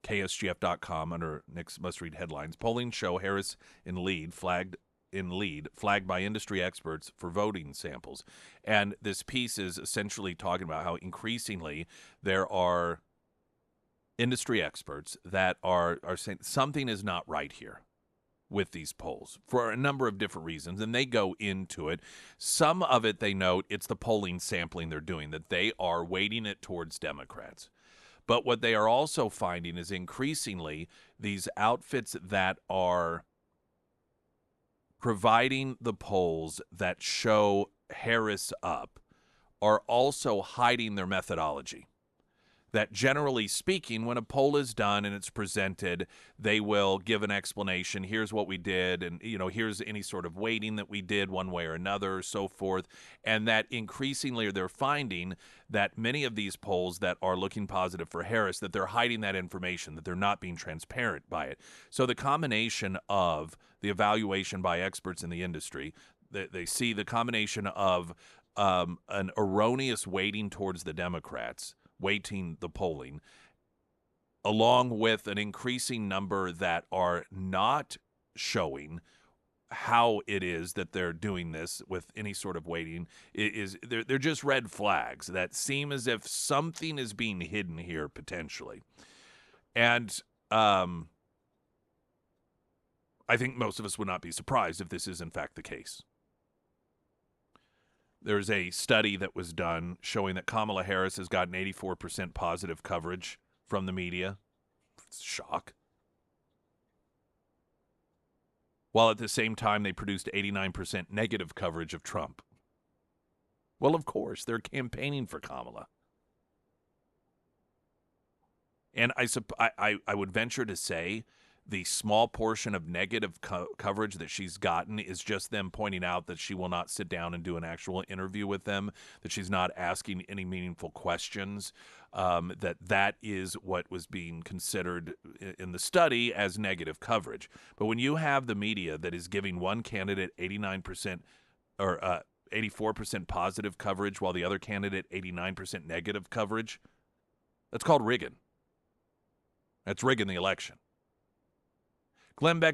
KSGF.com under Nick's must-read headlines. Polling show Harris flagged by industry experts for voting samples. And this piece is essentially talking about how increasingly there are industry experts that are saying something is not right here with these polls for a number of different reasons, and they go into it. Some of it they note it's the polling sampling they're doing, that they are weighting it towards Democrats. But what they are also finding is increasingly these outfits that are providing the polls that show Harris up are also hiding their methodology. That generally speaking, when a poll is done and it's presented, they will give an explanation. Here's what we did, and here's any sort of weighting that we did one way or another, so forth. And that increasingly they're finding that many of these polls that are looking positive for Harris, that they're hiding that information, that they're not being transparent by it. So the combination of the evaluation by experts in the industry, they see the combination of an erroneous weighting towards the Democrats, weighting the polling, along with an increasing number that are not showing how it is that they're doing this with any sort of weighting, they're just red flags that seem as if something is being hidden here potentially. And I think most of us would not be surprised if this is in fact the case. There's a study that was done showing that Kamala Harris has gotten 84% positive coverage from the media. It's a shock. While at the same time, they produced 89% negative coverage of Trump. Well, of course, they're campaigning for Kamala. And I would venture to say the small portion of negative coverage that she's gotten is just them pointing out that she will not sit down and do an actual interview with them, that she's not asking any meaningful questions, that is what was being considered in the study as negative coverage. But when you have the media that is giving one candidate 89% or 84% positive coverage while the other candidate 89% negative coverage, that's called rigging. That's rigging the election. Glenn Beck